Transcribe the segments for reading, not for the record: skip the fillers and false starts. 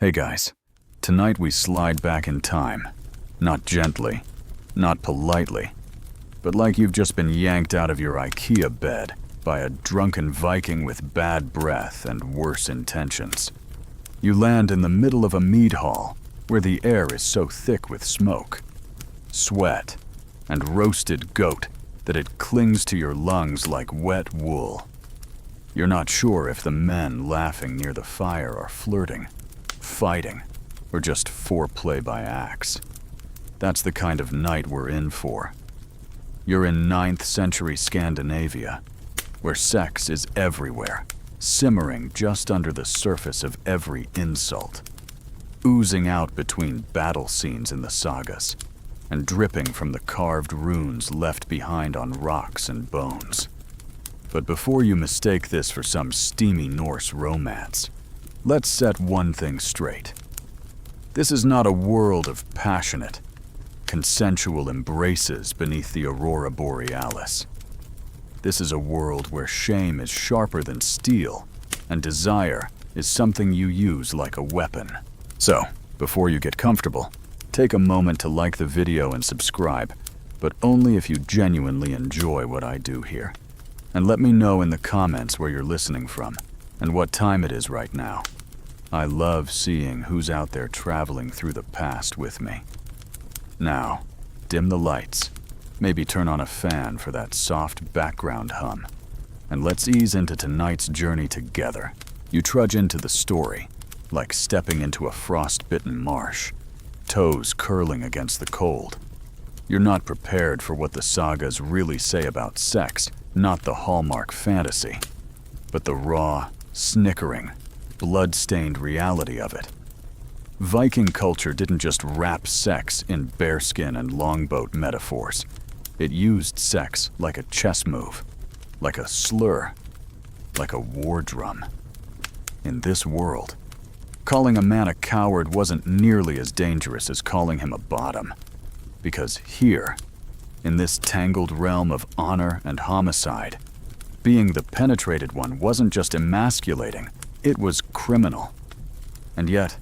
Hey guys, tonight we slide back in time. Not gently, not politely, but like you've just been yanked out of your IKEA bed by a drunken Viking with bad breath and worse intentions. You land in the middle of a mead hall where the air is so thick with smoke, sweat, and roasted goat that it clings to your lungs like wet wool. You're not sure if the men laughing near the fire are flirting, fighting, or just foreplay by axe. That's the kind of night we're in for. You're in 9th century Scandinavia, where sex is everywhere, simmering just under the surface of every insult, oozing out between battle scenes in the sagas, and dripping from the carved runes left behind on rocks and bones. But before you mistake this for some steamy Norse romance, let's set one thing straight. This is not a world of passionate, consensual embraces beneath the aurora borealis. This is a world where shame is sharper than steel, and desire is something you use like a weapon. So, before you get comfortable, take a moment to like the video and subscribe, but only if you genuinely enjoy what I do here. And let me know in the comments where you're listening from, and what time it is right now. I love seeing who's out there traveling through the past with me. Now, dim the lights, maybe turn on a fan for that soft background hum, and let's ease into tonight's journey together. You trudge into the story, like stepping into a frost-bitten marsh, toes curling against the cold. You're not prepared for what the sagas really say about sex, not the hallmark fantasy, but the raw, snickering, blood-stained reality of it. Viking culture didn't just wrap sex in bearskin and longboat metaphors. It used sex like a chess move, like a slur, like a war drum. In this world, calling a man a coward wasn't nearly as dangerous as calling him a bottom. Because here, in this tangled realm of honor and homicide, being the penetrated one wasn't just emasculating, it was criminal. And yet,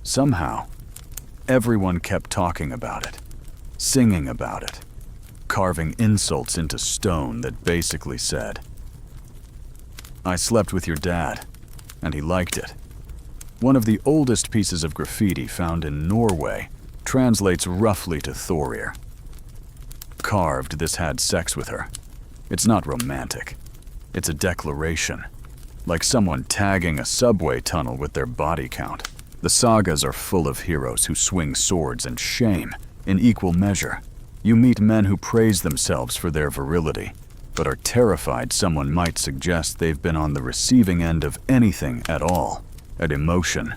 somehow, everyone kept talking about it, singing about it, carving insults into stone that basically said, "I slept with your dad, and he liked it." One of the oldest pieces of graffiti found in Norway translates roughly to Thorir. Carved, this had sex with her. It's not romantic. It's a declaration, like someone tagging a subway tunnel with their body count. The sagas are full of heroes who swing swords and shame in equal measure. You meet men who praise themselves for their virility, but are terrified someone might suggest they've been on the receiving end of anything at all, at emotion,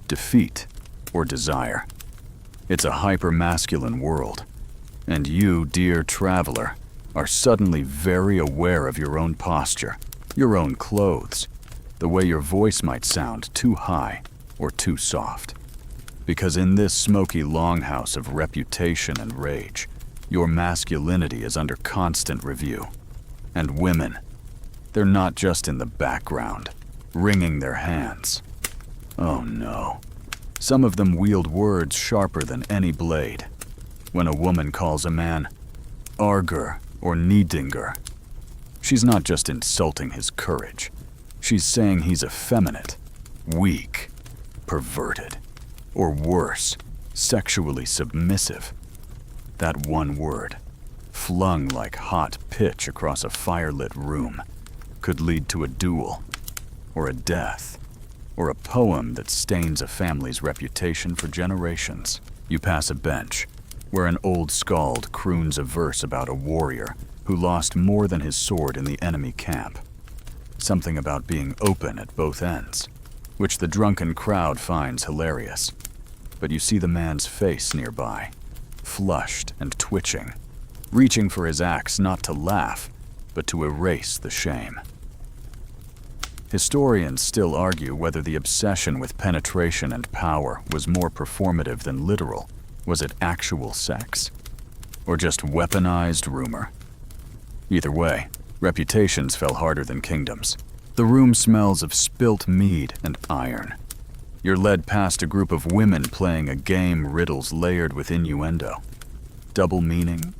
defeat, or desire. It's a hyper-masculine world, and you, dear traveler, are suddenly very aware of your own posture, your own clothes, the way your voice might sound too high or too soft. Because in this smoky longhouse of reputation and rage, your masculinity is under constant review. And women, they're not just in the background, wringing their hands. Oh no. Some of them wield words sharper than any blade. When a woman calls a man arger or nidinger, she's not just insulting his courage. She's saying he's effeminate, weak, perverted, or worse, sexually submissive. That one word, flung like hot pitch across a firelit room, could lead to a duel, or a death, or a poem that stains a family's reputation for generations. You pass a bench, where an old skald croons a verse about a warrior who lost more than his sword in the enemy camp. Something about being open at both ends, which the drunken crowd finds hilarious. But you see the man's face nearby, flushed and twitching, reaching for his axe not to laugh, but to erase the shame. Historians still argue whether the obsession with penetration and power was more performative than literal. Was it actual sex? Or just weaponized rumor? Either way, reputations fell harder than kingdoms. The room smells of spilt mead and iron. You're led past a group of women playing a game, riddles layered with innuendo. Double meaning?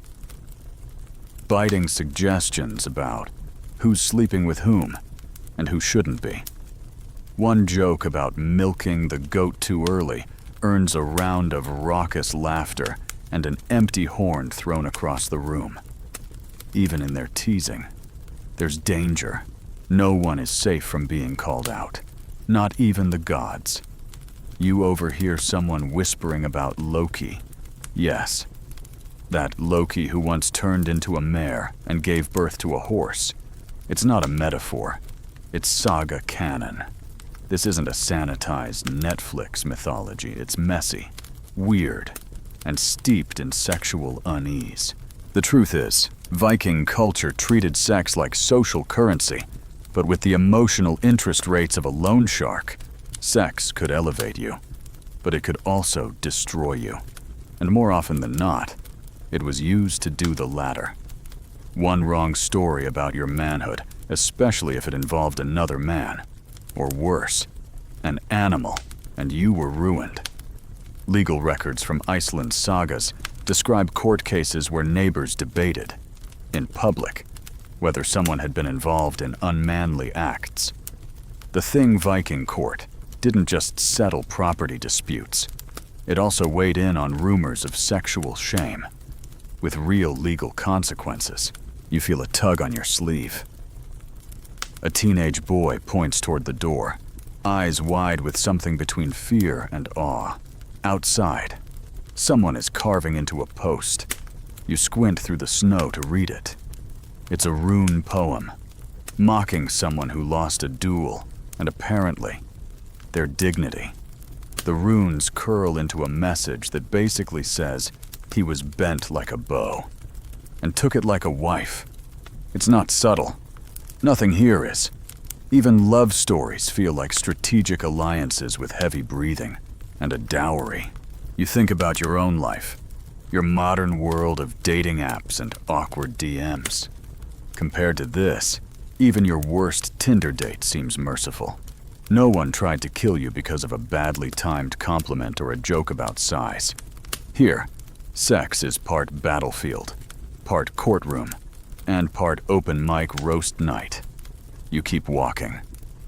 Biting suggestions about who's sleeping with whom and who shouldn't be. One joke about milking the goat too early earns a round of raucous laughter and an empty horn thrown across the room. Even in their teasing, there's danger. No one is safe from being called out, not even the gods. You overhear someone whispering about Loki. Yes, that Loki who once turned into a mare and gave birth to a horse. It's not a metaphor. It's saga canon. This isn't a sanitized Netflix mythology. It's messy, weird, and steeped in sexual unease. The truth is, Viking culture treated sex like social currency, but with the emotional interest rates of a loan shark, sex could elevate you, but it could also destroy you. And more often than not, it was used to do the latter. One wrong story about your manhood, especially if it involved another man, or worse, an animal, and you were ruined. Legal records from Iceland's sagas describe court cases where neighbors debated, in public, whether someone had been involved in unmanly acts. The Thing Viking court didn't just settle property disputes. It also weighed in on rumors of sexual shame. With real legal consequences, you feel a tug on your sleeve. A teenage boy points toward the door, eyes wide with something between fear and awe. Outside, someone is carving into a post. You squint through the snow to read it. It's a rune poem, mocking someone who lost a duel, and apparently, their dignity. The runes curl into a message that basically says he was bent like a bow, and took it like a wife. It's not subtle. Nothing here is. Even love stories feel like strategic alliances with heavy breathing and a dowry. You think about your own life, your modern world of dating apps and awkward DMs. Compared to this, even your worst Tinder date seems merciful. No one tried to kill you because of a badly timed compliment or a joke about size. Here, sex is part battlefield, part courtroom, and part open mic roast night. You keep walking,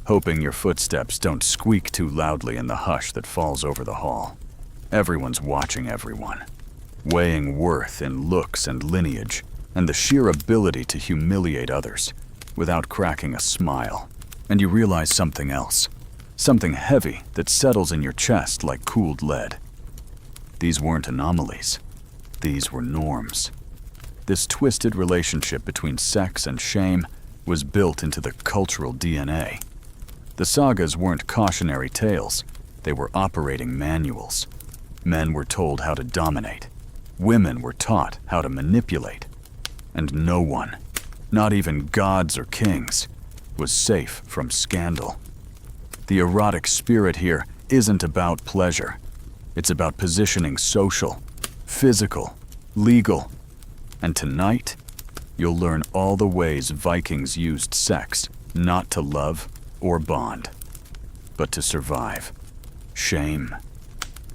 hoping your footsteps don't squeak too loudly in the hush that falls over the hall. Everyone's watching everyone, weighing worth in looks and lineage, and the sheer ability to humiliate others without cracking a smile. And you realize something else, something heavy that settles in your chest like cooled lead. These weren't anomalies. These were norms. This twisted relationship between sex and shame was built into the cultural DNA. The sagas weren't cautionary tales. They were operating manuals. Men were told how to dominate. Women were taught how to manipulate. And no one, not even gods or kings, was safe from scandal. The erotic spirit here isn't about pleasure. It's about positioning social, physical, legal. And tonight, you'll learn all the ways Vikings used sex not to love or bond, but to survive, shame,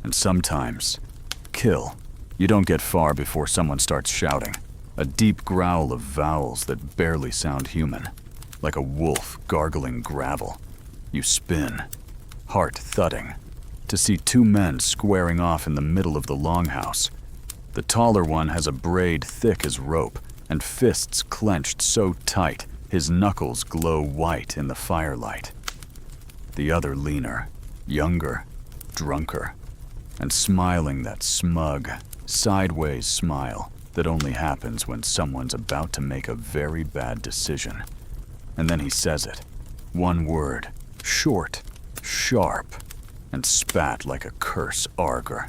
and sometimes kill. You don't get far before someone starts shouting, a deep growl of vowels that barely sound human, like a wolf gargling gravel. You spin, heart thudding, to see two men squaring off in the middle of the longhouse. The taller one has a braid thick as rope and fists clenched so tight his knuckles glow white in the firelight. The other leaner, younger, drunker, and smiling that smug, sideways smile that only happens when someone's about to make a very bad decision. And then he says it, one word, short, sharp, and spat like a curse arger.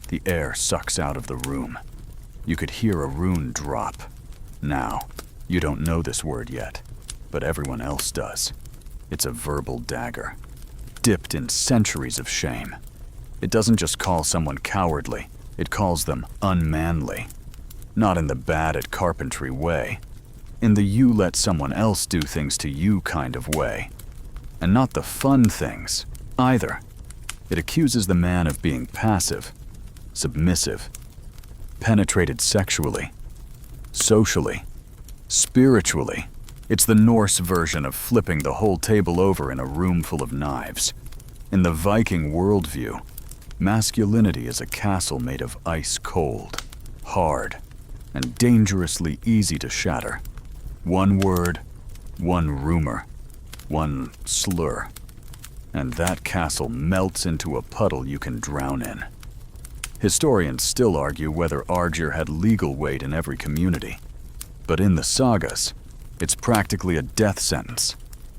The air sucks out of the room. You could hear a rune drop. Now, you don't know this word yet, but everyone else does. It's a verbal dagger, dipped in centuries of shame. It doesn't just call someone cowardly, it calls them unmanly. Not in the bad at carpentry way, in the you let someone else do things to you kind of way. And not the fun things, either. It accuses the man of being passive, submissive, penetrated sexually, socially, spiritually. It's the Norse version of flipping the whole table over in a room full of knives. In the Viking worldview, masculinity is a castle made of ice cold, hard, and dangerously easy to shatter. One word, one rumor, one slur, and that castle melts into a puddle you can drown in. Historians still argue whether Argir had legal weight in every community. But in the sagas, it's practically a death sentence.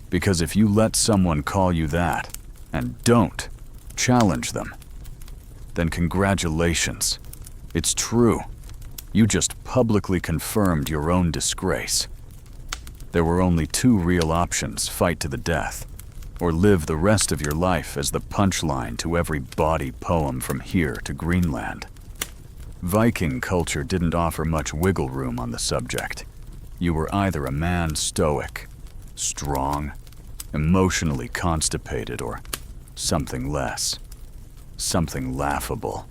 Because if you let someone call you that, and don't challenge them, then congratulations. It's true. You just publicly confirmed your own disgrace. There were only two real options: fight to the death, or live the rest of your life as the punchline to every bawdy poem from here to Greenland. Viking culture didn't offer much wiggle room on the subject. You were either a man stoic, strong, emotionally constipated, or something less, something laughable.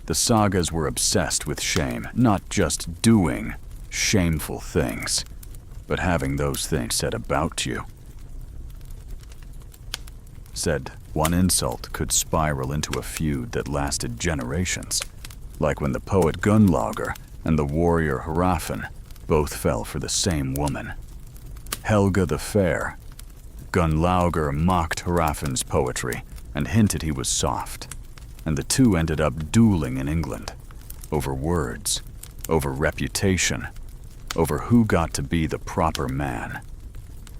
The sagas were obsessed with shame, not just doing shameful things, but having those things said about you. Said one insult could spiral into a feud that lasted generations, like when the poet Gunnlaugr and the warrior Hrafn both fell for the same woman. Helga the Fair. Gunnlaugr mocked Hrafn's poetry and hinted he was soft, and the two ended up dueling in England, over words, over reputation, over who got to be the proper man.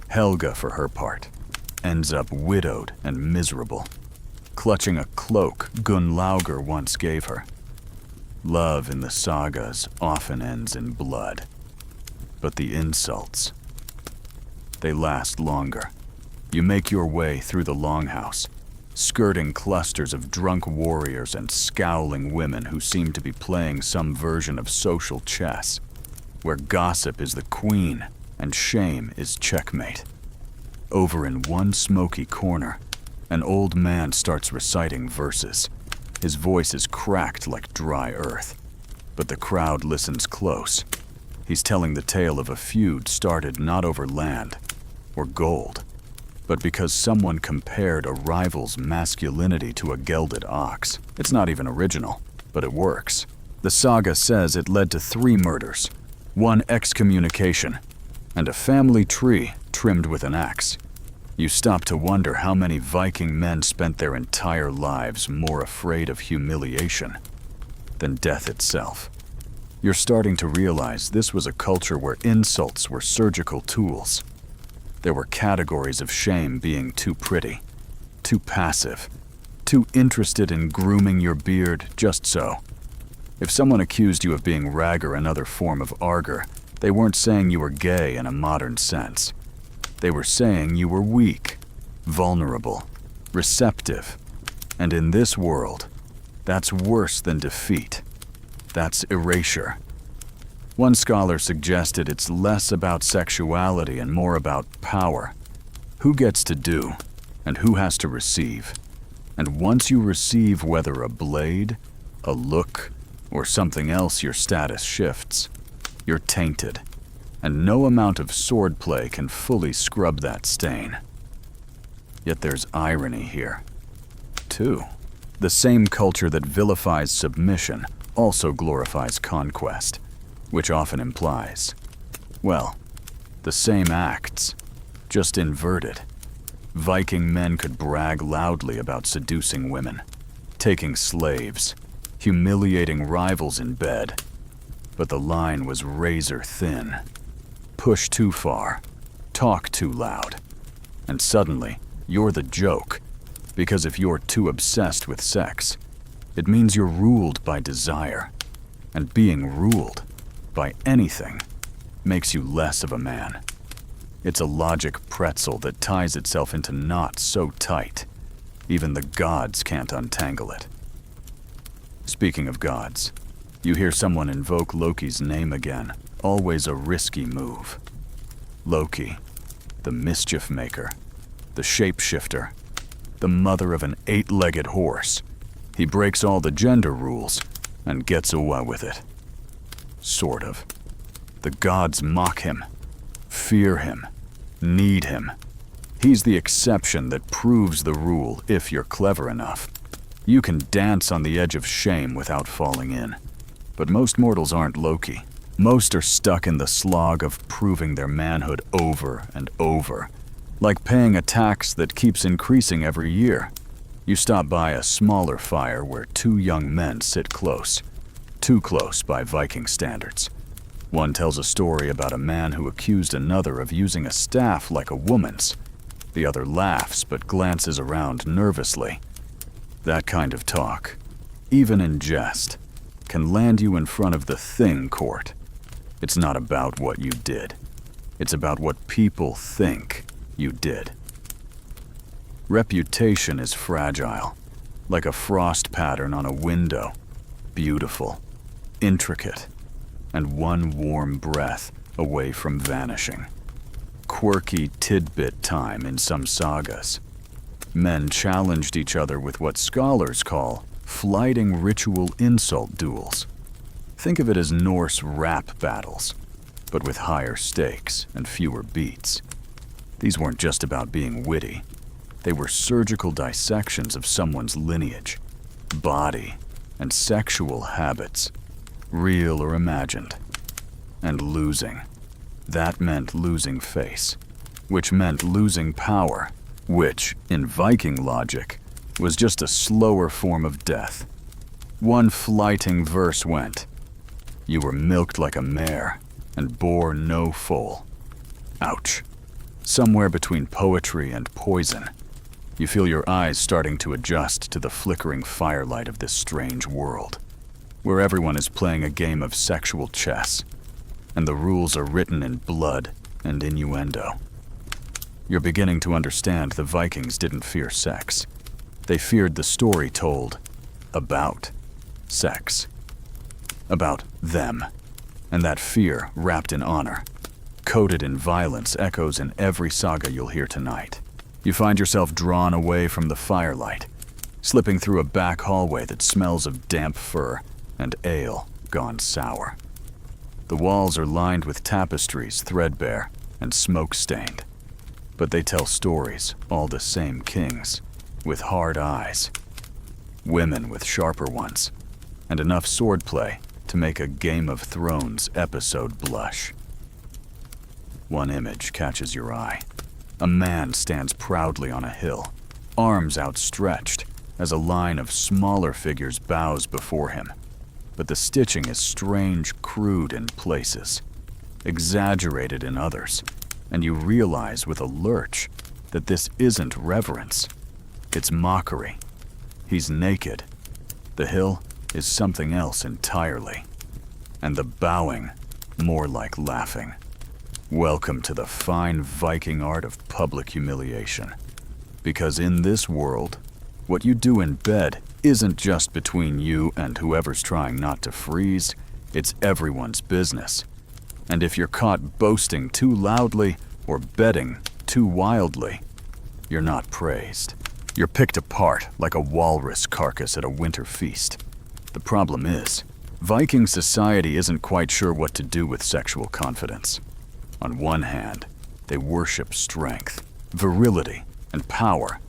Helga, for her part, ends up widowed and miserable, clutching a cloak Gunnlaugr once gave her. Love in the sagas often ends in blood, but the insults, they last longer. You make your way through the longhouse, skirting clusters of drunk warriors and scowling women who seem to be playing some version of social chess, where gossip is the queen and shame is checkmate. Over in one smoky corner, an old man starts reciting verses. His voice is cracked like dry earth, but the crowd listens close. He's telling the tale of a feud started not over land or gold, but because someone compared a rival's masculinity to a gelded ox. It's not even original, but it works. The saga says it led to 3 murders, 1 excommunication, and a family tree trimmed with an axe. You stop to wonder how many Viking men spent their entire lives more afraid of humiliation than death itself. You're starting to realize this was a culture where insults were surgical tools. There were categories of shame: being too pretty, too passive, too interested in grooming your beard just so. If someone accused you of being ragger, another form of arger, they weren't saying you were gay in a modern sense. They were saying you were weak, vulnerable, receptive. And in this world, that's worse than defeat. That's erasure. One scholar suggested it's less about sexuality and more about power. Who gets to do, and who has to receive. And once you receive, whether a blade, a look, or something else, your status shifts. You're tainted, and no amount of swordplay can fully scrub that stain. Yet there's irony here, too. The same culture that vilifies submission also glorifies conquest, which often implies, well, the same acts, just inverted. Viking men could brag loudly about seducing women, taking slaves, humiliating rivals in bed, but the line was razor thin. Push too far, talk too loud, and suddenly you're the joke, because if you're too obsessed with sex, it means you're ruled by desire, and being ruled by anything makes you less of a man. It's a logic pretzel that ties itself into knots so tight, even the gods can't untangle it. Speaking of gods, you hear someone invoke Loki's name again, always a risky move. Loki, the mischief maker, the shapeshifter, the mother of an 8-legged horse. He breaks all the gender rules and gets away with it. Sort of. The gods mock him, fear him, need him. He's the exception that proves the rule if you're clever enough. You can dance on the edge of shame without falling in. But most mortals aren't Loki. Most are stuck in the slog of proving their manhood over and over, like paying a tax that keeps increasing every year. You stop by a smaller fire where 2 young men sit close. Too close by Viking standards. One tells a story about a man who accused another of using a staff like a woman's. The other laughs but glances around nervously. That kind of talk, even in jest, can land you in front of the Thing court. It's not about what you did. It's about what people think you did. Reputation is fragile, like a frost pattern on a window. Beautiful, intricate, and one warm breath away from vanishing. Quirky tidbit time in some sagas. Men challenged each other with what scholars call flighting ritual insult duels. Think of it as Norse rap battles, but with higher stakes and fewer beats. These weren't just about being witty. They were surgical dissections of someone's lineage, body, and sexual habits, real or imagined. And losing. That meant losing face, which meant losing power, which, in Viking logic, was just a slower form of death. One flighting verse went, "You were milked like a mare, and bore no foal." Ouch. Somewhere between poetry and poison, you feel your eyes starting to adjust to the flickering firelight of this strange world, where everyone is playing a game of sexual chess, and the rules are written in blood and innuendo. You're beginning to understand the Vikings didn't fear sex. They feared the story told about sex. About them. And that fear, wrapped in honor, coated in violence, echoes in every saga you'll hear tonight. You find yourself drawn away from the firelight, slipping through a back hallway that smells of damp fur and ale gone sour. The walls are lined with tapestries threadbare and smoke-stained, but they tell stories, all the same kings, with hard eyes, women with sharper ones, and enough swordplay to make a Game of Thrones episode blush. One image catches your eye. A man stands proudly on a hill, arms outstretched, as a line of smaller figures bows before him. But the stitching is strange, crude in places, exaggerated in others, and you realize with a lurch that this isn't reverence. It's mockery. He's naked. The hill is something else entirely. And the bowing, more like laughing. Welcome to the fine Viking art of public humiliation. Because in this world, what you do in bed isn't just between you and whoever's trying not to freeze, it's everyone's business. And if you're caught boasting too loudly or betting too wildly, you're not praised. You're picked apart like a walrus carcass at a winter feast. The problem is, Viking society isn't quite sure what to do with sexual confidence. On one hand, they worship strength, virility, and power.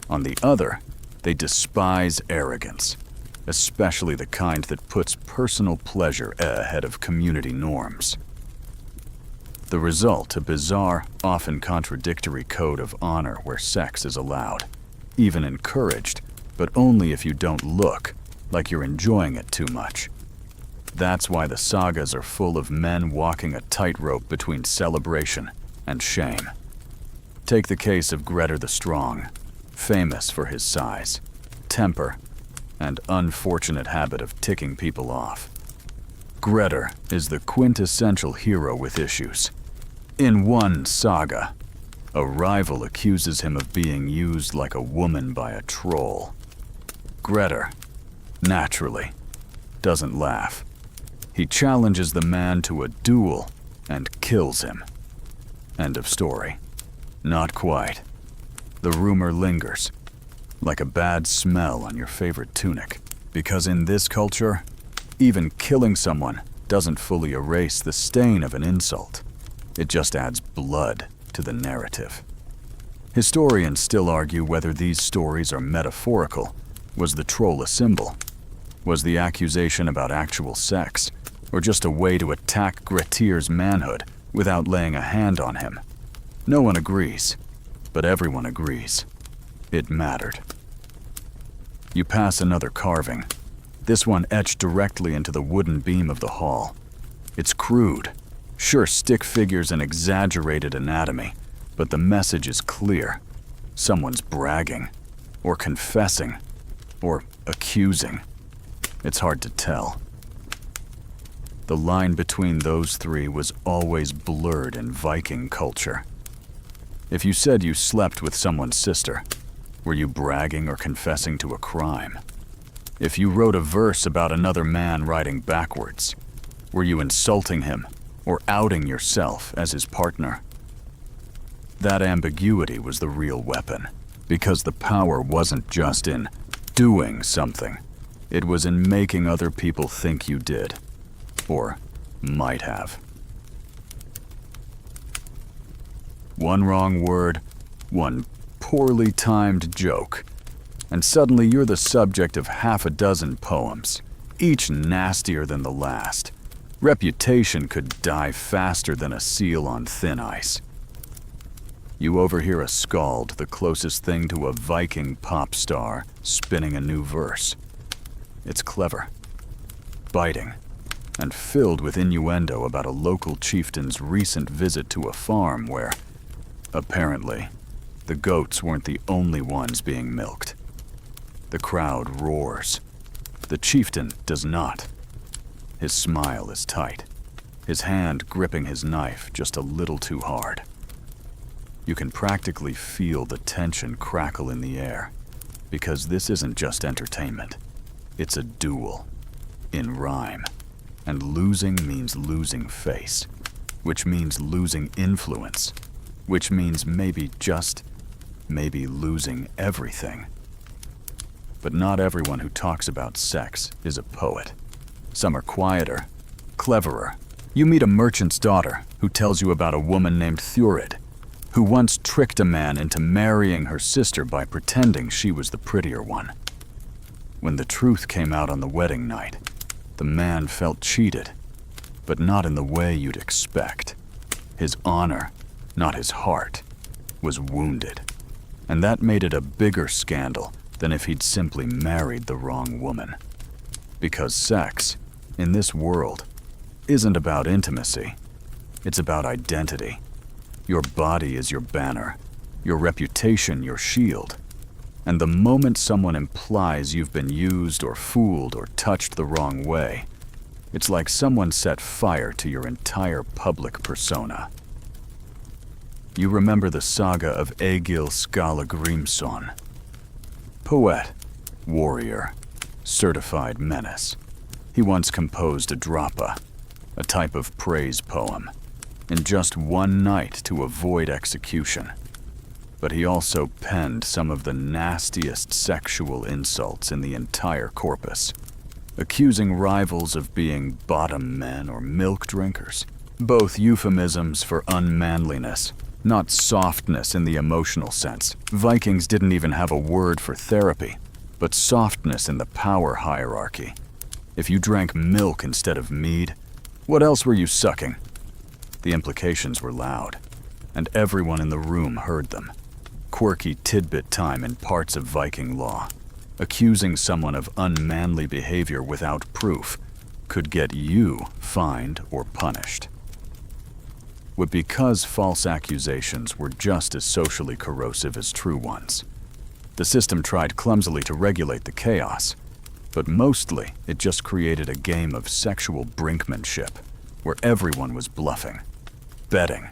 On the other, they despise arrogance, especially the kind that puts personal pleasure ahead of community norms. The result, a bizarre, often contradictory code of honor where sex is allowed, even encouraged, but only if you don't look like you're enjoying it too much. That's why the sagas are full of men walking a tightrope between celebration and shame. Take the case of Grettir the Strong, famous for his size, temper, and unfortunate habit of ticking people off. Grettir is the quintessential hero with issues. In one saga, a rival accuses him of being used like a woman by a troll. Grettir, naturally, doesn't laugh. He challenges the man to a duel and kills him. End of story. Not quite. The rumor lingers. like a bad smell on your favorite tunic. Because in this culture, even killing someone doesn't fully erase the stain of an insult. It just adds blood to the narrative. Historians still argue whether these stories are metaphorical. Was the troll a symbol? Was the accusation about actual sex? Or just a way to attack Grettir's manhood without laying a hand on him? No one agrees, but everyone agrees. It mattered. You pass another carving, this one etched directly into the wooden beam of the hall. It's crude, sure, stick figures and exaggerated anatomy, but the message is clear. Someone's bragging, or confessing, or accusing. It's hard to tell. The line between those three was always blurred in Viking culture. If you said you slept with someone's sister, were you bragging or confessing to a crime? If you wrote a verse about another man riding backwards, were you insulting him or outing yourself as his partner? That ambiguity was the real weapon, because the power wasn't just in doing something. It was in making other people think you did, or might have. One wrong word, one poorly timed joke, and suddenly you're the subject of half a dozen poems, each nastier than the last. Reputation could die faster than a seal on thin ice. You overhear a skald, the closest thing to a Viking pop star, spinning a new verse. It's clever, biting, and filled with innuendo about a local chieftain's recent visit to a farm where, apparently, the goats weren't the only ones being milked. The crowd roars. The chieftain does not. His smile is tight, his hand gripping his knife just a little too hard. You can practically feel the tension crackle in the air, because this isn't just entertainment. It's a duel, in rhyme. And losing means losing face, which means losing influence, which means maybe losing everything. But not everyone who talks about sex is a poet. Some are quieter, cleverer. You meet a merchant's daughter who tells you about a woman named Thurid, who once tricked a man into marrying her sister by pretending she was the prettier one. When the truth came out on the wedding night, the man felt cheated, but not in the way you'd expect. His honor, not his heart, was wounded, and that made it a bigger scandal than if he'd simply married the wrong woman. Because sex, in this world, isn't about intimacy. It's about identity. Your body is your banner, your reputation your shield. And the moment someone implies you've been used or fooled or touched the wrong way, it's like someone set fire to your entire public persona. You remember the saga of Egil Skallagrimsson. Poet, warrior, certified menace. He once composed a drapa, a type of praise poem, in just one night to avoid execution. But he also penned some of the nastiest sexual insults in the entire corpus, accusing rivals of being bottom men or milk drinkers, both euphemisms for unmanliness, not softness in the emotional sense. Vikings didn't even have a word for therapy, but softness in the power hierarchy. If you drank milk instead of mead, what else were you sucking? The implications were loud, and everyone in the room heard them. Quirky tidbit time in parts of Viking law. Accusing someone of unmanly behavior without proof could get you fined or punished. But because false accusations were just as socially corrosive as true ones, the system tried clumsily to regulate the chaos, but mostly it just created a game of sexual brinkmanship where everyone was bluffing, betting,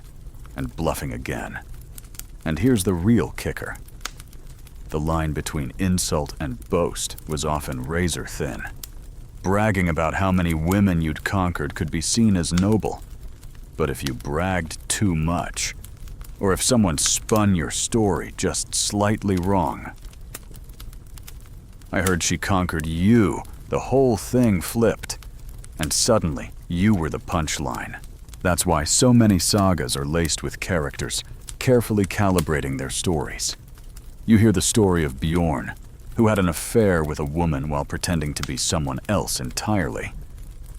and bluffing again. And here's the real kicker. The line between insult and boast was often razor thin. Bragging about how many women you'd conquered could be seen as noble. But if you bragged too much, or if someone spun your story just slightly wrong, I heard she conquered you. The whole thing flipped. And suddenly, you were the punchline. That's why so many sagas are laced with characters, carefully calibrating their stories. You hear the story of Bjorn, who had an affair with a woman while pretending to be someone else entirely.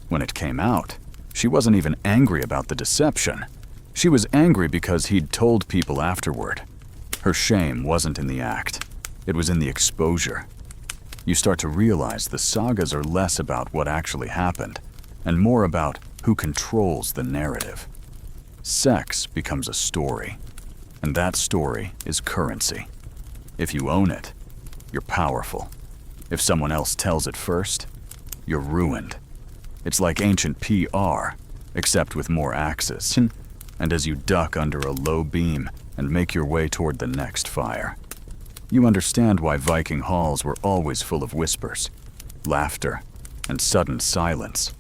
When it came out, she wasn't even angry about the deception. She was angry because he'd told people afterward. Her shame wasn't in the act. It was in the exposure. You start to realize the sagas are less about what actually happened and more about who controls the narrative. Sex becomes a story, and that story is currency. If you own it, you're powerful. If someone else tells it first, you're ruined. It's like ancient PR, except with more axes, and as you duck under a low beam and make your way toward the next fire. You understand why Viking halls were always full of whispers, laughter, and sudden silence.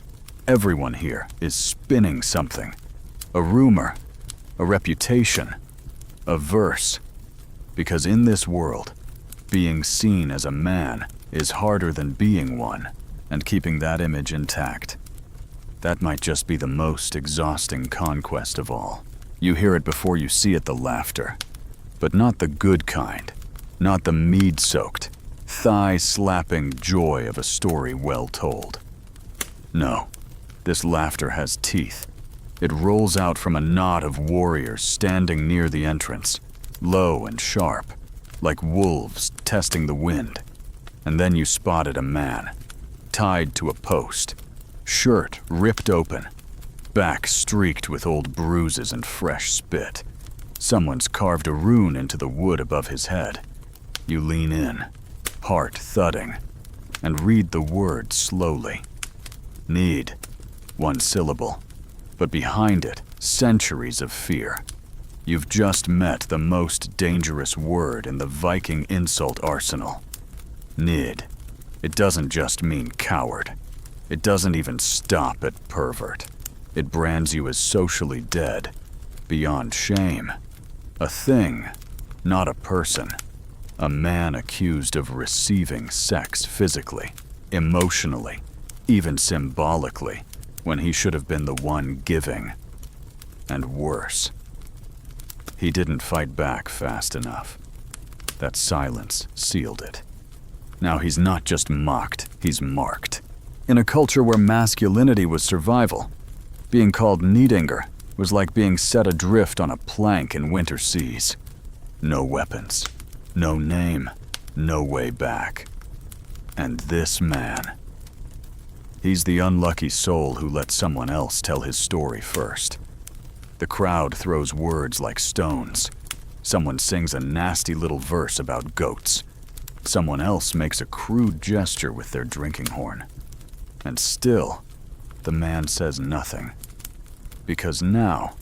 Everyone here is spinning something. A rumor, a reputation, a verse. Because in this world, being seen as a man is harder than being one, and keeping that image intact. That might just be the most exhausting conquest of all. You hear it before you see it, the laughter. But not the good kind. Not the mead-soaked, thigh-slapping joy of a story well told. No, this laughter has teeth. It rolls out from a knot of warriors standing near the entrance, low and sharp, like wolves testing the wind. And then you spotted a man, tied to a post, shirt ripped open, back streaked with old bruises and fresh spit. Someone's carved a rune into the wood above his head. You lean in, heart thudding, and read the word slowly. Need, one syllable, but behind it, centuries of fear. You've just met the most dangerous word in the Viking insult arsenal. Nid. It doesn't just mean coward. It doesn't even stop at pervert. It brands you as socially dead, beyond shame. A thing, not a person. A man accused of receiving sex physically, emotionally, even symbolically, when he should have been the one giving. And worse, he didn't fight back fast enough. That silence sealed it. Now he's not just mocked, he's marked. In a culture where masculinity was survival, being called Nidinger was like being set adrift on a plank in winter seas. No weapons, no name, no way back. And this man, he's the unlucky soul who let someone else tell his story first. The crowd throws words like stones. Someone sings a nasty little verse about goats. Someone else makes a crude gesture with their drinking horn. And still, the man says nothing. Because now,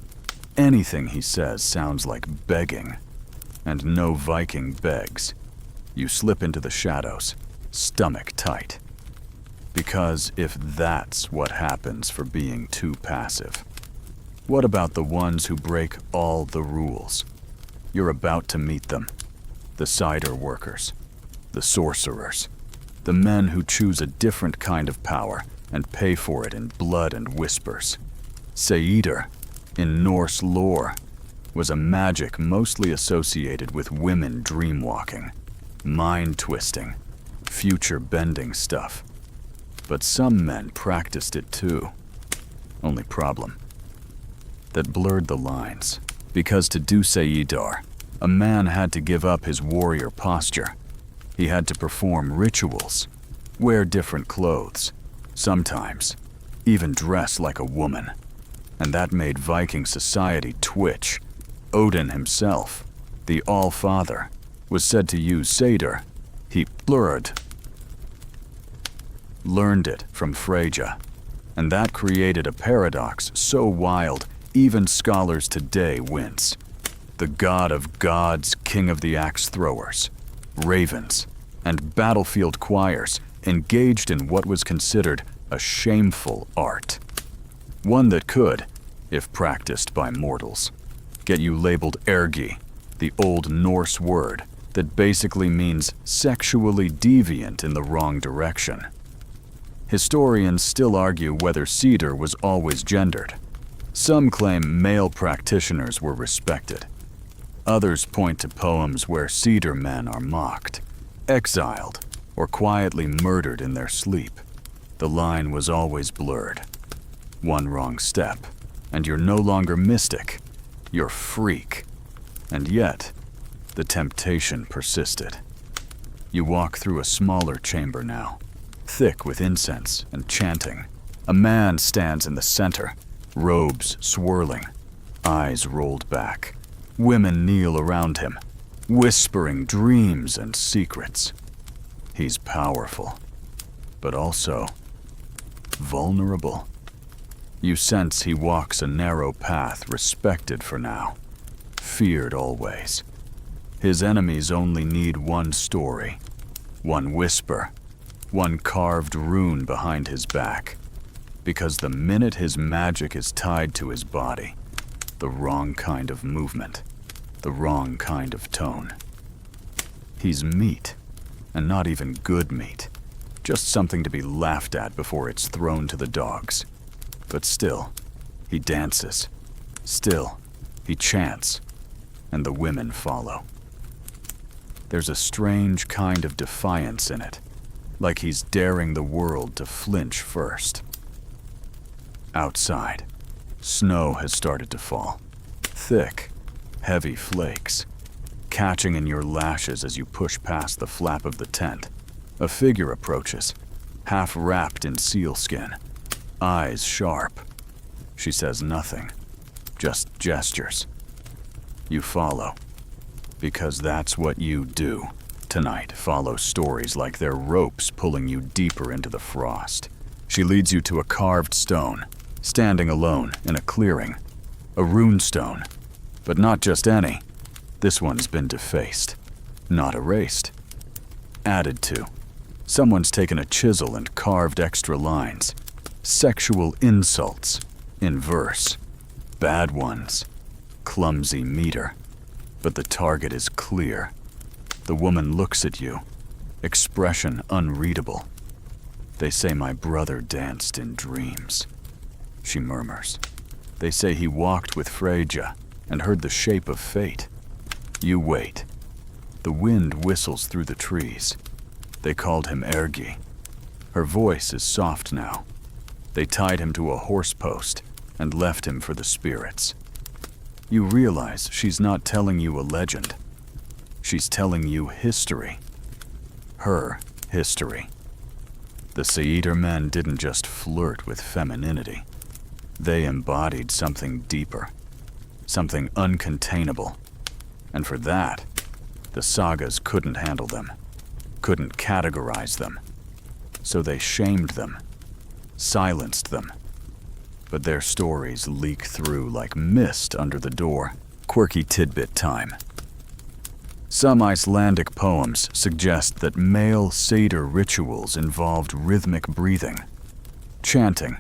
anything he says sounds like begging. And no Viking begs. You slip into the shadows, stomach tight. Because if that's what happens for being too passive, what about the ones who break all the rules? You're about to meet them. The cider workers, the sorcerers, the men who choose a different kind of power and pay for it in blood and whispers. Seidr, in Norse lore, was a magic mostly associated with women dreamwalking, mind-twisting, future-bending stuff. But some men practiced it too. Only problem, that blurred the lines. Because to do Seidr, a man had to give up his warrior posture. He had to perform rituals, wear different clothes, sometimes even dress like a woman. And that made Viking society twitch. Odin himself, the All-Father, was said to use Seidr. He learned it from Freyja. And that created a paradox so wild, even scholars today wince. The god of gods, king of the axe throwers, ravens, and battlefield choirs engaged in what was considered a shameful art. One that could, if practiced by mortals, get you labeled ergi, the old Norse word that basically means sexually deviant in the wrong direction. Historians still argue whether cedar was always gendered. Some claim male practitioners were respected. Others point to poems where cedar men are mocked, exiled, or quietly murdered in their sleep. The line was always blurred. One wrong step, and you're no longer mystic, you're freak. And yet, the temptation persisted. You walk through a smaller chamber now, thick with incense and chanting. A man stands in the center, robes swirling, eyes rolled back. Women kneel around him, whispering dreams and secrets. He's powerful, but also vulnerable. You sense he walks a narrow path respected for now, feared always. His enemies only need one story, one whisper, one carved rune behind his back. Because the minute his magic is tied to his body, the wrong kind of movement, the wrong kind of tone. He's meat, and not even good meat, just something to be laughed at before it's thrown to the dogs. But still, he dances. Still, he chants, and the women follow. There's a strange kind of defiance in it, like he's daring the world to flinch first. Outside, snow has started to fall. Thick, heavy flakes, catching in your lashes as you push past the flap of the tent. A figure approaches, half wrapped in sealskin, eyes sharp. She says nothing, just gestures. You follow, because that's what you do. Tonight, follow stories like they're ropes pulling you deeper into the frost. She leads you to a carved stone, standing alone in a clearing. A rune stone, but not just any. This one's been defaced, not erased. Added to. Someone's taken a chisel and carved extra lines. Sexual insults, in verse. Bad ones. Clumsy meter. But the target is clear. The woman looks at you, expression unreadable. They say my brother danced in dreams. She murmurs. They say he walked with Freyja and heard the shape of fate. You wait. The wind whistles through the trees. They called him Ergi. Her voice is soft now. They tied him to a horse post and left him for the spirits. You realize she's not telling you a legend. She's telling you history. Her history. The Seidr men didn't just flirt with femininity. They embodied something deeper, something uncontainable. And for that, the Sagas couldn't handle them, couldn't categorize them. So they shamed them, silenced them. But their stories leak through like mist under the door. Quirky tidbit time. Some Icelandic poems suggest that male satyr rituals involved rhythmic breathing, chanting,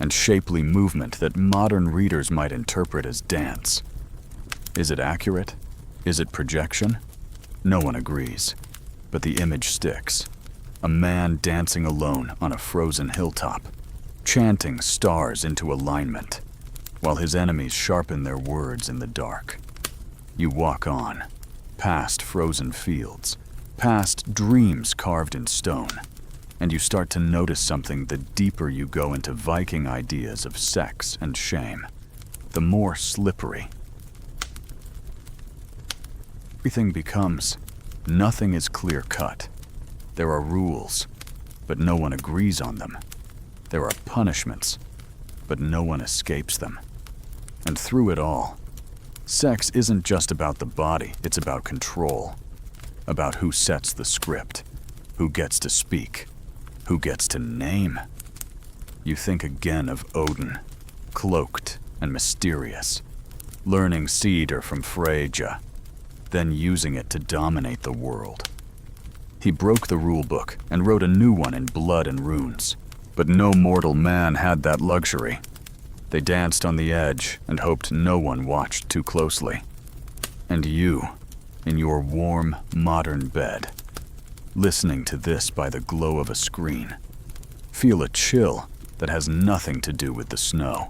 and shapely movement that modern readers might interpret as dance. Is it accurate? Is it projection? No one agrees, but the image sticks. A man dancing alone on a frozen hilltop, chanting stars into alignment, while his enemies sharpen their words in the dark. You walk on, past frozen fields, past dreams carved in stone, and you start to notice something the deeper you go into Viking ideas of sex and shame, the more slippery. Everything becomes, nothing is clear-cut. There are rules, but no one agrees on them. There are punishments, but no one escapes them. And through it all, sex isn't just about the body, it's about control. About who sets the script, who gets to speak, who gets to name. You think again of Odin, cloaked and mysterious, learning cedar from Freyja, then using it to dominate the world. He broke the rule book and wrote a new one in blood and runes. But no mortal man had that luxury. They danced on the edge and hoped no one watched too closely. And you, in your warm, modern bed, listening to this by the glow of a screen. Feel a chill that has nothing to do with the snow,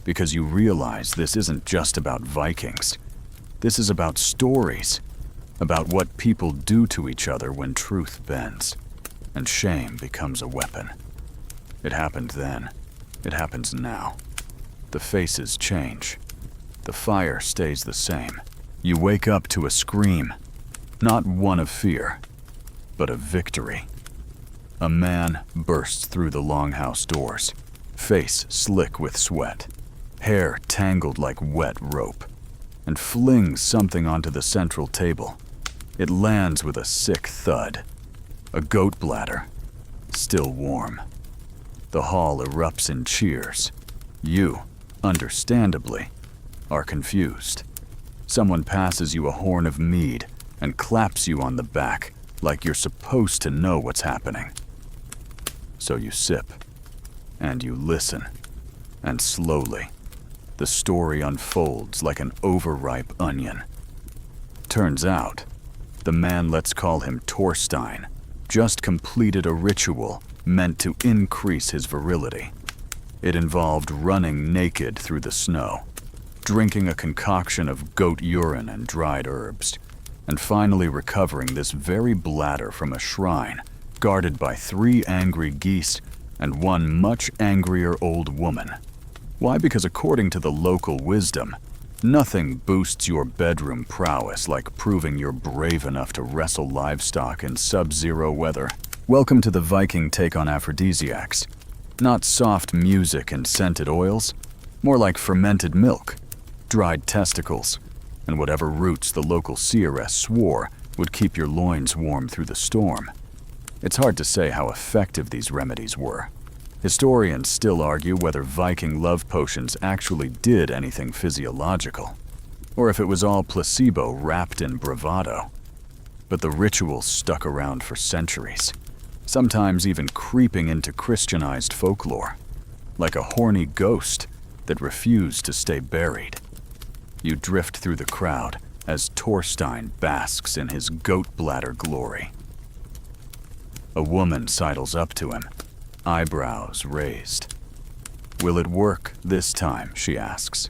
because you realize this isn't just about Vikings. This is about stories, about what people do to each other when truth bends, and shame becomes a weapon. It happened then. It happens now. The faces change. The fire stays the same. You wake up to a scream, not one of fear, but of victory. A man bursts through the longhouse doors, face slick with sweat, hair tangled like wet rope, and flings something onto the central table. It lands with a sick thud. A goat bladder, still warm. The hall erupts in cheers. You, understandably, are confused. Someone passes you a horn of mead and claps you on the back like you're supposed to know what's happening. So you sip, and you listen, and slowly, the story unfolds like an overripe onion. Turns out, the man, let's call him Thorstein, just completed a ritual meant to increase his virility. It involved running naked through the snow, drinking a concoction of goat urine and dried herbs, and finally recovering this very bladder from a shrine guarded by 3 angry geese and 1 much angrier old woman. Why? Because according to the local wisdom, nothing boosts your bedroom prowess like proving you're brave enough to wrestle livestock in sub-zero weather. Welcome to the Viking take on aphrodisiacs. Not soft music and scented oils, more like fermented milk, dried testicles, and whatever roots the local seeress swore would keep your loins warm through the storm. It's hard to say how effective these remedies were. Historians still argue whether Viking love potions actually did anything physiological, or if it was all placebo wrapped in bravado. But the rituals stuck around for centuries, sometimes even creeping into Christianized folklore, like a horny ghost that refused to stay buried. You drift through the crowd as Thorstein basks in his goat bladder glory. A woman sidles up to him, eyebrows raised. "Will it work this time?" she asks,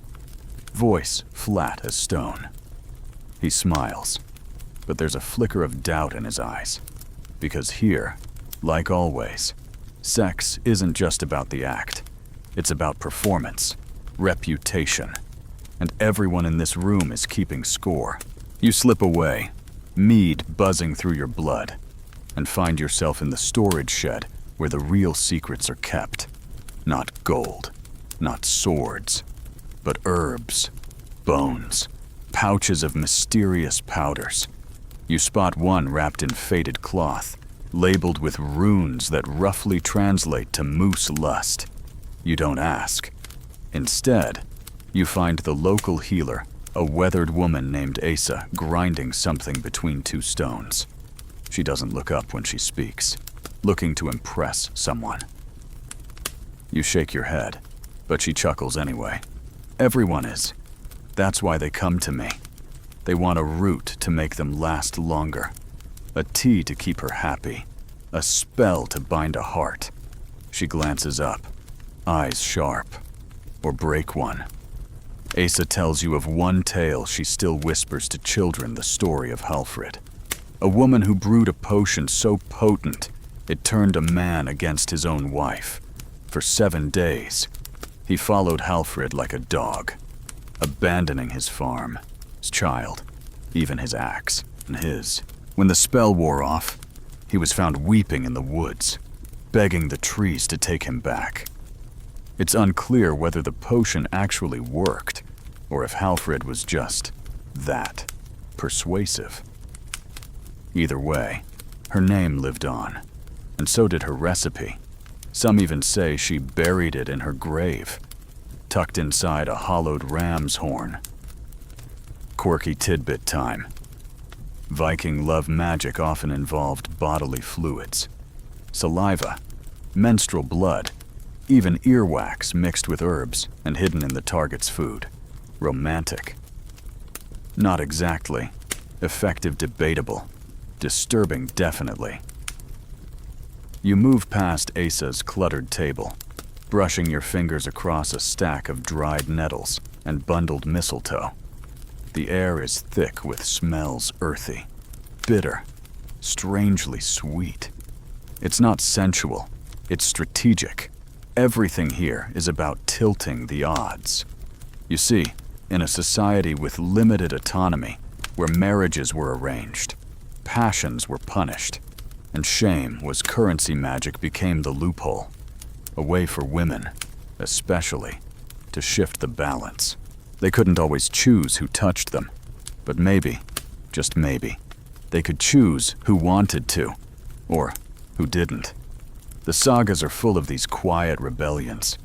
voice flat as stone. He smiles, but there's a flicker of doubt in his eyes, because here, like always, sex isn't just about the act. It's about performance, reputation, and everyone in this room is keeping score. You slip away, mead buzzing through your blood, and find yourself in the storage shed where the real secrets are kept. Not gold, not swords, but herbs, bones, pouches of mysterious powders. You spot one wrapped in faded cloth, labeled with runes that roughly translate to moose lust. You don't ask. Instead, you find the local healer, a weathered woman named Asa, grinding something between 2 stones. She doesn't look up when she speaks, looking to impress someone. You shake your head, but she chuckles anyway. Everyone is. That's why they come to me. They want a root to make them last longer, a tea to keep her happy, a spell to bind a heart. She glances up, eyes sharp, or break one. Asa tells you of one tale she still whispers to children, the story of Halfred. A woman who brewed a potion so potent it turned a man against his own wife. For 7 days, he followed Halfred like a dog, abandoning his farm, his child, even his axe, and his. When the spell wore off, he was found weeping in the woods, begging the trees to take him back. It's unclear whether the potion actually worked, or if Halfred was just that persuasive. Either way, her name lived on, and so did her recipe. Some even say she buried it in her grave, tucked inside a hollowed ram's horn. Quirky tidbit time. Viking love magic often involved bodily fluids. Saliva, menstrual blood, even earwax mixed with herbs and hidden in the target's food. Romantic. Not exactly. Effective debatable. Disturbing definitely. You move past Asa's cluttered table, brushing your fingers across a stack of dried nettles and bundled mistletoe. The air is thick with smells earthy, bitter, strangely sweet. It's not sensual, it's strategic. Everything here is about tilting the odds. You see, in a society with limited autonomy, where marriages were arranged, passions were punished, and shame was currency, magic became the loophole. A way for women, especially, to shift the balance. They couldn't always choose who touched them, but maybe, just maybe, they could choose who wanted to, or who didn't. The sagas are full of these quiet rebellions.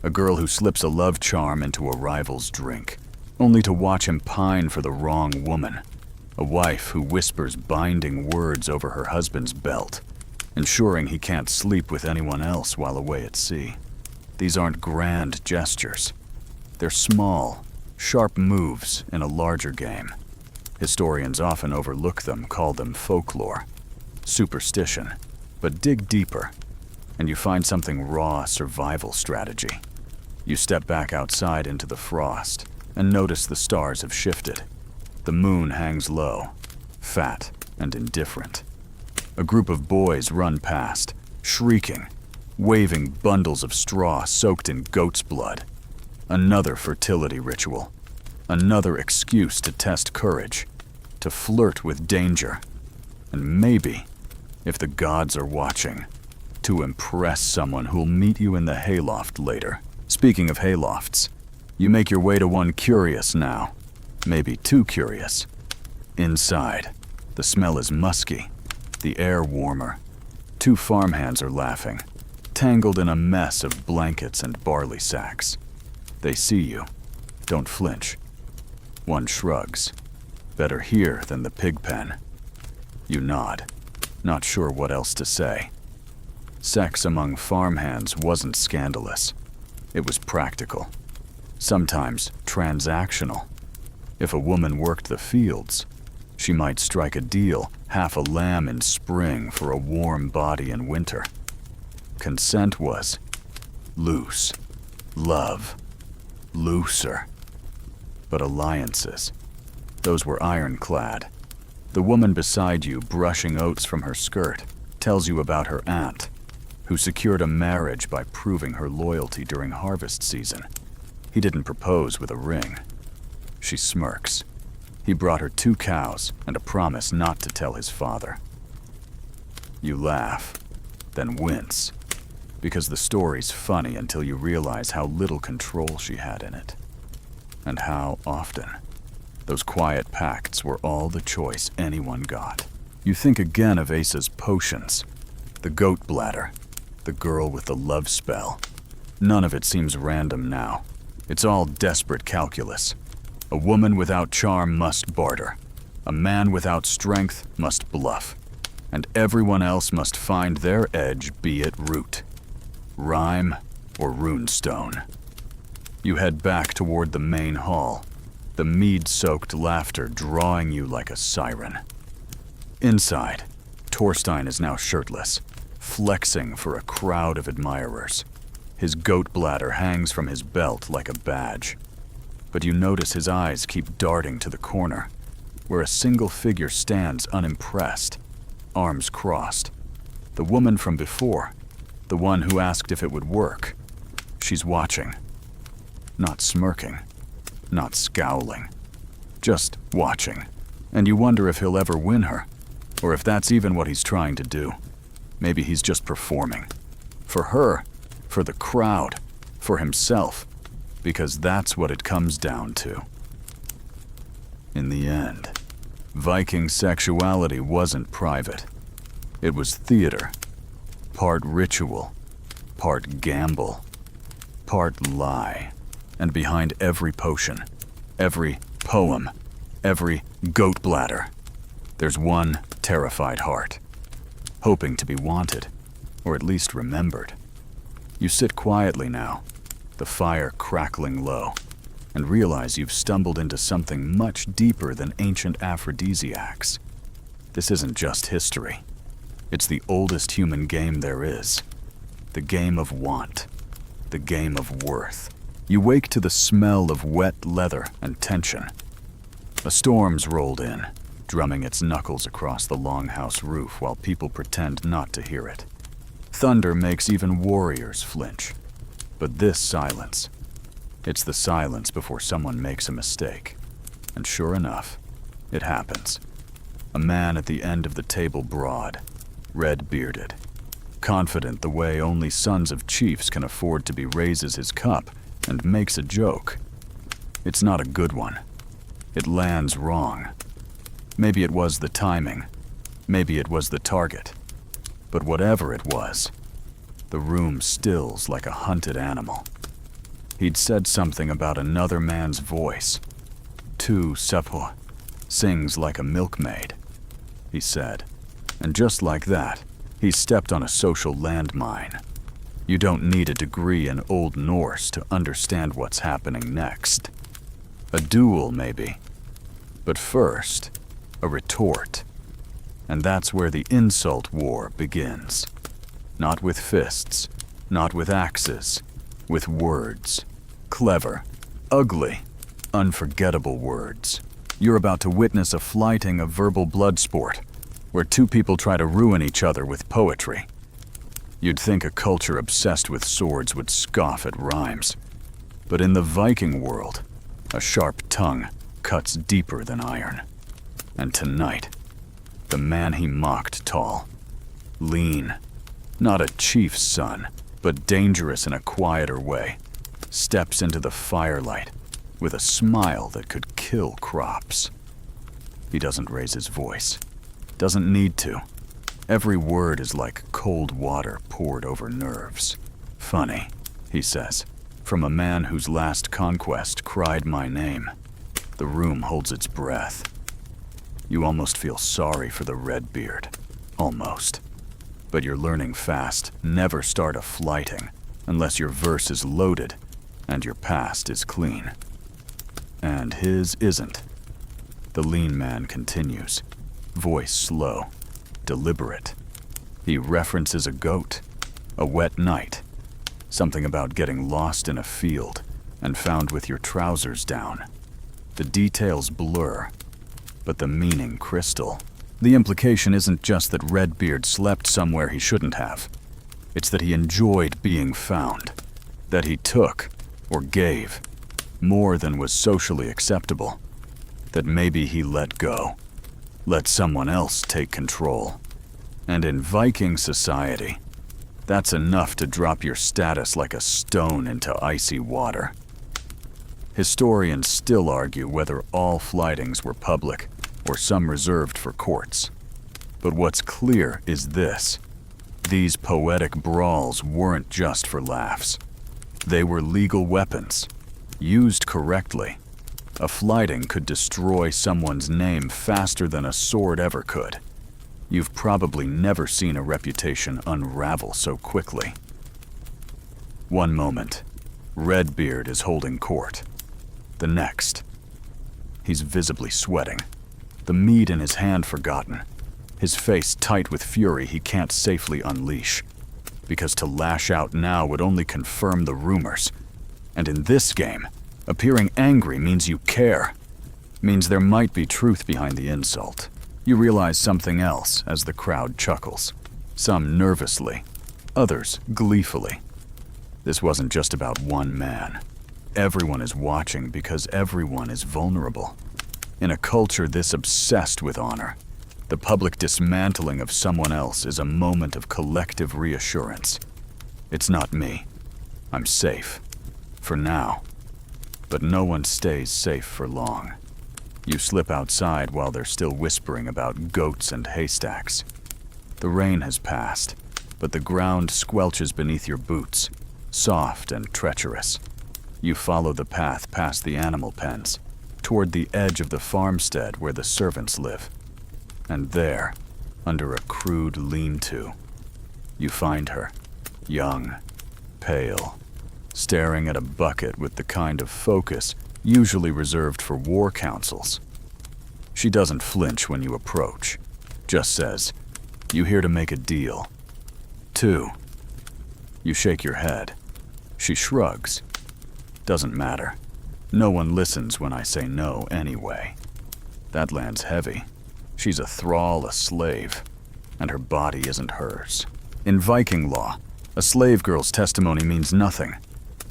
A girl who slips a love charm into a rival's drink, only to watch him pine for the wrong woman. A wife who whispers binding words over her husband's belt, ensuring he can't sleep with anyone else while away at sea. These aren't grand gestures. They're small, sharp moves in a larger game. Historians often overlook them, call them folklore, superstition. But dig deeper, and you find something raw survival strategy. You step back outside into the frost and notice the stars have shifted. The moon hangs low, fat and indifferent. A group of boys run past, shrieking, waving bundles of straw soaked in goat's blood. Another fertility ritual. Another excuse to test courage, to flirt with danger, and maybe, if the gods are watching, to impress someone who'll meet you in the hayloft later. Speaking of haylofts, you make your way to one curious now, maybe too curious. Inside, the smell is musky, the air warmer. Two farmhands are laughing, tangled in a mess of blankets and barley sacks. They see you. Don't flinch. One shrugs. Better here than the pig pen. You nod, not sure what else to say. Sex among farmhands wasn't scandalous. It was practical. Sometimes transactional. If a woman worked the fields, she might strike a deal, half a lamb in spring for a warm body in winter. Consent was loose. Love, looser. But alliances, those were ironclad. The woman beside you, brushing oats from her skirt, tells you about her aunt, who secured a marriage by proving her loyalty during harvest season. He didn't propose with a ring. She smirks. He brought her 2 cows and a promise not to tell his father. You laugh, then wince, because the story's funny until you realize how little control she had in it. And how often those quiet pacts were all the choice anyone got. You think again of Asa's potions, the goat bladder, the girl with the love spell. None of it seems random now. It's all desperate calculus. A woman without charm must barter. A man without strength must bluff. And everyone else must find their edge, be it root, rhyme, or runestone. You head back toward the main hall, the mead-soaked laughter drawing you like a siren. Inside, Torstein is now shirtless, flexing for a crowd of admirers. His goat bladder hangs from his belt like a badge. But you notice his eyes keep darting to the corner, where a single figure stands unimpressed, arms crossed. The woman from before, the one who asked if it would work. She's watching. Not smirking, not scowling, just watching. And you wonder if he'll ever win her, or if that's even what he's trying to do. Maybe he's just performing. For her, for the crowd, for himself, because that's what it comes down to. In the end, Viking sexuality wasn't private. It was theater, part ritual, part gamble, part lie. And behind every potion, every poem, every goat bladder, there's one terrified heart, hoping to be wanted, or at least remembered. You sit quietly now, the fire crackling low, and realize you've stumbled into something much deeper than ancient aphrodisiacs. This isn't just history. It's the oldest human game there is. The game of want. The game of worth. You wake to the smell of wet leather and tension. A storm's rolled in, drumming its knuckles across the longhouse roof while people pretend not to hear it. Thunder makes even warriors flinch. But this silence, it's the silence before someone makes a mistake. And sure enough, it happens. A man at the end of the table broad, red-bearded, confident the way only sons of chiefs can afford to be, raises his cup and makes a joke. It's not a good one. It lands wrong. Maybe it was the timing. Maybe it was the target. But whatever it was, the room stills like a hunted animal. He'd said something about another man's voice. Tu sepo, sings like a milkmaid, he said. And just like that, he stepped on a social landmine. You don't need a degree in Old Norse to understand what's happening next. A duel, maybe. But first, a retort. And that's where the insult war begins. Not with fists, not with axes, with words. Clever, ugly, unforgettable words. You're about to witness a flighting of verbal blood sport, where two people try to ruin each other with poetry. You'd think a culture obsessed with swords would scoff at rhymes. But in the Viking world, a sharp tongue cuts deeper than iron. And tonight, the man he mocked tall, lean, not a chief's son, but dangerous in a quieter way, steps into the firelight with a smile that could kill crops. He doesn't raise his voice. Doesn't need to. Every word is like cold water poured over nerves. Funny, he says, from a man whose last conquest cried my name. The room holds its breath. You almost feel sorry for the Redbeard. Almost. But you're learning fast, never start a flighting unless your verse is loaded and your past is clean. And his isn't. The lean man continues, voice slow, deliberate. He references a goat, a wet night, something about getting lost in a field and found with your trousers down. The details blur, but the meaning crystal. The implication isn't just that Redbeard slept somewhere he shouldn't have. It's that he enjoyed being found, that he took, or gave, more than was socially acceptable, that maybe he let go, let someone else take control. And in Viking society, that's enough to drop your status like a stone into icy water. Historians still argue whether all flightings were public or some reserved for courts. But what's clear is this. These poetic brawls weren't just for laughs. They were legal weapons. Used correctly, a flighting could destroy someone's name faster than a sword ever could. You've probably never seen a reputation unravel so quickly. One moment, Redbeard is holding court. The next, he's visibly sweating, the mead in his hand forgotten, his face tight with fury he can't safely unleash, because to lash out now would only confirm the rumors. And in this game, appearing angry means you care, means there might be truth behind the insult. You realize something else as the crowd chuckles, some nervously, others gleefully. This wasn't just about one man. Everyone is watching because everyone is vulnerable. In a culture this obsessed with honor, the public dismantling of someone else is a moment of collective reassurance. It's not me. I'm safe. For now. But no one stays safe for long. You slip outside while they're still whispering about goats and haystacks. The rain has passed, but the ground squelches beneath your boots, soft and treacherous. You follow the path past the animal pens, toward the edge of the farmstead where the servants live. And there, under a crude lean-to, you find her, young, pale, staring at a bucket with the kind of focus usually reserved for war councils. She doesn't flinch when you approach, just says, "You here to make a deal?" 2. You shake your head. She shrugs. Doesn't matter. No one listens when I say no anyway. That lands heavy. She's a thrall, a slave, and her body isn't hers. In Viking law, a slave girl's testimony means nothing.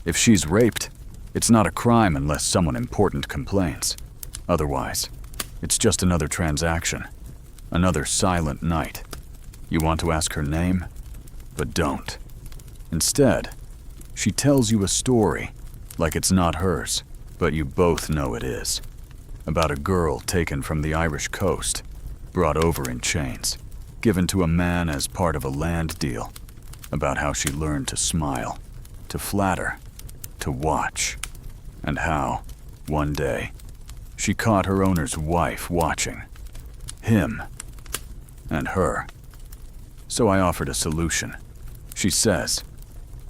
If she's raped, it's not a crime unless someone important complains. Otherwise, it's just another transaction, another silent night. You want to ask her name, but don't. Instead, she tells you a story, like it's not hers, but you both know it is. About a girl taken from the Irish coast, brought over in chains, given to a man as part of a land deal. About how she learned to smile, to flatter, to watch, and how, one day, she caught her owner's wife watching. Him. And her. So I offered a solution. She says,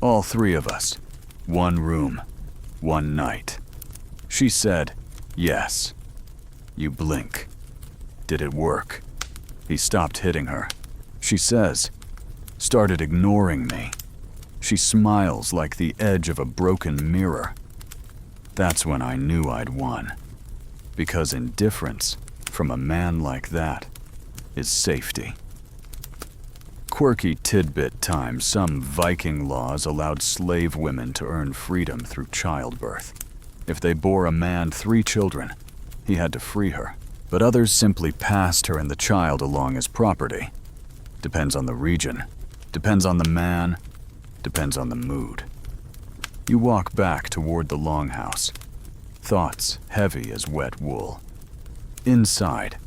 all 3 of us, 1 room, 1 night. She said, yes. You blink. Did it work? He stopped hitting her. She says, started ignoring me. She smiles like the edge of a broken mirror. That's when I knew I'd won. Because indifference from a man like that is safety. Quirky tidbit time, some Viking laws allowed slave women to earn freedom through childbirth. If they bore a man 3 children, he had to free her. But others simply passed her and the child along as property. Depends on the region, depends on the man, depends on the mood. You walk back toward the longhouse, thoughts heavy as wet wool. Inside,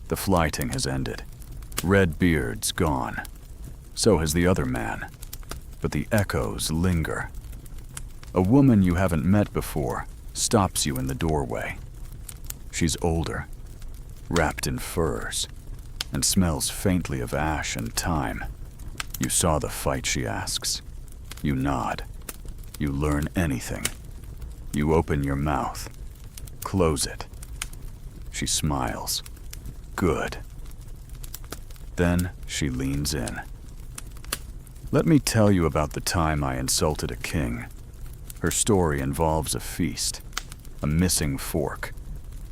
the flyting has ended. Red beard's gone. So has the other man. But the echoes linger. A woman you haven't met before stops you in the doorway. She's older, wrapped in furs, and smells faintly of ash and thyme. You saw the fight, she asks. You nod. You learn anything. You open your mouth. Close it. She smiles. Good. Then she leans in. Let me tell you about the time I insulted a king. Her story involves a feast, a missing fork,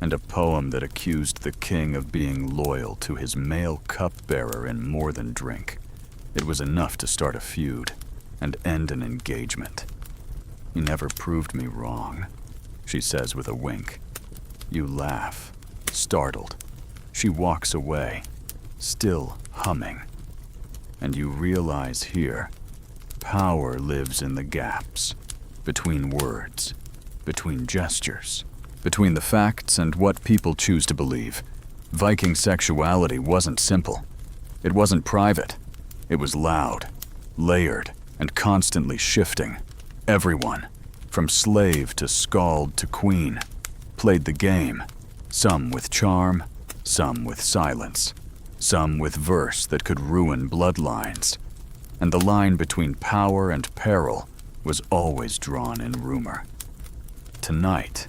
and a poem that accused the king of being loyal to his male cupbearer in more than drink. It was enough to start a feud and end an engagement. He never proved me wrong, she says with a wink. You laugh, startled. She walks away, still humming. And you realize here, power lives in the gaps, between words, between gestures, between the facts and what people choose to believe. Viking sexuality wasn't simple. It wasn't private. It was loud, layered, and constantly shifting. Everyone, from slave to skald to queen, played the game, some with charm, some with silence, some with verse that could ruin bloodlines. And the line between power and peril was always drawn in rumor. Tonight,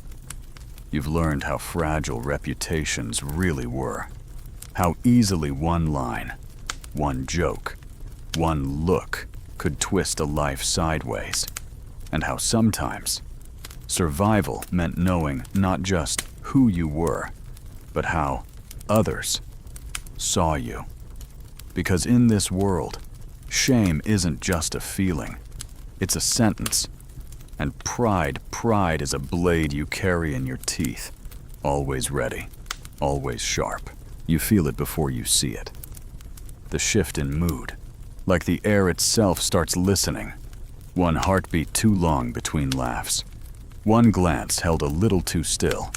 you've learned how fragile reputations really were, how easily one line, one joke, one look could twist a life sideways, and how sometimes survival meant knowing not just who you were, but how others saw you. Because in this world, shame isn't just a feeling, it's a sentence. And pride is a blade you carry in your teeth, always ready, always sharp. You feel it before you see it. The shift in mood, like the air itself starts listening. One heartbeat too long between laughs. One glance held a little too still.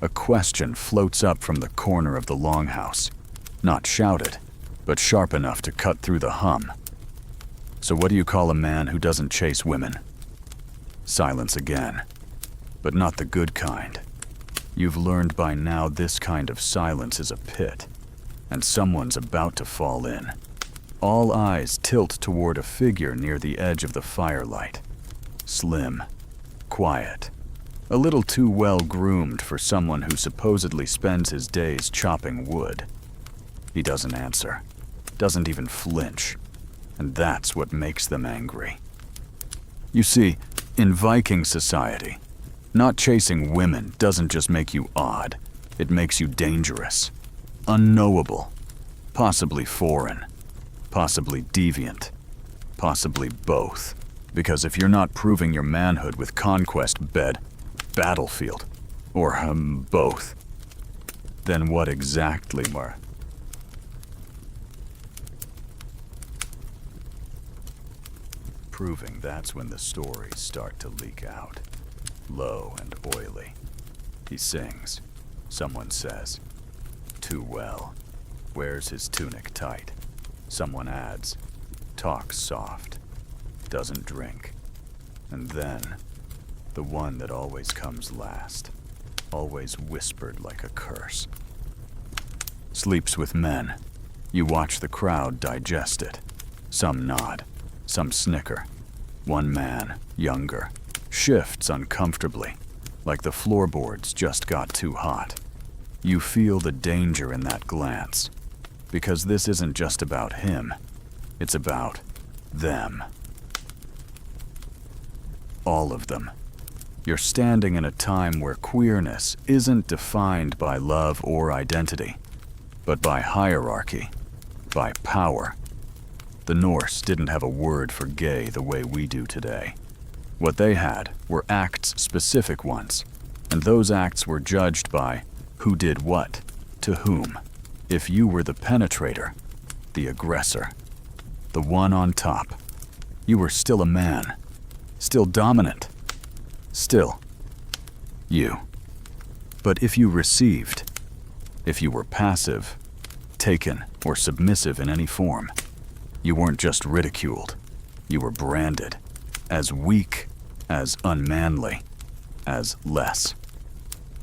A question floats up from the corner of the longhouse. Not shouted, but sharp enough to cut through the hum. So what do you call a man who doesn't chase women? Silence again, but not the good kind. You've learned by now this kind of silence is a pit, and someone's about to fall in. All eyes tilt toward a figure near the edge of the firelight. Slim, quiet, A little too well groomed for someone who supposedly spends his days chopping wood. He doesn't answer, doesn't even flinch, and that's what makes them angry. You see, in Viking society, not chasing women doesn't just make you odd, it makes you dangerous, unknowable, possibly foreign, possibly deviant, possibly both. Because if you're not proving your manhood with conquest, battlefield, or both, then what exactly, Mar? Proving, that's when the stories start to leak out. Low and oily. He sings. Someone says, too well. Wears his tunic tight. Someone adds, talks soft. Doesn't drink. And then, the one that always comes last. Always whispered like a curse. Sleeps with men. You watch the crowd digest it. Some nod. Some snicker. One man, younger, shifts uncomfortably, like the floorboards just got too hot. You feel the danger in that glance, because this isn't just about him, it's about them. All of them. You're standing in a time where queerness isn't defined by love or identity, but by hierarchy, by power. The Norse didn't have a word for gay the way we do today. What they had were acts-specific ones, and those acts were judged by who did what, to whom. If you were the penetrator, the aggressor, the one on top, you were still a man, still dominant, still you. But if you received, if you were passive, taken, or submissive in any form, you weren't just ridiculed, you were branded as weak, as unmanly, as less.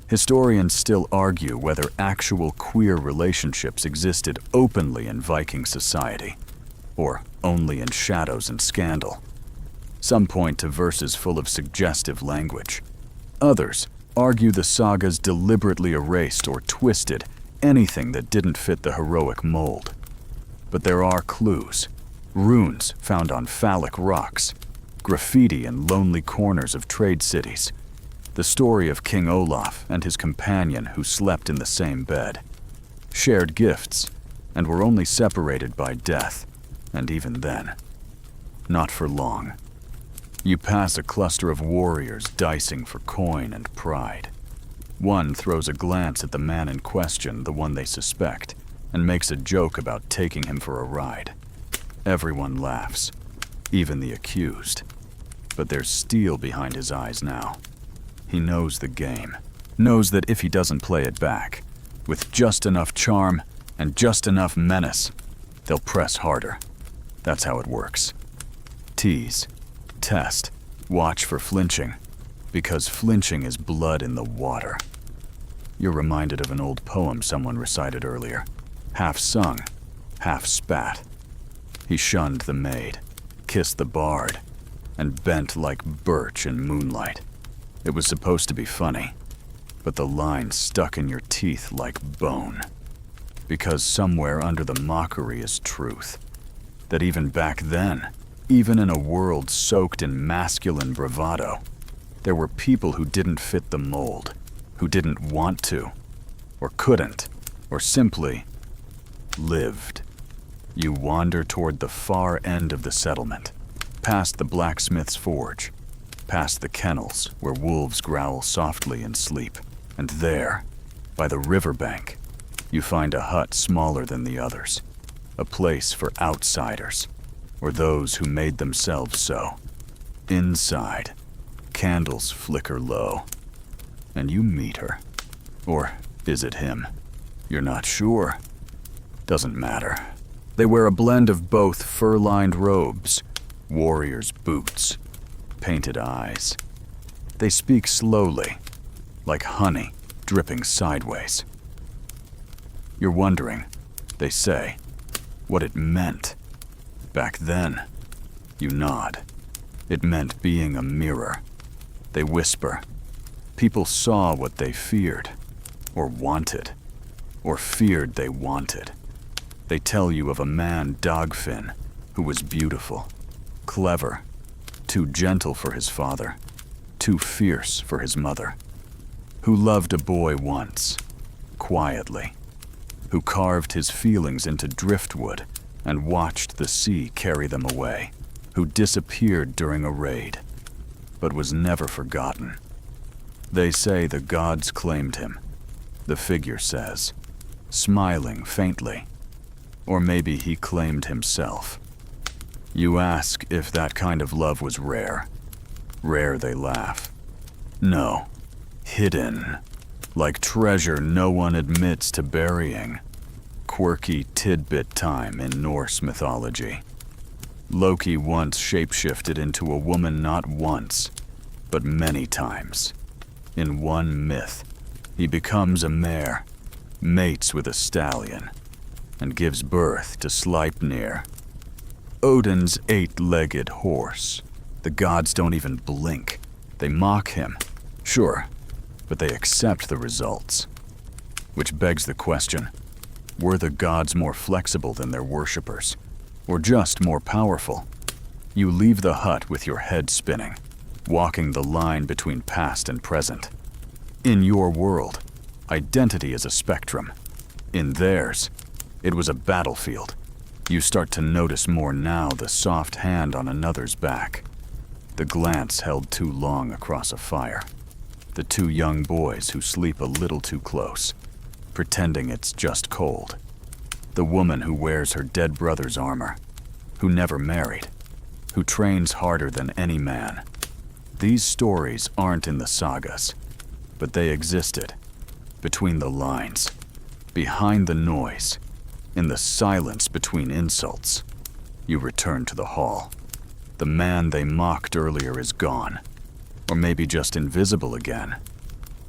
Historians still argue whether actual queer relationships existed openly in Viking society, or only in shadows and scandal. Some point to verses full of suggestive language. Others argue the sagas deliberately erased or twisted anything that didn't fit the heroic mold. But there are clues, runes found on phallic rocks, graffiti in lonely corners of trade cities, the story of King Olaf and his companion who slept in the same bed, shared gifts, and were only separated by death, and even then, not for long. You pass a cluster of warriors dicing for coin and pride. One throws a glance at the man in question, the one they suspect, and makes a joke about taking him for a ride. Everyone laughs, even the accused. But there's steel behind his eyes now. He knows the game, knows that if he doesn't play it back, with just enough charm and just enough menace, they'll press harder. That's how it works. Tease, test, watch for flinching, because flinching is blood in the water. You're reminded of an old poem someone recited earlier, half sung, half spat. He shunned the maid, kissed the bard, and bent like birch in moonlight. It was supposed to be funny, but the line stuck in your teeth like bone. Because somewhere under the mockery is truth. That even back then, even in a world soaked in masculine bravado, there were people who didn't fit the mold, who didn't want to, or couldn't, or simply lived. You wander toward the far end of the settlement, past the blacksmith's forge, past the kennels where wolves growl softly in sleep, and there, by the riverbank, you find a hut smaller than the others, a place for outsiders, or those who made themselves so. Inside, candles flicker low, and you meet her. Or is it him? You're not sure. Doesn't matter. They wear a blend of both fur-lined robes, warriors' boots, painted eyes. They speak slowly, like honey dripping sideways. You're wondering, they say, what it meant. Back then, you nod. It meant being a mirror. They whisper, People saw what they feared, or wanted, or feared they wanted. They tell you of a man, Dogfin, who was beautiful, clever, too gentle for his father, too fierce for his mother, who loved a boy once, quietly, who carved his feelings into driftwood and watched the sea carry them away, who disappeared during a raid, but was never forgotten. They say the gods claimed him, the figure says, smiling faintly. Or maybe he claimed himself. You ask if that kind of love was rare. Rare, they laugh. No, hidden, like treasure no one admits to burying. Quirky tidbit time in Norse mythology. Loki once shapeshifted into a woman not once, but many times. In one myth, he becomes a mare, mates with a stallion, and gives birth to Sleipnir, Odin's 8-legged horse. The gods don't even blink. They mock him, sure, but they accept the results. Which begs the question, were the gods more flexible than their worshippers, or just more powerful? You leave the hut with your head spinning, walking the line between past and present. In your world, identity is a spectrum. In theirs, it was a battlefield. You start to notice more now the soft hand on another's back, the glance held too long across a fire, the two young boys who sleep a little too close, pretending it's just cold, the woman who wears her dead brother's armor, who never married, who trains harder than any man. These stories aren't in the sagas, but they existed, between the lines, behind the noise, in the silence between insults. You return to the hall. The man they mocked earlier is gone, or maybe just invisible again.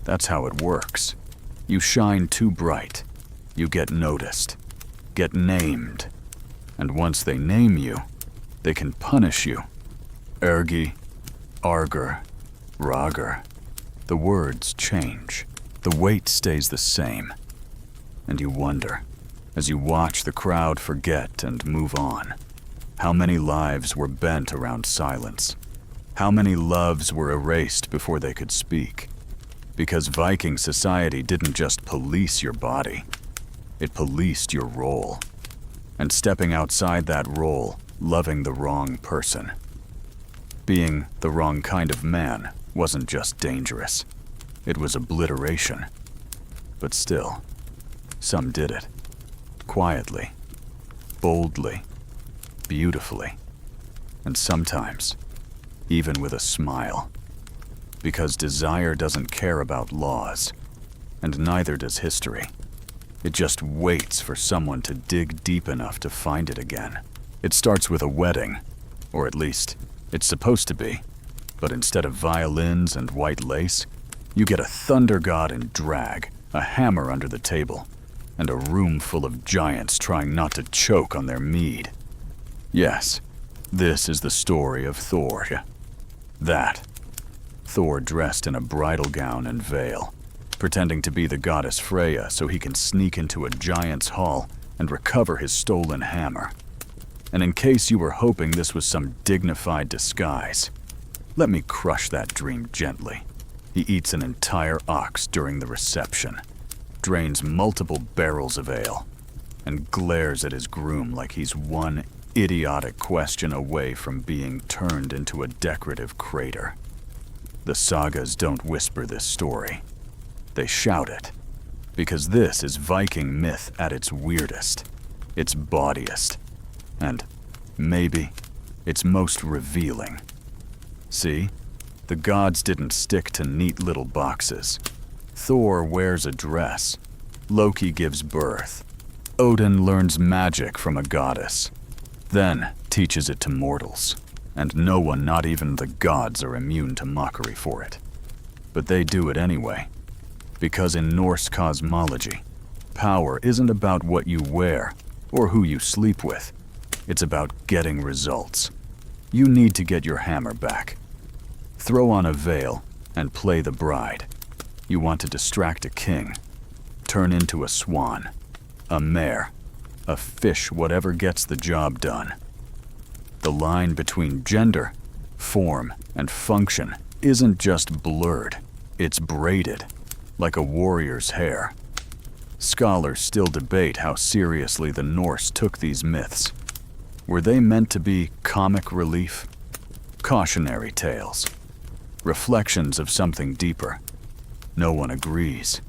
That's how it works. You shine too bright, you get noticed, get named, and once they name you, they can punish you. Ergi, Arger, Rager. The words change. The weight stays the same. And you wonder, as you watch the crowd forget and move on, how many lives were bent around silence? How many loves were erased before they could speak? Because Viking society didn't just police your body, it policed your role. And stepping outside that role, loving the wrong person, being the wrong kind of man, wasn't just dangerous. It was obliteration. But still, some did it. Quietly, boldly, beautifully, and sometimes even with a smile. Because desire doesn't care about laws, and neither does history. It just waits for someone to dig deep enough to find it again. It starts with a wedding, or at least, it's supposed to be. But instead of violins and white lace, you get a thunder god in drag, a hammer under the table, and a room full of giants trying not to choke on their mead. Yes, this is the story of Thor. That. Thor dressed in a bridal gown and veil, pretending to be the goddess Freya so he can sneak into a giant's hall and recover his stolen hammer. And in case you were hoping this was some dignified disguise, let me crush that dream gently. He eats an entire ox during the reception, drains multiple barrels of ale, and glares at his groom like he's one idiotic question away from being turned into a decorative crater. The sagas don't whisper this story. They shout it, because this is Viking myth at its weirdest, its bawdiest, and maybe its most revealing. See, the gods didn't stick to neat little boxes. Thor wears a dress. Loki gives birth. Odin learns magic from a goddess, then teaches it to mortals. And no one, not even the gods, are immune to mockery for it. But they do it anyway. Because in Norse cosmology, power isn't about what you wear or who you sleep with. It's about getting results. You need to get your hammer back. Throw on a veil and play the bride. You want to distract a king, turn into a swan, a mare, a fish, whatever gets the job done. The line between gender, form, and function isn't just blurred, it's braided, like a warrior's hair. Scholars still debate how seriously the Norse took these myths. Were they meant to be comic relief? Cautionary tales? Reflections of something deeper? No one agrees,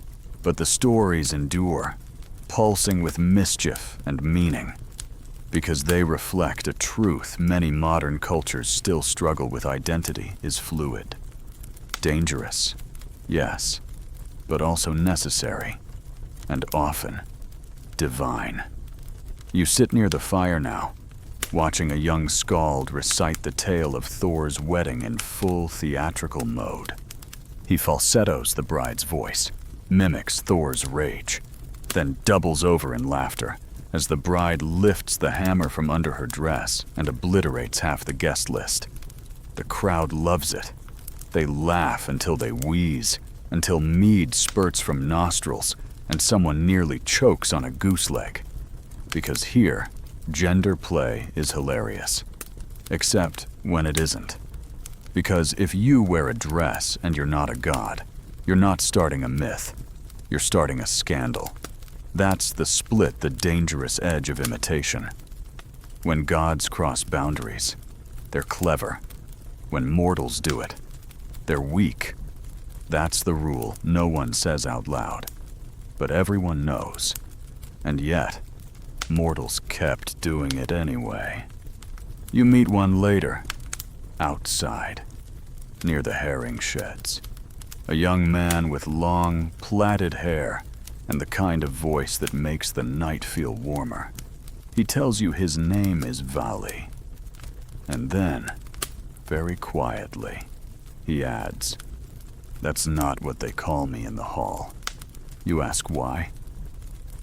but the stories endure, pulsing with mischief and meaning, because they reflect a truth many modern cultures still struggle with. Identity is fluid. Dangerous, yes, but also necessary, and often divine. You sit near the fire now, watching a young skald recite the tale of Thor's wedding in full theatrical mode. He falsettos the bride's voice, mimics Thor's rage, then doubles over in laughter as the bride lifts the hammer from under her dress and obliterates half the guest list. The crowd loves it. They laugh until they wheeze, until mead spurts from nostrils and someone nearly chokes on a goose leg. Because here, gender play is hilarious. Except when it isn't. Because if you wear a dress and you're not a god, you're not starting a myth. You're starting a scandal. That's the split, the dangerous edge of imitation. When gods cross boundaries, they're clever. When mortals do it, they're weak. That's the rule no one says out loud, but everyone knows. And yet, mortals kept doing it anyway. You meet one later, outside, near the herring sheds. A young man with long, plaited hair and the kind of voice that makes the night feel warmer. He tells you his name is Vali. And then, very quietly, he adds, "That's not what they call me in the hall." You ask why?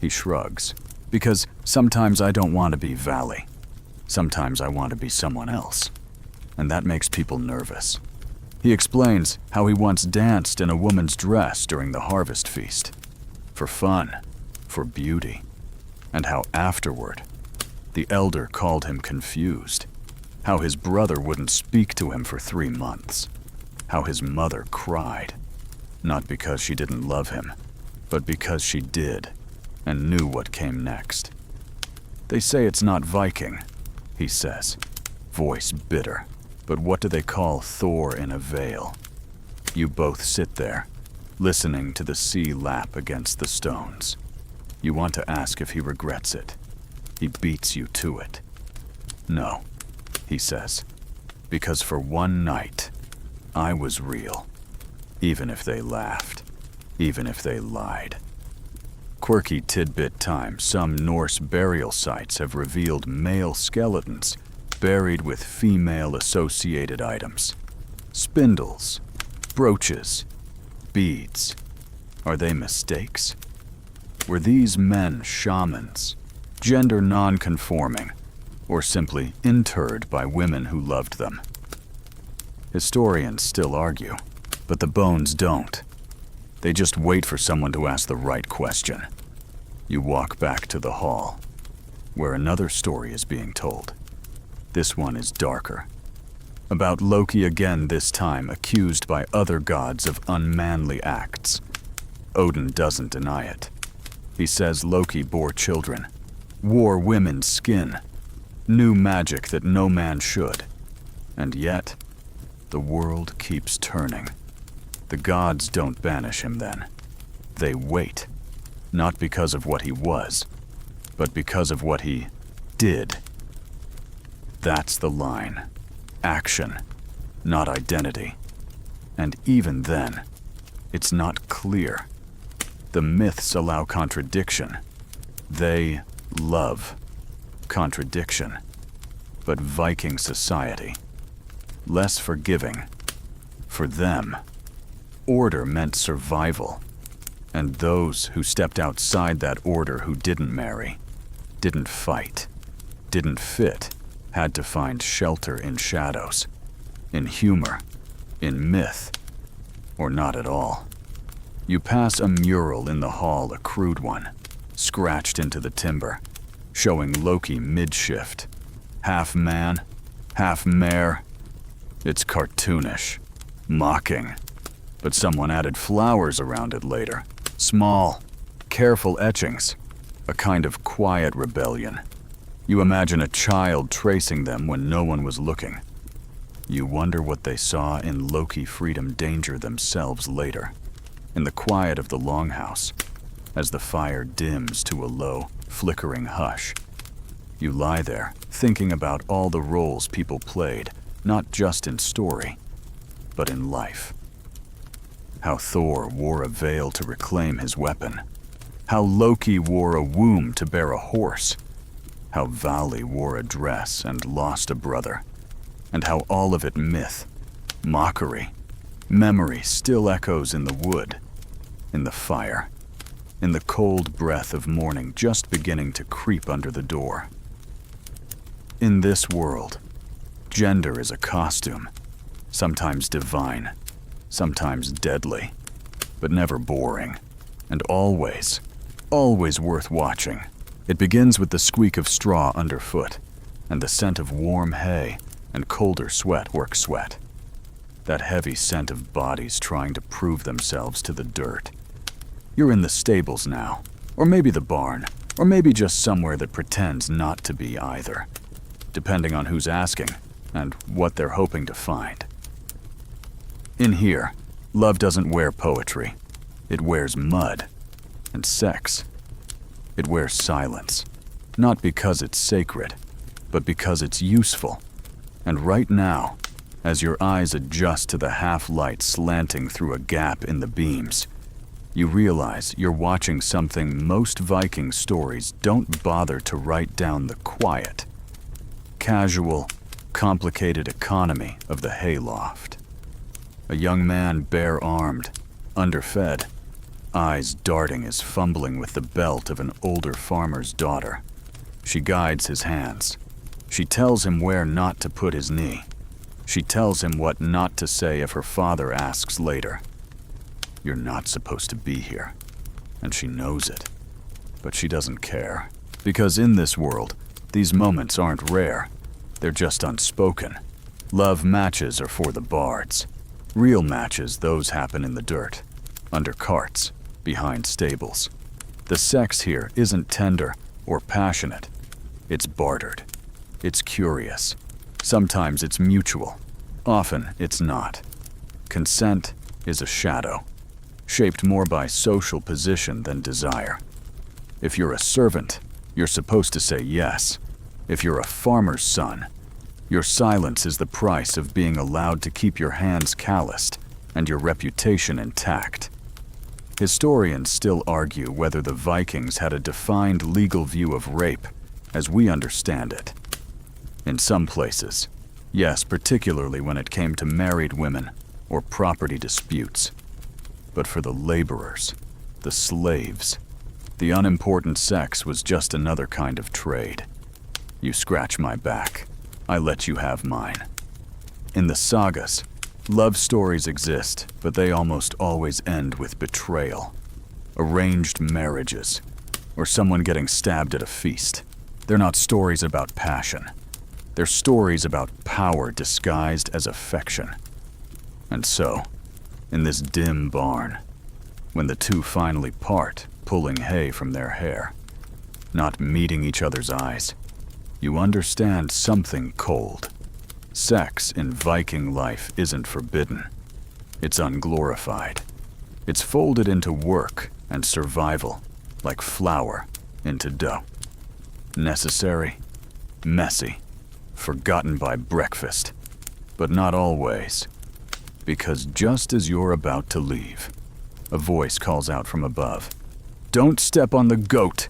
He shrugs. Because sometimes I don't want to be Vali. Sometimes I want to be someone else. And that makes people nervous. He explains how he once danced in a woman's dress during the harvest feast. For fun, for beauty. And how afterward, the elder called him confused. How his brother wouldn't speak to him for 3 months. How his mother cried. Not because she didn't love him, but because she did, and knew what came next. They say it's not Viking, he says, voice bitter. But what do they call Thor in a veil? You both sit there, listening to the sea lap against the stones. You want to ask if he regrets it. He beats you to it. No, he says, because for one night, I was real. Even if they laughed, even if they lied. Quirky tidbit time, some Norse burial sites have revealed male skeletons buried with female associated items. Spindles, brooches, beads. Are they mistakes? Were these men shamans, gender non-conforming, or simply interred by women who loved them? Historians still argue, but the bones don't. They just wait for someone to ask the right question. You walk back to the hall, where another story is being told. This one is darker. About Loki again, this time accused by other gods of unmanly acts. Odin doesn't deny it. He says Loki bore children, wore women's skin, knew magic that no man should. And yet, the world keeps turning. The gods don't banish him then. They wait, not because of what he was, but because of what he did. That's the line. Action, not identity. And even then, it's not clear. The myths allow contradiction. They love contradiction. But Viking society, less forgiving. For them, order meant survival. And those who stepped outside that order, who didn't marry, didn't fight, didn't fit, had to find shelter in shadows, in humor, in myth, or not at all. You pass a mural in the hall, a crude one, scratched into the timber, showing Loki mid-shift. Half man, half mare. It's cartoonish, mocking. But someone added flowers around it later. Small, careful etchings. A kind of quiet rebellion. You imagine a child tracing them when no one was looking. You wonder what they saw in Loki freedom danger themselves later. In the quiet of the longhouse, as the fire dims to a low, flickering hush. You lie there, thinking about all the roles people played, not just in story, but in life. How Thor wore a veil to reclaim his weapon. How Loki wore a womb to bear a horse. How Vali wore a dress and lost a brother. And how all of it myth, mockery, memory still echoes in the wood, in the fire, in the cold breath of morning just beginning to creep under the door. In this world, gender is a costume, sometimes divine, sometimes deadly, but never boring, and always worth watching. It begins with the squeak of straw underfoot, and the scent of warm hay and colder work sweat. That heavy scent of bodies trying to prove themselves to the dirt. You're in the stables now, or maybe the barn, or maybe just somewhere that pretends not to be either, depending on who's asking and what they're hoping to find. In here, love doesn't wear poetry. It wears mud and sex. It wears silence, not because it's sacred, but because it's useful. And right now, as your eyes adjust to the half-light slanting through a gap in the beams, you realize you're watching something most Viking stories don't bother to write down: the quiet, casual, complicated economy of the hayloft. A young man bare-armed, underfed, eyes darting as fumbling with the belt of an older farmer's daughter. She guides his hands. She tells him where not to put his knee. She tells him what not to say if her father asks later. You're not supposed to be here. And she knows it. But she doesn't care. Because in this world, these moments aren't rare. They're just unspoken. Love matches are for the bards. Real matches, those happen in the dirt, under carts, behind stables. The sex here isn't tender or passionate. It's bartered. It's curious. Sometimes it's mutual. Often it's not. Consent is a shadow, shaped more by social position than desire. If you're a servant, you're supposed to say yes. If you're a farmer's son, your silence is the price of being allowed to keep your hands calloused and your reputation intact. Historians still argue whether the Vikings had a defined legal view of rape as we understand it. In some places, yes, particularly when it came to married women or property disputes. But for the laborers, the slaves, the unimportant sex was just another kind of trade. You scratch my back, I let you have mine. In the sagas, love stories exist, but they almost always end with betrayal, arranged marriages, or someone getting stabbed at a feast. They're not stories about passion. They're stories about power disguised as affection. And so, in this dim barn, when the two finally part, pulling hay from their hair, not meeting each other's eyes, you understand something cold. Sex in Viking life isn't forbidden. It's unglorified. It's folded into work and survival, like flour into dough. Necessary, messy, forgotten by breakfast, but not always. Because just as you're about to leave, a voice calls out from above, "Don't step on the goat!"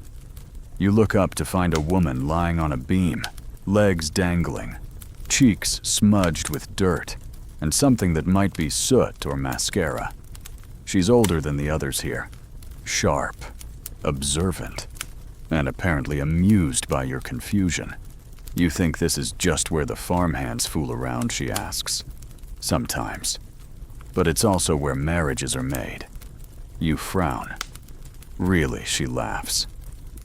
You look up to find a woman lying on a beam, legs dangling, cheeks smudged with dirt, and something that might be soot or mascara. She's older than the others here, sharp, observant, and apparently amused by your confusion. You think this is just where the farmhands fool around, she asks. Sometimes. But it's also where marriages are made. You frown. Really, she laughs.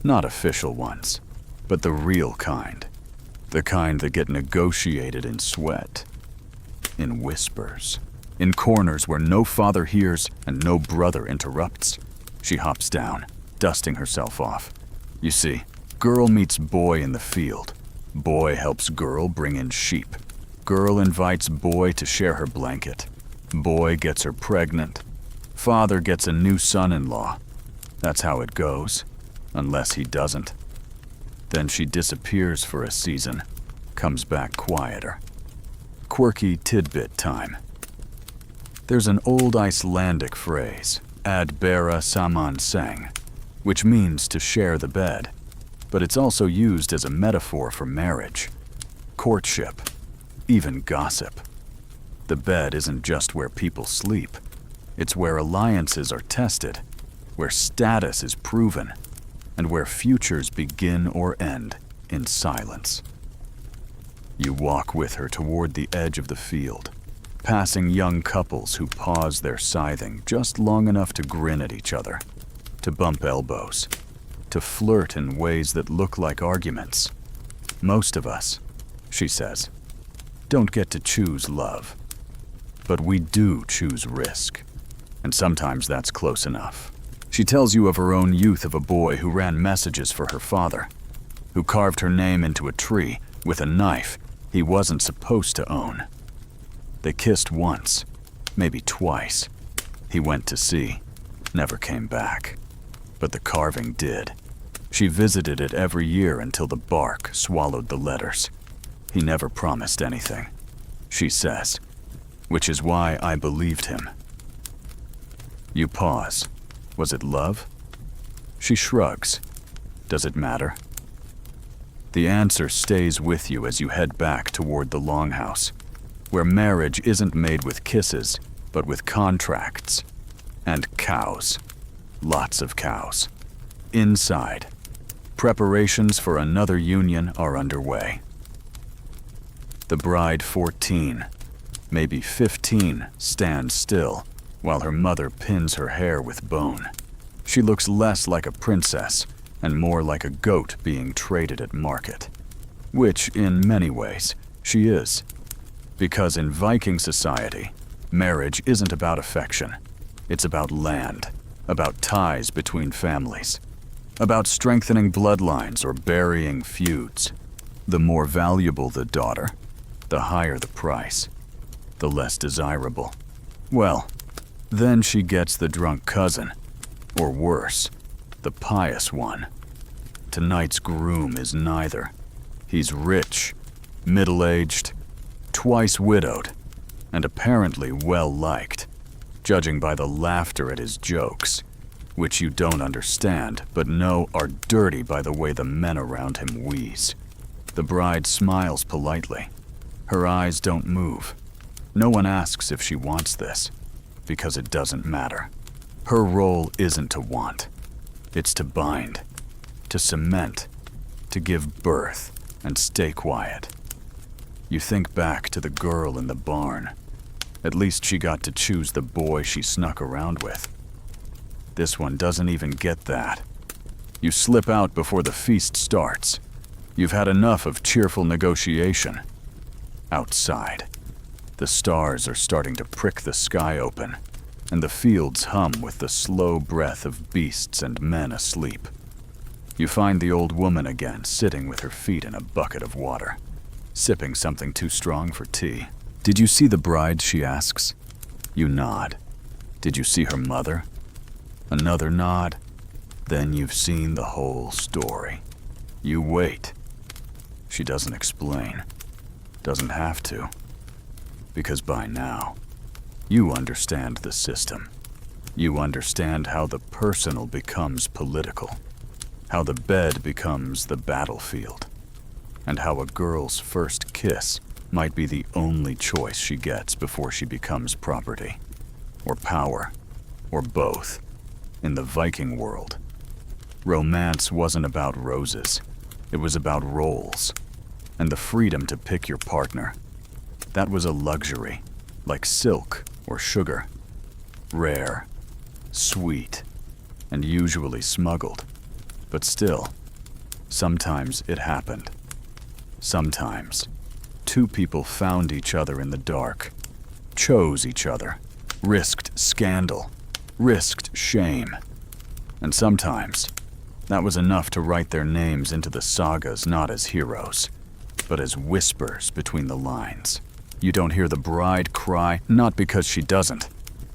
Not official ones, but the real kind. The kind that get negotiated in sweat, in whispers, in corners where no father hears and no brother interrupts. She hops down, dusting herself off. You see, girl meets boy in the field. Boy helps girl bring in sheep. Girl invites boy to share her blanket. Boy gets her pregnant. Father gets a new son-in-law. That's how it goes, unless he doesn't. Then she disappears for a season, comes back quieter. Quirky tidbit time. There's an old Icelandic phrase, ad bera saman seng, which means to share the bed, but it's also used as a metaphor for marriage, courtship, even gossip. The bed isn't just where people sleep. It's where alliances are tested, where status is proven, and where futures begin or end in silence. You walk with her toward the edge of the field, passing young couples who pause their scything just long enough to grin at each other, to bump elbows, to flirt in ways that look like arguments. Most of us, she says, don't get to choose love. But we do choose risk, and sometimes that's close enough. She tells you of her own youth of a boy who ran messages for her father, who carved her name into a tree with a knife he wasn't supposed to own. They kissed once, maybe twice. He went to sea, never came back. But the carving did. She visited it every year until the bark swallowed the letters. He never promised anything, she says, which is why I believed him. You pause. Was it love? She shrugs. Does it matter? The answer stays with you as you head back toward the longhouse, where marriage isn't made with kisses, but with contracts. And cows. Lots of cows. Inside, preparations for another union are underway. The bride 14, maybe 15, stands still, while her mother pins her hair with bone. She looks less like a princess and more like a goat being traded at market, which, in many ways, she is. Because in Viking society, marriage isn't about affection. It's about land, about ties between families, about strengthening bloodlines or burying feuds. The more valuable the daughter, the higher the price, the less desirable. Well, then she gets the drunk cousin, or worse, the pious one. Tonight's groom is neither. He's rich, middle-aged, twice widowed, and apparently well-liked, judging by the laughter at his jokes, which you don't understand but know are dirty by the way the men around him wheeze. The bride smiles politely. Her eyes don't move. No one asks if she wants this, because it doesn't matter. Her role isn't to want. It's to bind, to cement, to give birth, and stay quiet. You think back to the girl in the barn. At least she got to choose the boy she snuck around with. This one doesn't even get that. You slip out before the feast starts. You've had enough of cheerful negotiation. Outside, the stars are starting to prick the sky open, and the fields hum with the slow breath of beasts and men asleep. You find the old woman again, sitting with her feet in a bucket of water, sipping something too strong for tea. Did you see the bride, she asks. You nod. Did you see her mother? Another nod. Then you've seen the whole story. You wait. She doesn't explain. Doesn't have to. Because by now, you understand the system. You understand how the personal becomes political, how the bed becomes the battlefield, and how a girl's first kiss might be the only choice she gets before she becomes property, or power, or both. In the Viking world, romance wasn't about roses. It was about roles, and the freedom to pick your partner. That was a luxury, like silk or sugar. Rare, sweet, and usually smuggled. But still, sometimes it happened. Sometimes, two people found each other in the dark, chose each other, risked scandal, risked shame. And sometimes, that was enough to write their names into the sagas not as heroes, but as whispers between the lines. You don't hear the bride cry, not because she doesn't,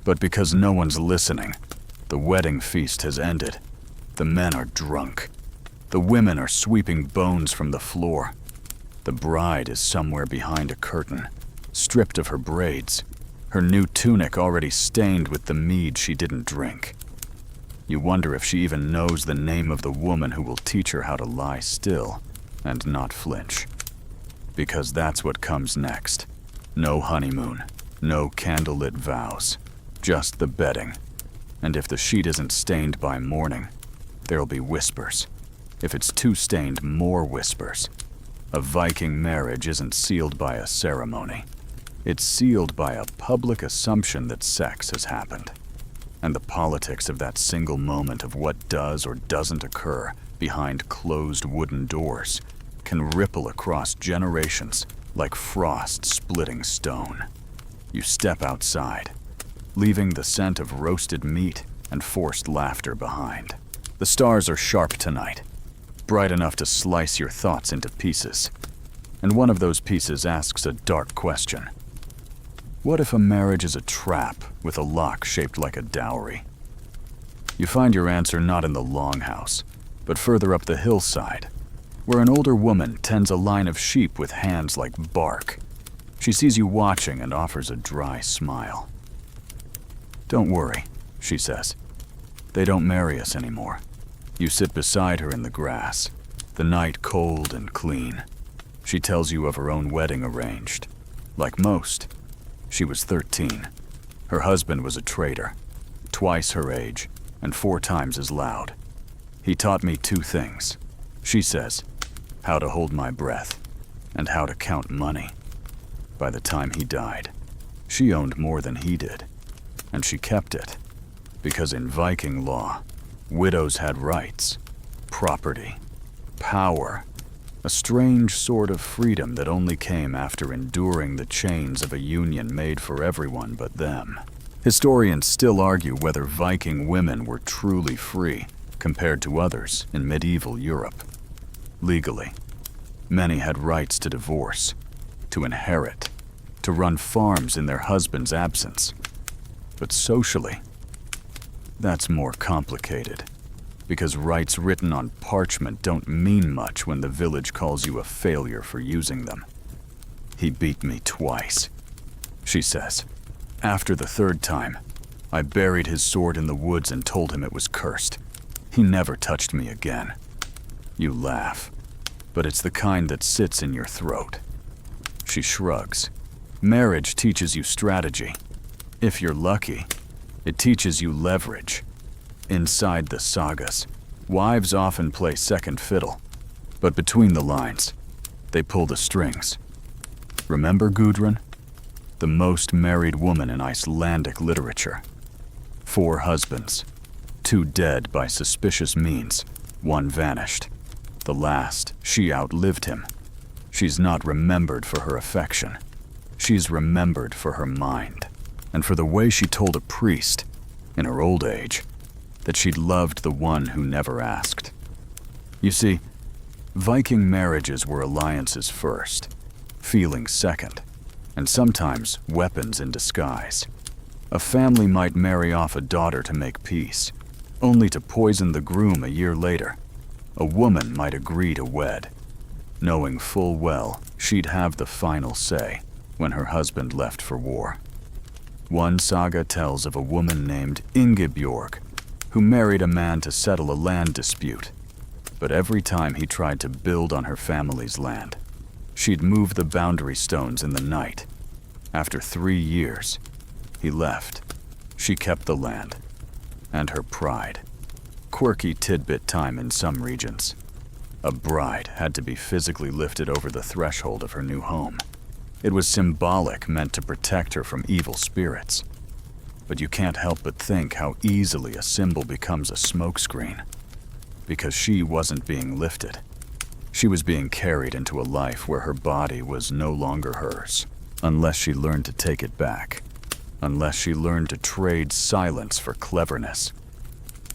but because no one's listening. The wedding feast has ended. The men are drunk. The women are sweeping bones from the floor. The bride is somewhere behind a curtain, stripped of her braids, her new tunic already stained with the mead she didn't drink. You wonder if she even knows the name of the woman who will teach her how to lie still and not flinch. Because that's what comes next. No honeymoon, no candlelit vows, just the bedding. And if the sheet isn't stained by morning, there'll be whispers. If it's too stained, more whispers. A Viking marriage isn't sealed by a ceremony. It's sealed by a public assumption that sex has happened. And the politics of that single moment of what does or doesn't occur behind closed wooden doors can ripple across generations like frost splitting stone. You step outside, leaving the scent of roasted meat and forced laughter behind. The stars are sharp tonight, bright enough to slice your thoughts into pieces. And one of those pieces asks a dark question. What if a marriage is a trap with a lock shaped like a dowry? You find your answer not in the longhouse, but further up the hillside, where an older woman tends a line of sheep with hands like bark. She sees you watching and offers a dry smile. Don't worry, she says. They don't marry us anymore. You sit beside her in the grass, the night cold and clean. She tells you of her own wedding arranged. Like most, she was 13. Her husband was a traitor, twice her age and 4 times as loud. He taught me 2 things, she says, how to hold my breath and how to count money. By the time he died, she owned more than he did, and she kept it, because in Viking law, widows had rights, property, power, a strange sort of freedom that only came after enduring the chains of a union made for everyone but them. Historians still argue whether Viking women were truly free compared to others in medieval Europe. Legally, many had rights to divorce, to inherit, to run farms in their husband's absence. But socially, that's more complicated, because rights written on parchment don't mean much when the village calls you a failure for using them. He beat me twice, she says. After the 3rd time, I buried his sword in the woods and told him it was cursed. He never touched me again. You laugh, but it's the kind that sits in your throat. She shrugs. Marriage teaches you strategy. If you're lucky, it teaches you leverage. Inside the sagas, wives often play second fiddle, but between the lines, they pull the strings. Remember Gudrun? The most married woman in Icelandic literature. 4 husbands, 2 dead by suspicious means, 1 vanished. The last, she outlived him. She's not remembered for her affection. She's remembered for her mind, and for the way she told a priest, in her old age, that she'd loved the one who never asked. You see, Viking marriages were alliances first, feelings second, and sometimes weapons in disguise. A family might marry off a daughter to make peace, only to poison the groom a year later. A woman might agree to wed, knowing full well she'd have the final say when her husband left for war. One saga tells of a woman named Ingebjorg, who married a man to settle a land dispute. But every time he tried to build on her family's land, she'd move the boundary stones in the night. After 3 years, he left. She kept the land, and her pride. Quirky tidbit time in some regions. A bride had to be physically lifted over the threshold of her new home. It was symbolic, meant to protect her from evil spirits. But you can't help but think how easily a symbol becomes a smokescreen. Because she wasn't being lifted. She was being carried into a life where her body was no longer hers, unless she learned to take it back, unless she learned to trade silence for cleverness.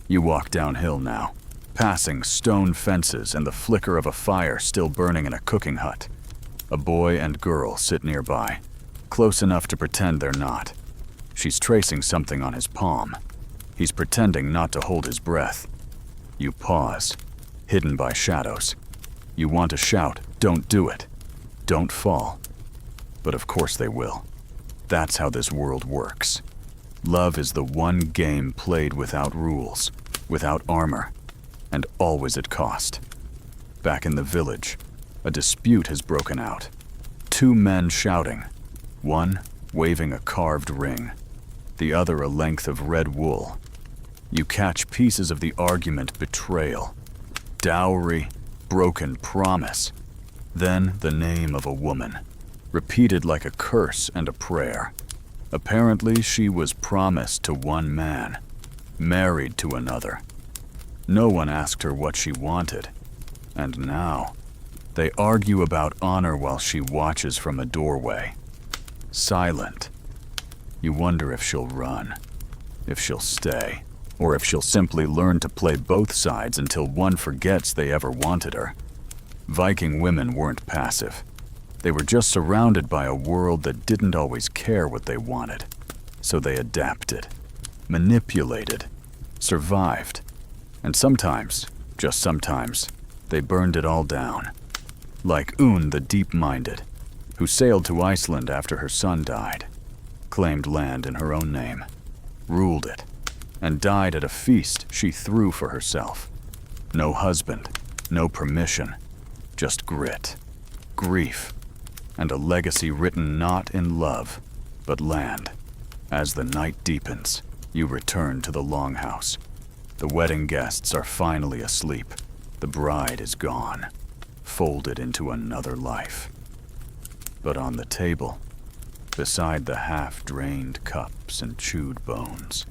You walk downhill now, passing stone fences and the flicker of a fire still burning in a cooking hut. A boy and girl sit nearby, close enough to pretend they're not. She's tracing something on his palm. He's pretending not to hold his breath. You pause, hidden by shadows. You want to shout, "Don't do it. Don't fall." But of course they will. That's how this world works. Love is the one game played without rules, without armor, and always at cost. Back in the village, a dispute has broken out. Two men shouting, one waving a carved ring, the other a length of red wool. You catch pieces of the argument: betrayal, dowry, broken promise, then the name of a woman, repeated like a curse and a prayer. Apparently she was promised to one man, married to another. No one asked her what she wanted, and now they argue about honor while she watches from a doorway, silent. You wonder if she'll run, if she'll stay, or if she'll simply learn to play both sides until one forgets they ever wanted her. Viking women weren't passive. They were just surrounded by a world that didn't always care what they wanted. So they adapted, manipulated, survived, and sometimes, just sometimes, they burned it all down. Like Un the Deep-Minded, who sailed to Iceland after her son died, claimed land in her own name, ruled it, and died at a feast she threw for herself. No husband, no permission, just grit, grief, and a legacy written not in love, but land. As the night deepens, you return to the longhouse. The wedding guests are finally asleep. The bride is gone, folded into another life. But on the table, beside the half-drained cups and chewed bones,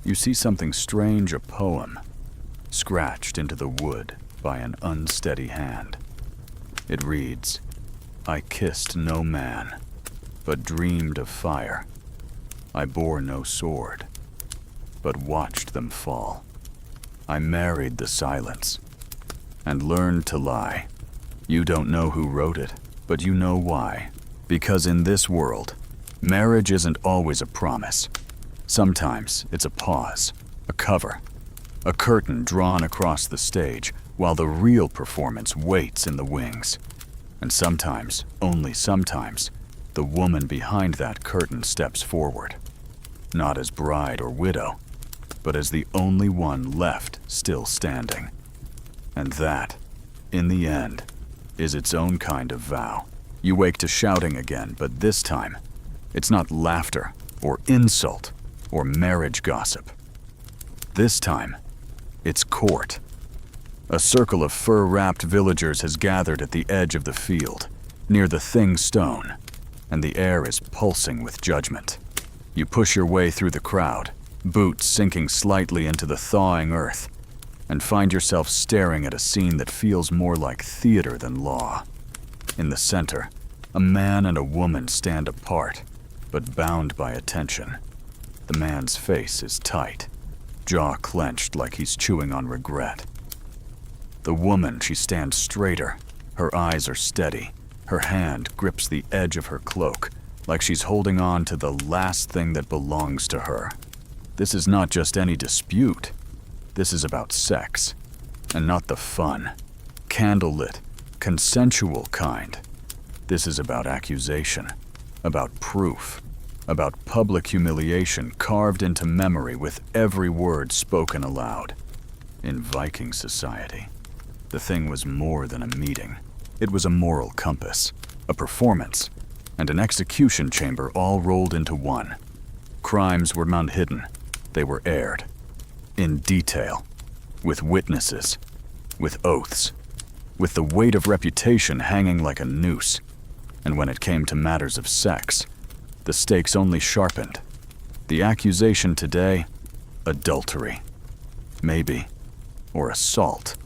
you see something strange, a poem, scratched into the wood by an unsteady hand. It reads, "I kissed no man, but dreamed of fire. I bore no sword, but watched them fall. I married the silence, and learned to lie." You don't know who wrote it, but you know why. Because in this world, marriage isn't always a promise. Sometimes it's a pause, a cover, a curtain drawn across the stage while the real performance waits in the wings. And sometimes, only sometimes, the woman behind that curtain steps forward. Not as bride or widow, but as the only one left still standing. And that, in the end, is its own kind of vow. You wake to shouting again, but this time, it's not laughter or insult or marriage gossip. This time, it's court. A circle of fur-wrapped villagers has gathered at the edge of the field, near the Thing Stone, and the air is pulsing with judgment. You push your way through the crowd, boots sinking slightly into the thawing earth, and find yourself staring at a scene that feels more like theater than law. In the center, a man and a woman stand apart, but bound by attention. The man's face is tight, jaw clenched like he's chewing on regret. The woman, she stands straighter, her eyes are steady, her hand grips the edge of her cloak, like she's holding on to the last thing that belongs to her. This is not just any dispute. This is about sex, and not the fun, candlelit, consensual kind. This is about accusation, about proof, about public humiliation carved into memory with every word spoken aloud. In Viking society, the thing was more than a meeting. It was a moral compass, a performance, and an execution chamber all rolled into one. Crimes were not hidden. They were aired. In detail. With witnesses. With oaths. With the weight of reputation hanging like a noose. And when it came to matters of sex, the stakes only sharpened. The accusation today? Adultery. Maybe. Or assault.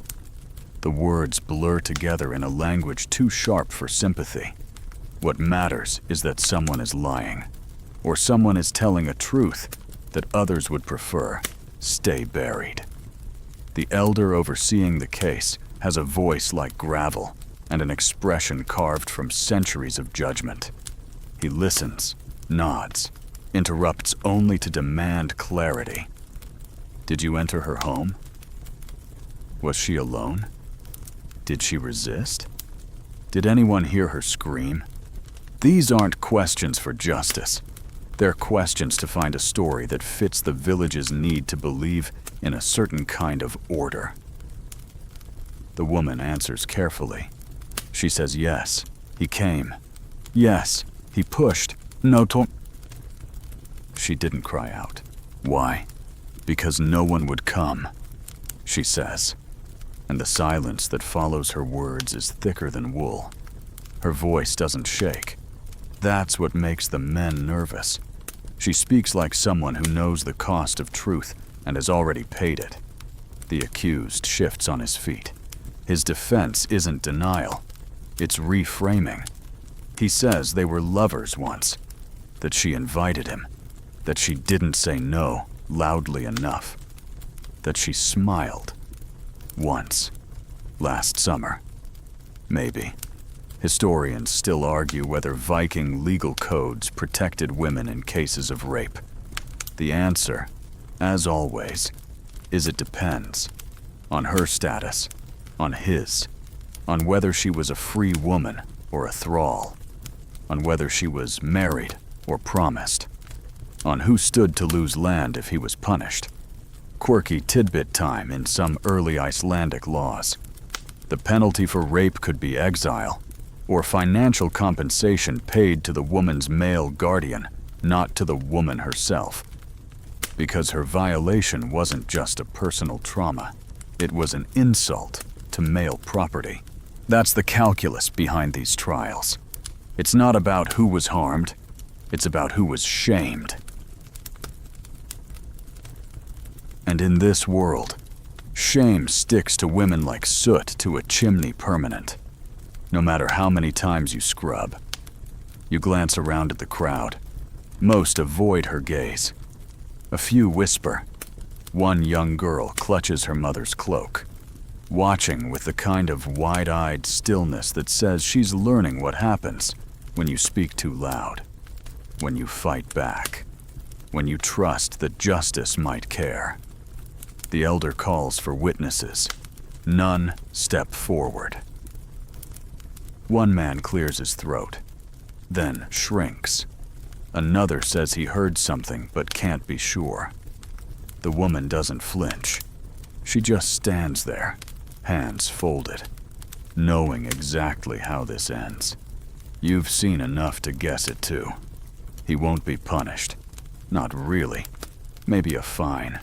The words blur together in a language too sharp for sympathy. What matters is that someone is lying, or someone is telling a truth that others would prefer stay buried. The elder overseeing the case has a voice like gravel and an expression carved from centuries of judgment. He listens, nods, interrupts only to demand clarity. Did you enter her home? Was she alone? Did she resist? Did anyone hear her scream? These aren't questions for justice. They're questions to find a story that fits the village's need to believe in a certain kind of order. The woman answers carefully. She says yes, he came. Yes, he pushed. No to... She didn't cry out. Why? Because no one would come, she says. And the silence that follows her words is thicker than wool. Her voice doesn't shake. That's what makes the men nervous. She speaks like someone who knows the cost of truth and has already paid it. The accused shifts on his feet. His defense isn't denial. It's reframing. He says they were lovers once, that she invited him, that she didn't say no loudly enough, that she smiled once, last summer. Maybe. Historians still argue whether Viking legal codes protected women in cases of rape. The answer, as always, is it depends. On her status, on his, on whether she was a free woman or a thrall, on whether she was married or promised, on who stood to lose land if he was punished. Quirky tidbit time in some early Icelandic laws. The penalty for rape could be exile, or financial compensation paid to the woman's male guardian, not to the woman herself. Because her violation wasn't just a personal trauma, it was an insult to male property. That's the calculus behind these trials. It's not about who was harmed, it's about who was shamed. And in this world, shame sticks to women like soot to a chimney permanent. No matter how many times you scrub. You glance around at the crowd. Most avoid her gaze. A few whisper. One young girl clutches her mother's cloak, watching with the kind of wide-eyed stillness that says she's learning what happens when you speak too loud, when you fight back, when you trust that justice might care. The elder calls for witnesses. None step forward. One man clears his throat, then shrinks. Another says he heard something but can't be sure. The woman doesn't flinch. She just stands there, hands folded, knowing exactly how this ends. You've seen enough to guess it too. He won't be punished. Not really. Maybe a fine.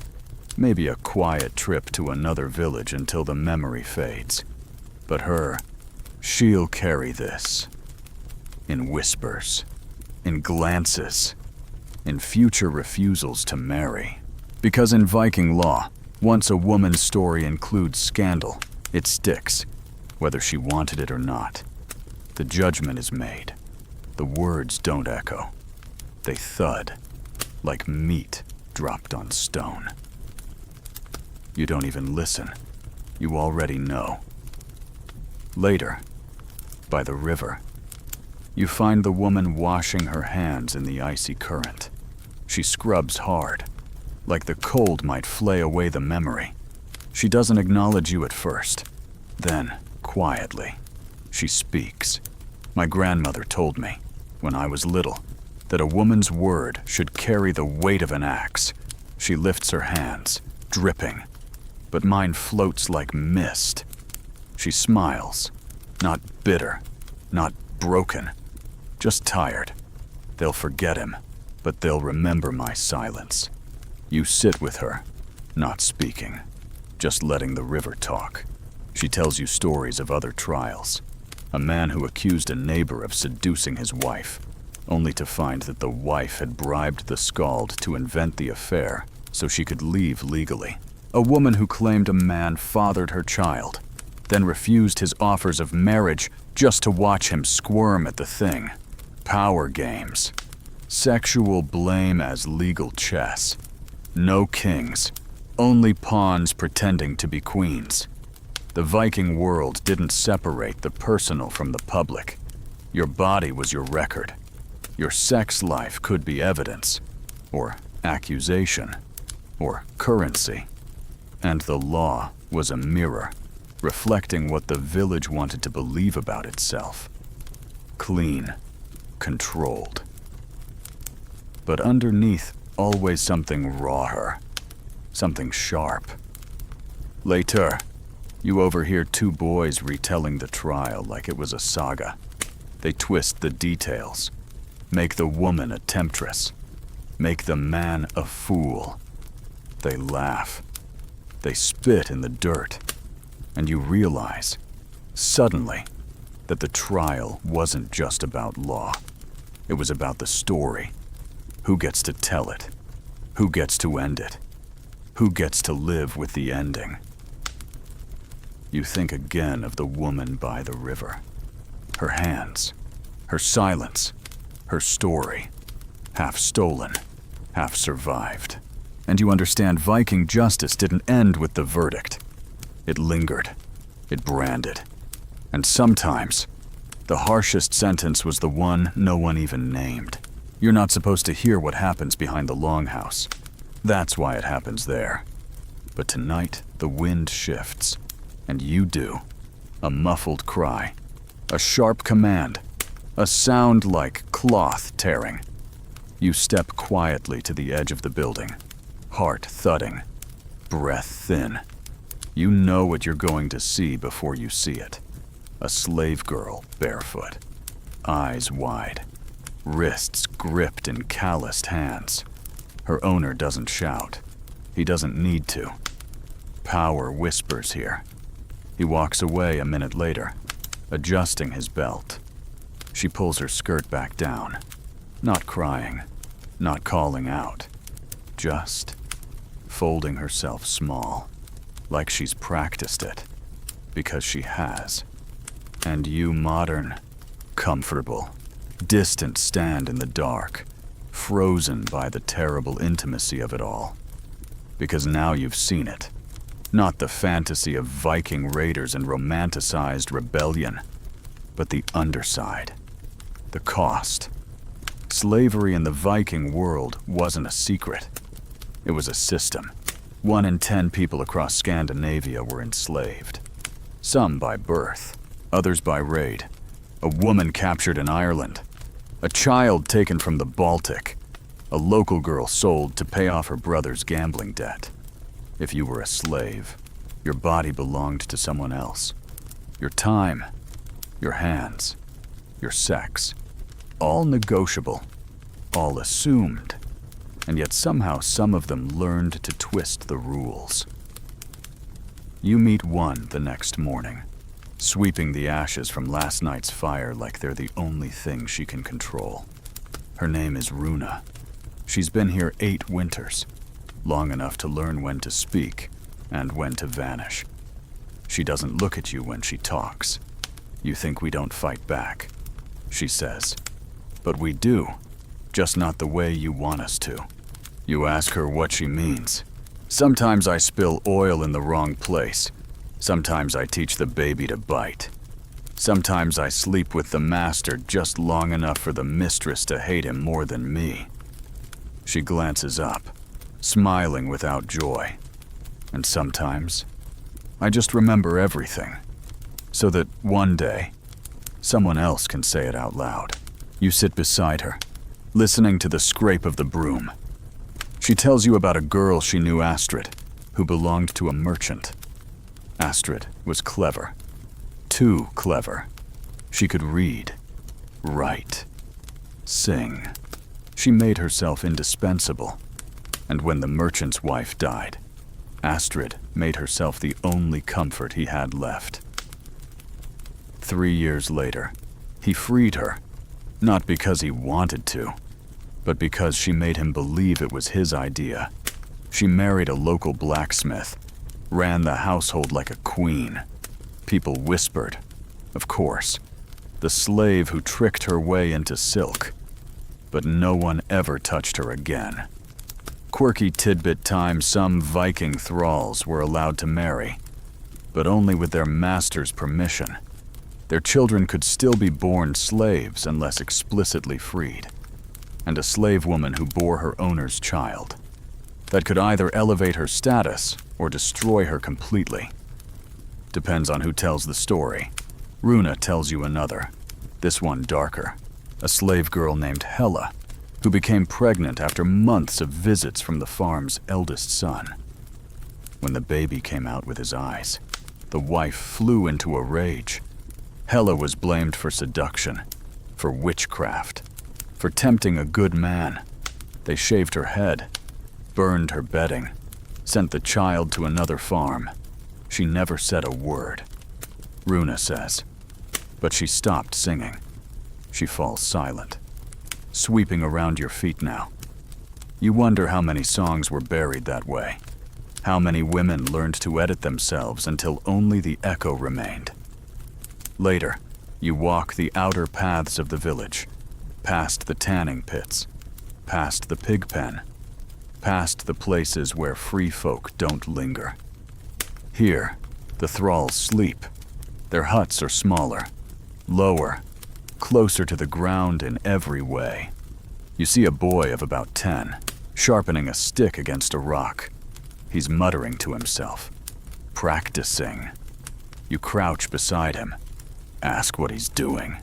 Maybe a quiet trip to another village until the memory fades. But her, she'll carry this. In whispers. In glances. In future refusals to marry. Because in Viking law, once a woman's story includes scandal, it sticks, whether she wanted it or not. The judgment is made. The words don't echo. They thud, like meat dropped on stone. You don't even listen. You already know. Later, by the river, you find the woman washing her hands in the icy current. She scrubs hard, like the cold might flay away the memory. She doesn't acknowledge you at first. Then, quietly, she speaks. My grandmother told me, when I was little, that a woman's word should carry the weight of an axe. She lifts her hands, dripping, but mine floats like mist. She smiles, not bitter, not broken, just tired. They'll forget him, but they'll remember my silence. You sit with her, not speaking, just letting the river talk. She tells you stories of other trials. A man who accused a neighbor of seducing his wife. only to find that the wife had bribed the skald to invent the affair so she could leave legally. A woman who claimed a man fathered her child, then refused his offers of marriage just to watch him squirm at the thing. Power games. Sexual blame as legal chess. No kings, only pawns pretending to be queens. The Viking world didn't separate the personal from the public. Your body was your record. Your sex life could be evidence, or accusation, or currency. And the law was a mirror, reflecting what the village wanted to believe about itself. Clean, controlled. But underneath, always something rawer, something sharp. Later, you overhear two boys retelling the trial like it was a saga. They twist the details, make the woman a temptress, make the man a fool. They laugh. They spit in the dirt. And you realize, suddenly, that the trial wasn't just about law. It was about the story. Who gets to tell it? Who gets to end it? Who gets to live with the ending? You think again of the woman by the river. Her hands, her silence, her story. Half stolen, half survived. And you understand Viking justice didn't end with the verdict. It lingered. It branded. And sometimes, the harshest sentence was the one no one even named. You're not supposed to hear what happens behind the longhouse. That's why it happens there. But tonight, the wind shifts. And you do. A muffled cry. A sharp command. A sound like cloth tearing. You step quietly to the edge of the building. Heart thudding. Breath thin. You know what you're going to see before you see it. A slave girl barefoot. Eyes wide. Wrists gripped in calloused hands. Her owner doesn't shout. He doesn't need to. Power whispers here. He walks away a minute later, adjusting his belt. She pulls her skirt back down. Not crying, not calling out. Just folding herself small, like she's practiced it. Because she has. And you modern, comfortable, distant stand in the dark, frozen by the terrible intimacy of it all. Because now you've seen it. Not the fantasy of Viking raiders and romanticized rebellion, but the underside. The cost. Slavery in the Viking world wasn't a secret. It was a system. 1 in 10 people across Scandinavia were enslaved. Some by birth, others by raid. A woman captured in Ireland. A child taken from the Baltic. A local girl sold to pay off her brother's gambling debt. If you were a slave, your body belonged to someone else. Your time, your hands, your sex, all negotiable, all assumed, and yet somehow some of them learned to twist the rules. You meet one the next morning, sweeping the ashes from last night's fire like they're the only thing she can control. Her name is Runa. She's been here 8 winters. Long enough to learn when to speak and when to vanish. She doesn't look at you when she talks. You think we don't fight back, she says. But we do, just not the way you want us to. You ask her what she means. Sometimes I spill oil in the wrong place. Sometimes I teach the baby to bite. Sometimes I sleep with the master just long enough for the mistress to hate him more than me. She glances up, smiling without joy. And sometimes, I just remember everything, so that one day, someone else can say it out loud. You sit beside her, listening to the scrape of the broom. She tells you about a girl she knew, Astrid, who belonged to a merchant. Astrid was clever. Too clever. She could read, write, sing. She made herself indispensable. And when the merchant's wife died, Astrid made herself the only comfort he had left. 3 years later, he freed her, Not because he wanted to, but because she made him believe it was his idea. She married a local blacksmith, ran the household like a queen. People whispered, of course, the slave who tricked her way into silk. But no one ever touched her again. Quirky tidbit time, some Viking thralls were allowed to marry, but only with their master's permission. Their children could still be born slaves unless explicitly freed, and a slave woman who bore her owner's child. That could either elevate her status or destroy her completely. Depends on who tells the story. Runa tells you another, this one darker. A slave girl named Hela, who became pregnant after months of visits from the farm's eldest son. When the baby came out with his eyes, the wife flew into a rage. Hela was blamed for seduction, for witchcraft, for tempting a good man. They shaved her head, burned her bedding, sent the child to another farm. She never said a word, Runa says. But she stopped singing. She falls silent, sweeping around your feet now. You wonder how many songs were buried that way. How many women learned to edit themselves until only the echo remained. Later, you walk the outer paths of the village, past the tanning pits, past the pig pen, past the places where free folk don't linger. Here, the thralls sleep. Their huts are smaller, lower, closer to the ground in every way. You see a boy of about 10, sharpening a stick against a rock. He's muttering to himself, practicing. You crouch beside him, ask what he's doing.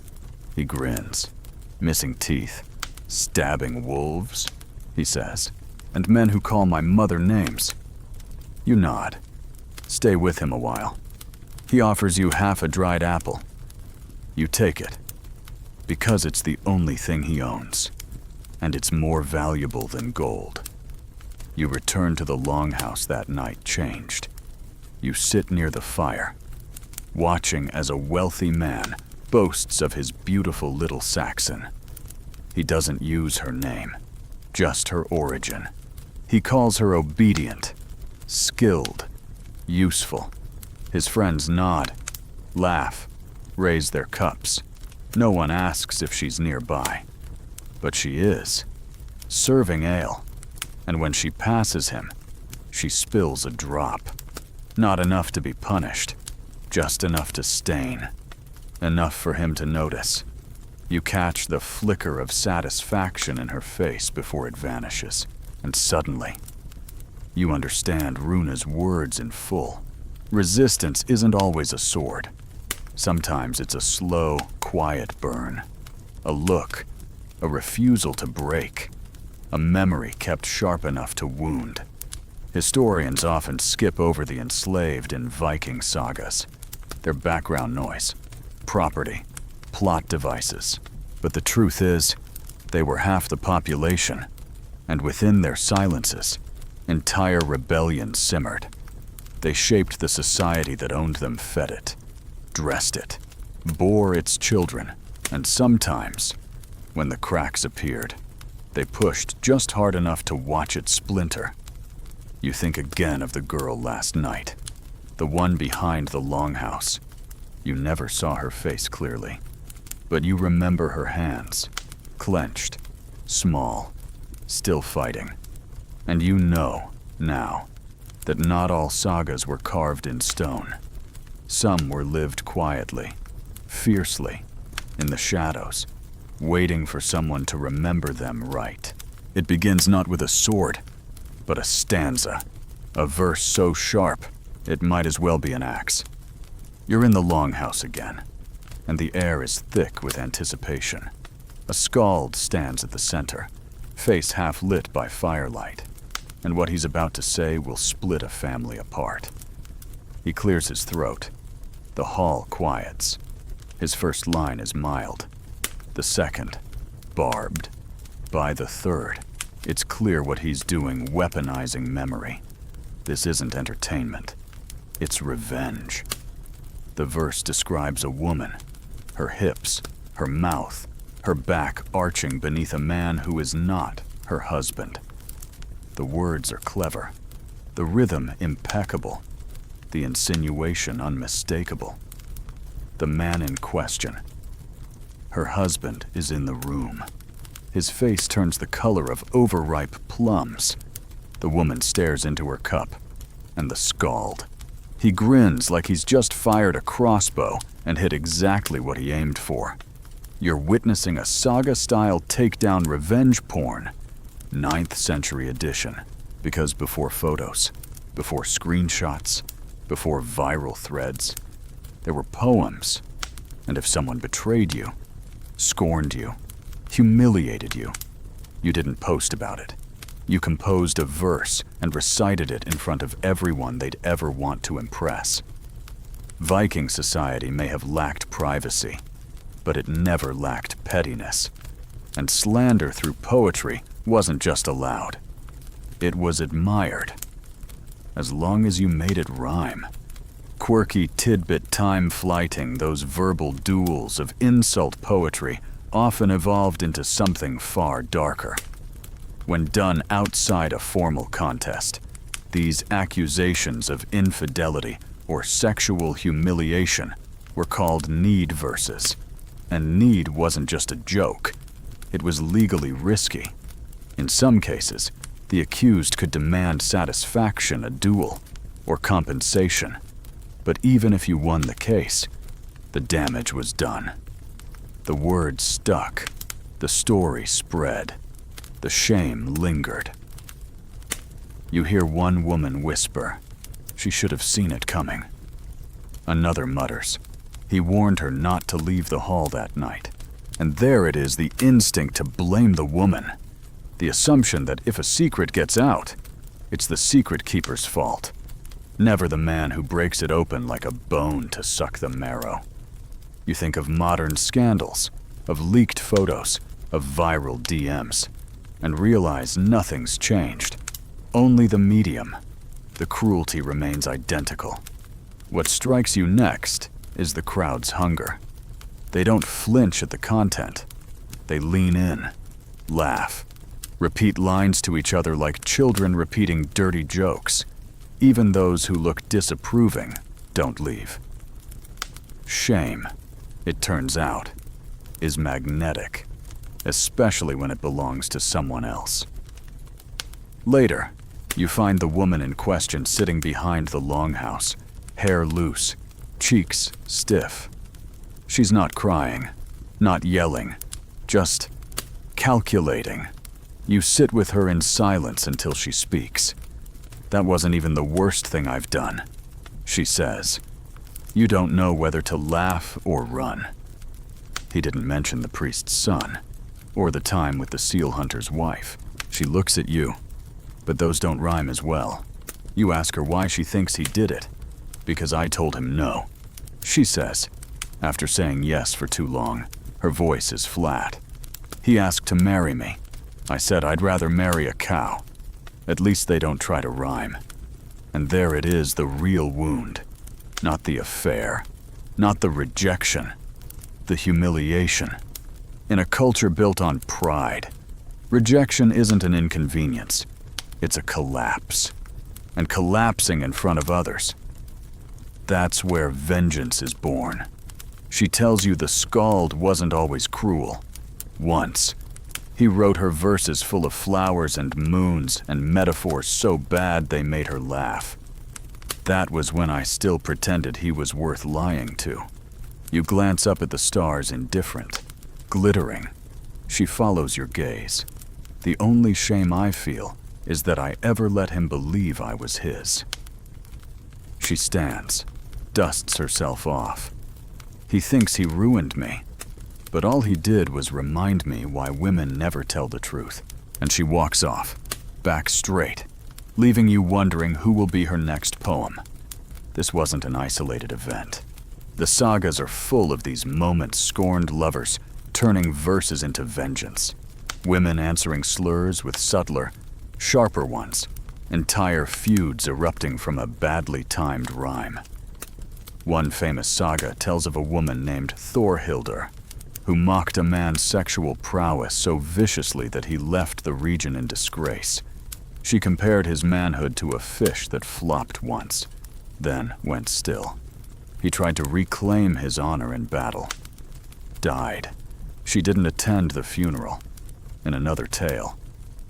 He grins, missing teeth. Stabbing wolves, he says, and men who call my mother names. You nod. Stay with him a while. He offers you half a dried apple. You take it, because it's the only thing he owns, and it's more valuable than gold. You return to the longhouse that night changed. You sit near the fire, watching as a wealthy man boasts of his beautiful little Saxon. He doesn't use her name, just her origin. He calls her obedient, skilled, useful. His friends nod, laugh, raise their cups. No one asks if she's nearby, but she is, serving ale. And when she passes him, she spills a drop. Not enough to be punished, just enough to stain. Enough for him to notice. You catch the flicker of satisfaction in her face before it vanishes, and suddenly, you understand Runa's words in full. Resistance isn't always a sword. Sometimes it's a slow, quiet burn. A look, a refusal to break. A memory kept sharp enough to wound. Historians often skip over the enslaved in Viking sagas. Their background noise, property, plot devices. But the truth is, they were half the population, and within their silences, entire rebellions simmered. They shaped the society that owned them, fed it, dressed it, bore its children, and sometimes, when the cracks appeared, they pushed just hard enough to watch it splinter. You think again of the girl last night, the one behind the longhouse. You never saw her face clearly, but you remember her hands, clenched, small, still fighting. And you know, now, that not all sagas were carved in stone. Some were lived quietly, fiercely, in the shadows, waiting for someone to remember them right. It begins not with a sword, but a stanza, a verse so sharp, it might as well be an axe. You're in the longhouse again, and the air is thick with anticipation. A skald stands at the center, face half lit by firelight, and what he's about to say will split a family apart. He clears his throat. The hall quiets. His first line is mild. The second, barbed. By the third, it's clear what he's doing, weaponizing memory. This isn't entertainment. It's revenge. The verse describes a woman, her hips, her mouth, her back arching beneath a man who is not her husband. The words are clever, the rhythm impeccable, the insinuation unmistakable. The man in question. Her husband is in the room. His face turns the color of overripe plums. The woman stares into her cup, and the scald. He grins like he's just fired a crossbow and hit exactly what he aimed for. You're witnessing a saga-style takedown revenge porn, 9th century edition, because before photos, before screenshots, before viral threads, there were poems. And if someone betrayed you, scorned you, humiliated you, you didn't post about it. You composed a verse and recited it in front of everyone they'd ever want to impress. Viking society may have lacked privacy, but it never lacked pettiness. And slander through poetry wasn't just allowed. It was admired. As long as you made it rhyme. Quirky tidbit time-flighting, those verbal duels of insult poetry often evolved into something far darker. When done outside a formal contest, these accusations of infidelity or sexual humiliation were called need verses. And need wasn't just a joke. It was legally risky. In some cases, the accused could demand satisfaction, a duel, or compensation. But even if you won the case, the damage was done. The word stuck. The story spread. The shame lingered. You hear one woman whisper, "She should have seen it coming." Another mutters, "He warned her not to leave the hall that night." And there it is, the instinct to blame the woman. The assumption that if a secret gets out, it's the secret keeper's fault. Never the man who breaks it open like a bone to suck the marrow. You think of modern scandals, of leaked photos, of viral DMs, and realize nothing's changed. Only the medium. The cruelty remains identical. What strikes you next is the crowd's hunger. They don't flinch at the content. They lean in, laugh, repeat lines to each other like children repeating dirty jokes. Even those who look disapproving don't leave. Shame, it turns out, is magnetic, especially when it belongs to someone else. Later, you find the woman in question sitting behind the longhouse, hair loose, cheeks stiff. She's not crying, not yelling, just calculating. You sit with her in silence until she speaks. "That wasn't even the worst thing I've done," she says. You don't know whether to laugh or run. He didn't mention the priest's son, or the time with the seal hunter's wife. She looks at you, but those don't rhyme as well. You ask her why she thinks he did it. "Because I told him no," she says. After saying yes for too long, her voice is flat. "He asked to marry me. I said I'd rather marry a cow. At least they don't try to rhyme." And there it is, the real wound. Not the affair, not the rejection, the humiliation. In a culture built on pride, rejection isn't an inconvenience. It's a collapse. And collapsing in front of others. That's where vengeance is born. She tells you the skald wasn't always cruel. Once, he wrote her verses full of flowers and moons and metaphors so bad they made her laugh. That was when I still pretended he was worth lying to. You glance up at the stars, indifferent, glittering. She follows your gaze. The only shame I feel is that I ever let him believe I was his. She stands, dusts herself off. He thinks he ruined me, but all he did was remind me why women never tell the truth. And she walks off, back straight, leaving you wondering who will be her next poem. This wasn't an isolated event. The sagas are full of these moment-scorned lovers turning verses into vengeance. Women answering slurs with subtler, sharper ones. Entire feuds erupting from a badly timed rhyme. One famous saga tells of a woman named Thorhildr. who mocked a man's sexual prowess so viciously that he left the region in disgrace. She compared his manhood to a fish that flopped once, then went still. He tried to reclaim his honor in battle. Died. She didn't attend the funeral. In another tale,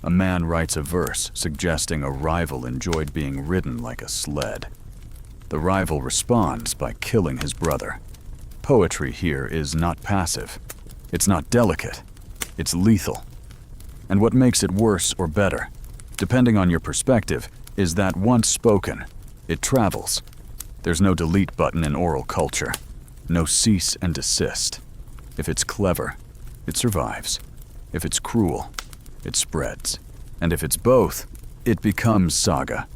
a man writes a verse suggesting a rival enjoyed being ridden like a sled. The rival responds by killing his brother. Poetry here is not passive. It's not delicate. It's lethal. And what makes it worse or better, depending on your perspective, is that once spoken, it travels. There's no delete button in oral culture. No cease and desist. If it's clever, it survives. If it's cruel, it spreads. And if it's both, it becomes saga.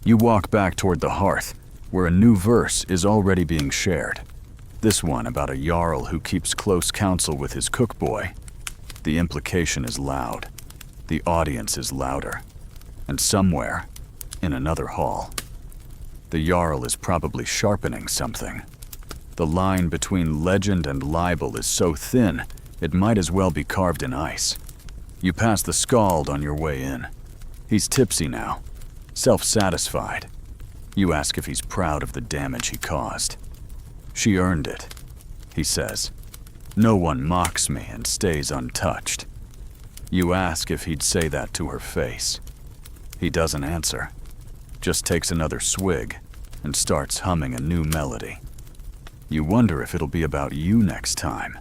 You walk back toward the hearth, where a new verse is already being shared. This one about a jarl who keeps close counsel with his cookboy. The implication is loud. The audience is louder. And somewhere, in another hall, the jarl is probably sharpening something. The line between legend and libel is so thin, it might as well be carved in ice. You pass the skald on your way in. He's tipsy now, self-satisfied. You ask if he's proud of the damage he caused. She earned it, he says. No one mocks me and stays untouched. You ask if he'd say that to her face. He doesn't answer, just takes another swig and starts humming a new melody. You wonder if it'll be about you next time.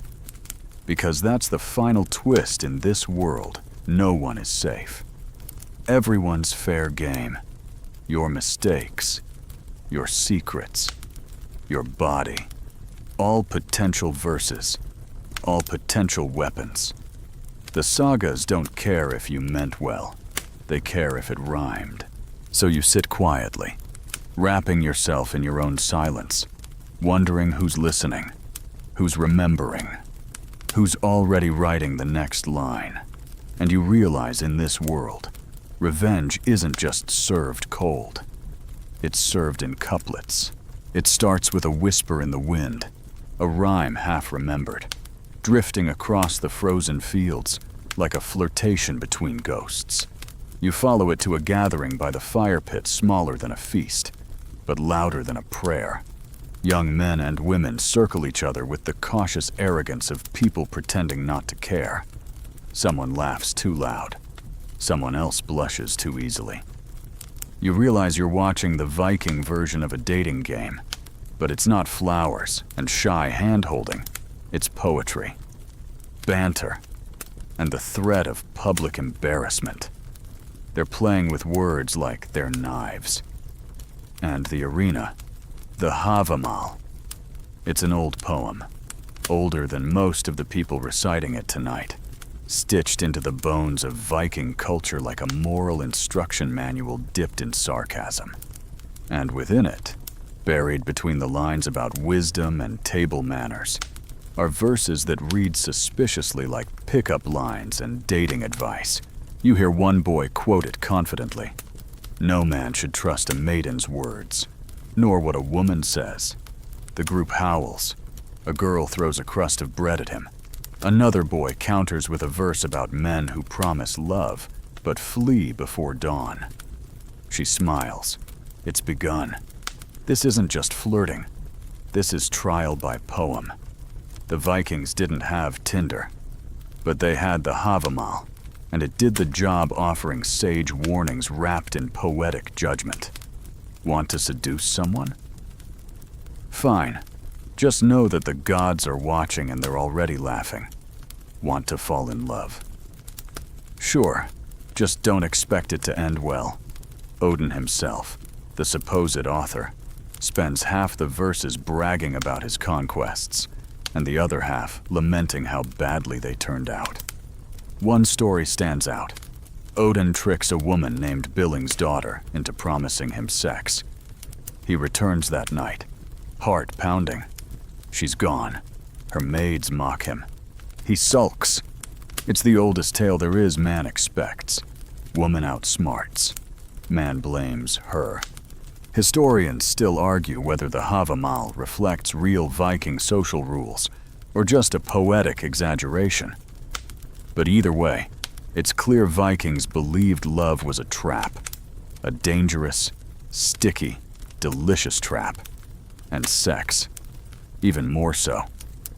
Because that's the final twist in this world. No one is safe. Everyone's fair game. Your mistakes, your secrets, your body. All potential verses, all potential weapons. The sagas don't care if you meant well. They care if it rhymed. So you sit quietly, wrapping yourself in your own silence, wondering who's listening, who's remembering, who's already writing the next line. And you realize in this world, revenge isn't just served cold. It's served in couplets. It starts with a whisper in the wind, a rhyme half remembered, drifting across the frozen fields like a flirtation between ghosts. You follow it to a gathering by the fire pit smaller than a feast, but louder than a prayer. Young men and women circle each other with the cautious arrogance of people pretending not to care. Someone laughs too loud. Someone else blushes too easily. You realize you're watching the Viking version of a dating game, but it's not flowers and shy hand-holding. It's poetry, banter, and the threat of public embarrassment. They're playing with words like they're knives. And the arena, the Havamal. It's an old poem, older than most of the people reciting it tonight, stitched into the bones of Viking culture like a moral instruction manual dipped in sarcasm. And within it, buried between the lines about wisdom and table manners, are verses that read suspiciously like pickup lines and dating advice. You hear one boy quote it confidently. No man should trust a maiden's words, nor what a woman says. The group howls. A girl throws a crust of bread at him. Another boy counters with a verse about men who promise love, but flee before dawn. She smiles. It's begun. This isn't just flirting. This is trial by poem. The Vikings didn't have Tinder, but they had the Havamal, and it did the job offering sage warnings wrapped in poetic judgment. Want to seduce someone? Fine. Just know that the gods are watching and they're already laughing. Want to fall in love? Sure, just don't expect it to end well. Odin himself, the supposed author, spends half the verses bragging about his conquests, and the other half lamenting how badly they turned out. One story stands out. Odin tricks a woman named Billing's daughter into promising him sex. He returns that night, heart pounding. She's gone. Her maids mock him. He sulks. It's the oldest tale there is man expects. Woman outsmarts. Man blames her. Historians still argue whether the Havamal reflects real Viking social rules, or just a poetic exaggeration. But either way, it's clear Vikings believed love was a trap, a dangerous, sticky, delicious trap, and sex, even more so.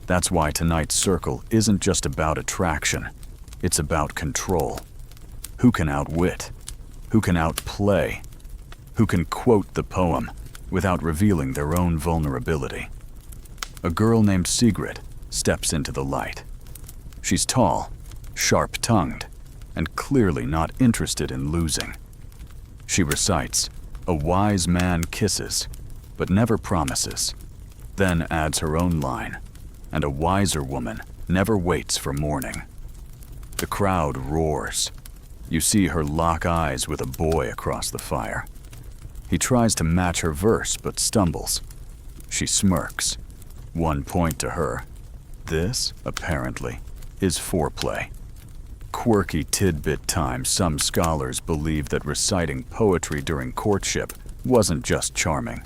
That's why tonight's circle isn't just about attraction, it's about control. Who can outwit? Who can outplay? Who can quote the poem without revealing their own vulnerability? A girl named Sigrid steps into the light. She's tall, sharp-tongued, and clearly not interested in losing. She recites, "A wise man kisses, but never promises," then adds her own line, "And a wiser woman never waits for morning." The crowd roars. You see her lock eyes with a boy across the fire. He tries to match her verse but stumbles. She smirks. 1 point to her. This, apparently, is foreplay. Quirky tidbit time. Some scholars believe that reciting poetry during courtship wasn't just charming.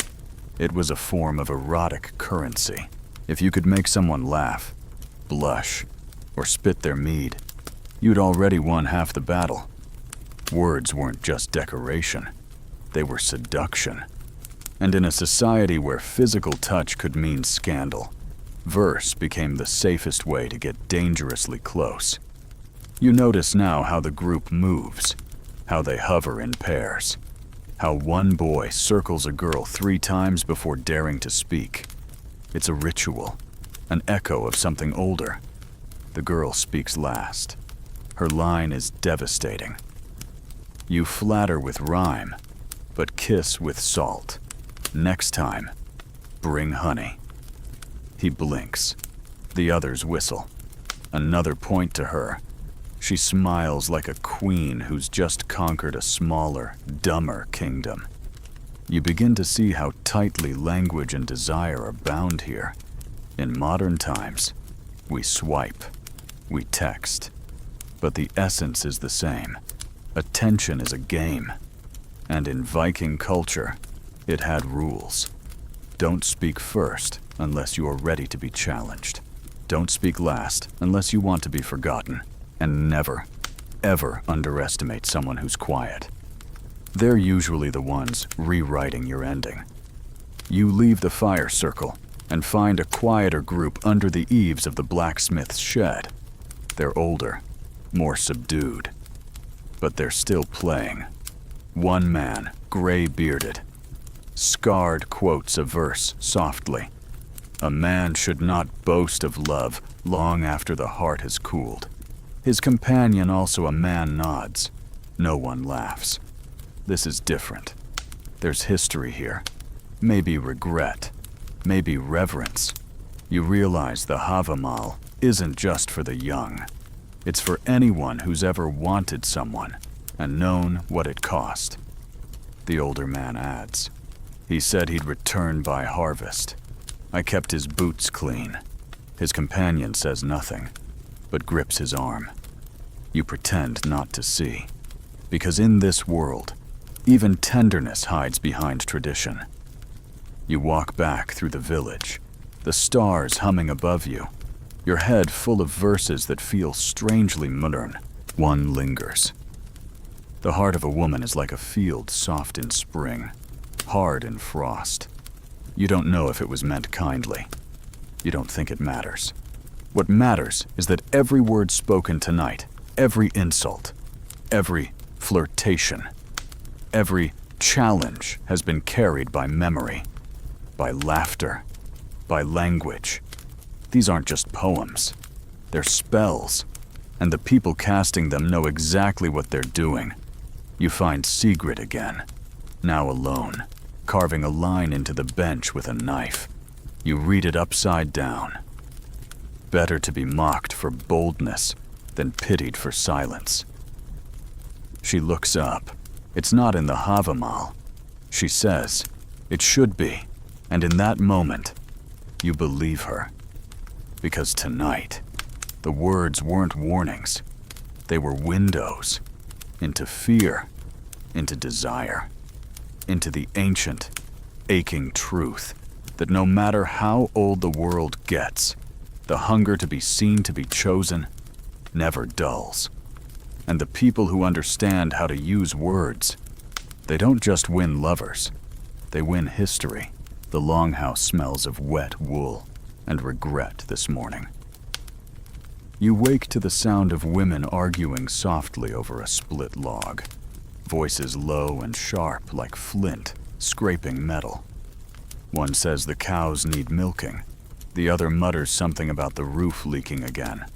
It was a form of erotic currency. If you could make someone laugh, blush, or spit their mead, you'd already won half the battle. Words weren't just decoration. They were seduction. And in a society where physical touch could mean scandal, verse became the safest way to get dangerously close. You notice now how the group moves, how they hover in pairs, how one boy circles a girl 3 times before daring to speak. It's a ritual, an echo of something older. The girl speaks last. Her line is devastating. "You flatter with rhyme, but kiss with salt. Next time, bring honey." He blinks. The others whistle. Another point to her. She smiles like a queen who's just conquered a smaller, dumber kingdom. You begin to see how tightly language and desire are bound here. In modern times, we swipe, we text, but the essence is the same. Attention is a game, and in Viking culture, it had rules. Don't speak first unless you are ready to be challenged. Don't speak last unless you want to be forgotten. And never, ever underestimate someone who's quiet. They're usually the ones rewriting your ending. You leave the fire circle and find a quieter group under the eaves of the blacksmith's shed. They're older, more subdued, but they're still playing. One man, gray-bearded, scarred, quotes a verse softly. "A man should not boast of love long after the heart has cooled." His companion, also a man, nods. No one laughs. This is different. There's history here. Maybe regret. Maybe reverence. You realize the Havamal isn't just for the young. It's for anyone who's ever wanted someone and known what it cost. The older man adds. He said he'd return by harvest. I kept his boots clean. His companion says nothing, but grips his arm. You pretend not to see, because in this world, even tenderness hides behind tradition. You walk back through the village, the stars humming above you, your head full of verses that feel strangely modern. One lingers. The heart of a woman is like a field soft in spring, hard in frost. You don't know if it was meant kindly. You don't think it matters. What matters is that every word spoken tonight, every insult, every flirtation, every challenge has been carried by memory, by laughter, by language. These aren't just poems. They're spells, and the people casting them know exactly what they're doing. You find Sigrid again, now alone, carving a line into the bench with a knife. You read it upside down. Better to be mocked for boldness than pitied for silence. She looks up. It's not in the Havamal. She says, it should be, and in that moment, you believe her. Because tonight, the words weren't warnings. They were windows into fear, into desire, into the ancient, aching truth that no matter how old the world gets, The hunger to be seen, to be chosen, never dulls. And the people who understand how to use words, they don't just win lovers, they win history. The longhouse smells of wet wool and regret this morning. You wake to the sound of women arguing softly over a split log, voices low and sharp like flint scraping metal. One says the cows need milking, the other mutters something about the roof leaking again.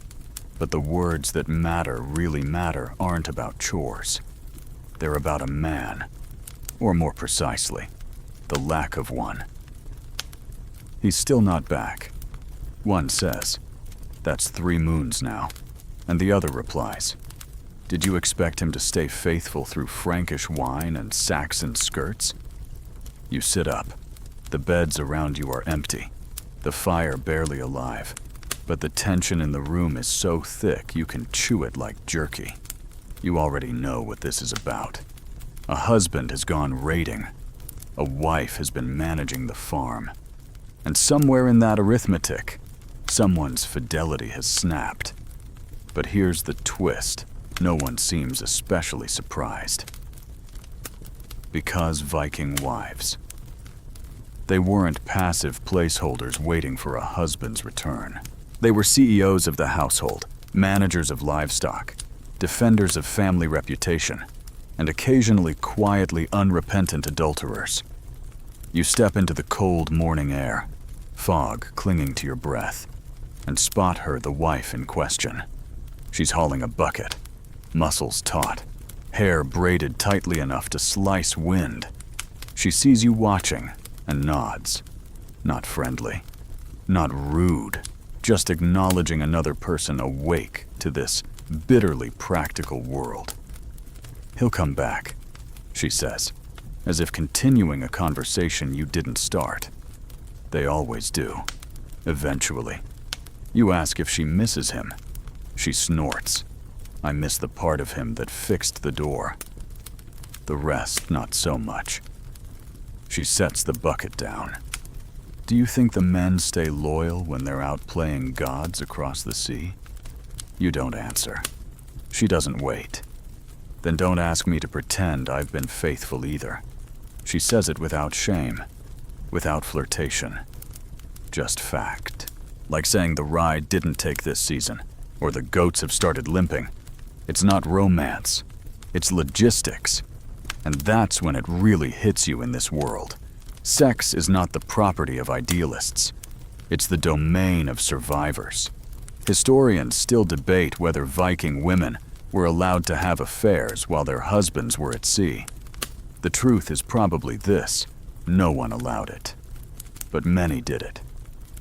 But the words that matter, really matter, aren't about chores. They're about a man, or more precisely, the lack of one. He's still not back. One says, "That's 3 moons now," and the other replies, "Did you expect him to stay faithful through Frankish wine and Saxon skirts?" You sit up. The beds around you are empty, the fire barely alive, but the tension in the room is so thick you can chew it like jerky. You already know what this is about. A husband has gone raiding. A wife has been managing the farm. And somewhere in that arithmetic, someone's fidelity has snapped. But here's the twist. No one seems especially surprised. Because Viking wives. They weren't passive placeholders waiting for a husband's return. They were CEOs of the household, managers of livestock, defenders of family reputation, and occasionally quietly unrepentant adulterers. You step into the cold morning air, fog clinging to your breath, and spot her, the wife in question. She's hauling a bucket, muscles taut, hair braided tightly enough to slice wind. She sees you watching and nods. Not friendly, not rude, just acknowledging another person awake to this bitterly practical world. "He'll come back," she says, as if continuing a conversation you didn't start. They always do, eventually. You ask if she misses him. She snorts. "I miss the part of him that fixed the door. The rest, not so much." She sets the bucket down. "Do you think the men stay loyal when they're out playing gods across the sea?" You don't answer. She doesn't wait. "Then don't ask me to pretend I've been faithful either." She says it without shame, without flirtation. Just fact. Like saying the ride didn't take this season, or the goats have started limping. It's not romance. It's logistics. And that's when it really hits you in this world. Sex is not the property of idealists. It's the domain of survivors. Historians still debate whether Viking women were allowed to have affairs while their husbands were at sea. The truth is probably this: no one allowed it. But many did it.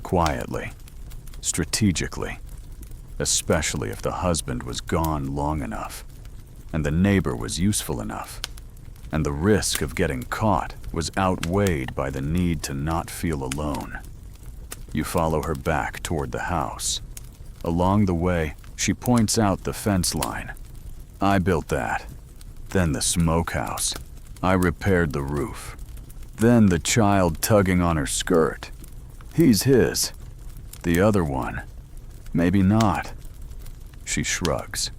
Quietly. Strategically. Especially if the husband was gone long enough, and the neighbor was useful enough, and the risk of getting caught was outweighed by the need to not feel alone. You follow her back toward the house. Along the way, she points out the fence line. "I built that. Then the smokehouse. I repaired the roof. Then the child tugging on her skirt. He's his. The other one. Maybe not." She shrugs.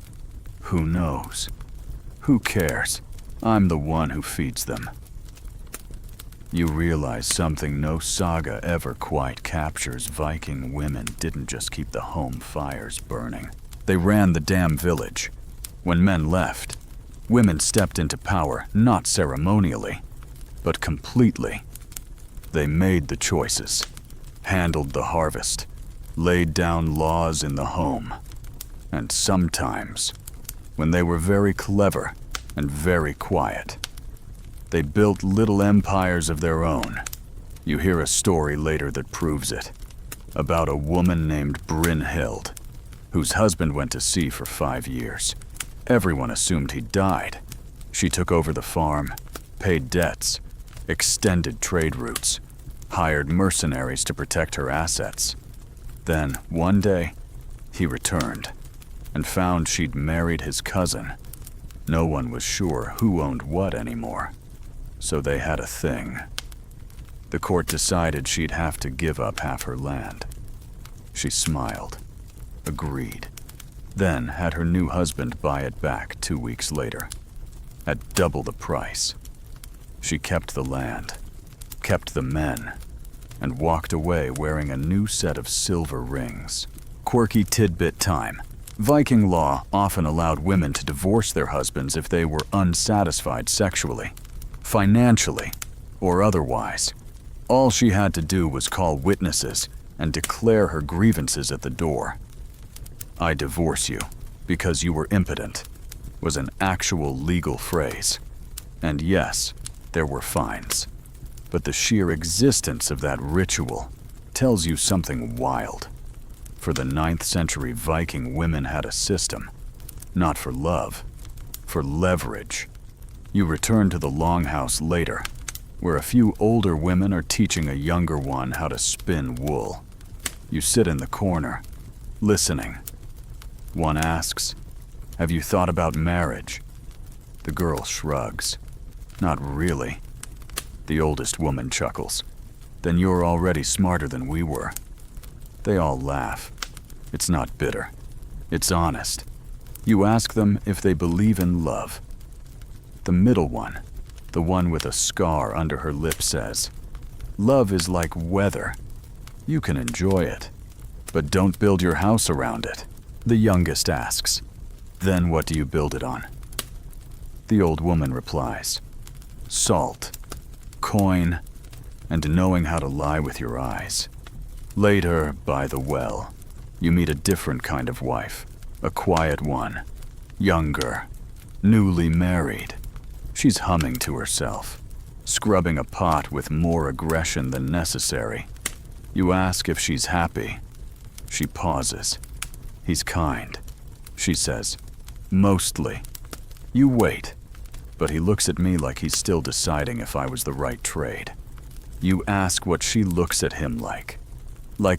"Who knows? Who cares? I'm the one who feeds them." You realize something no saga ever quite captures. Viking women didn't just keep the home fires burning. They ran the damn village. When men left, women stepped into power not ceremonially, but completely. They made the choices, handled the harvest, laid down laws in the home. And sometimes, when they were very clever and very quiet, they built little empires of their own. You hear a story later that proves it, about a woman named Brynhild, whose husband went to sea for 5 years. Everyone assumed he died. She took over the farm, paid debts, extended trade routes, hired mercenaries to protect her assets. Then, one day, he returned and found she'd married his cousin. No one was sure who owned what anymore, so they had a thing. The court decided she'd have to give up half her land. She smiled, agreed, then had her new husband buy it back 2 weeks later, at double the price. She kept the land, kept the men, and walked away wearing a new set of silver rings. Quirky tidbit time. Viking law often allowed women to divorce their husbands if they were unsatisfied sexually, financially, or otherwise. All she had to do was call witnesses and declare her grievances at the door. "I divorce you because you were impotent," was an actual legal phrase. And yes, there were fines. But the sheer existence of that ritual tells you something wild. For the 9th century Viking, women had a system, not for love, for leverage. You return to the longhouse later, where a few older women are teaching a younger one how to spin wool. You sit in the corner, listening. One asks, "Have you thought about marriage?" The girl shrugs. "Not really." The oldest woman chuckles. "Then you're already smarter than we were." They all laugh. It's not bitter. It's honest. You ask them if they believe in love. The middle one, the one with a scar under her lip, says, "Love is like weather. You can enjoy it, but don't build your house around it." The youngest asks, "Then what do you build it on?" The old woman replies, "Salt, coin, and knowing how to lie with your eyes." Later, by the well, you meet a different kind of wife, a quiet one, younger, newly married. She's humming to herself, scrubbing a pot with more aggression than necessary. You ask if she's happy. She pauses. "He's kind," she says, "mostly." You wait, but he looks at me like he's still deciding if I was the right trade. You ask what she looks at him like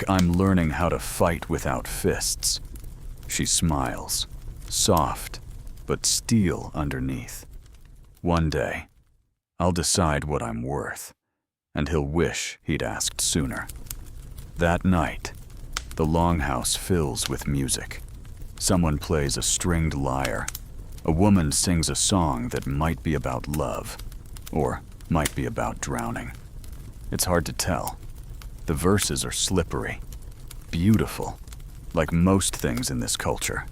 I'm learning how to fight without fists. She smiles, soft, but steel underneath. One day, I'll decide what I'm worth, and he'll wish he'd asked sooner. That night, the longhouse fills with music. Someone plays a stringed lyre. A woman sings a song that might be about love, or might be about drowning. It's hard to tell. The verses are slippery, beautiful, like most things in this culture.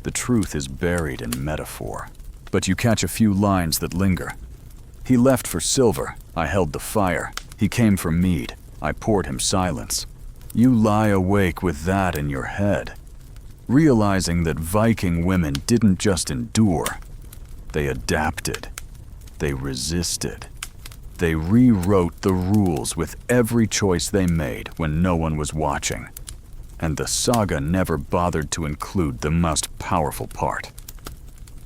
The truth is buried in metaphor, but you catch a few lines that linger. "He left for silver, I held the fire. He came for mead, I poured him silence." You lie awake with that in your head, realizing that Viking women didn't just endure. They adapted. They resisted. They rewrote the rules with every choice they made when no one was watching. And the saga never bothered to include the most powerful part.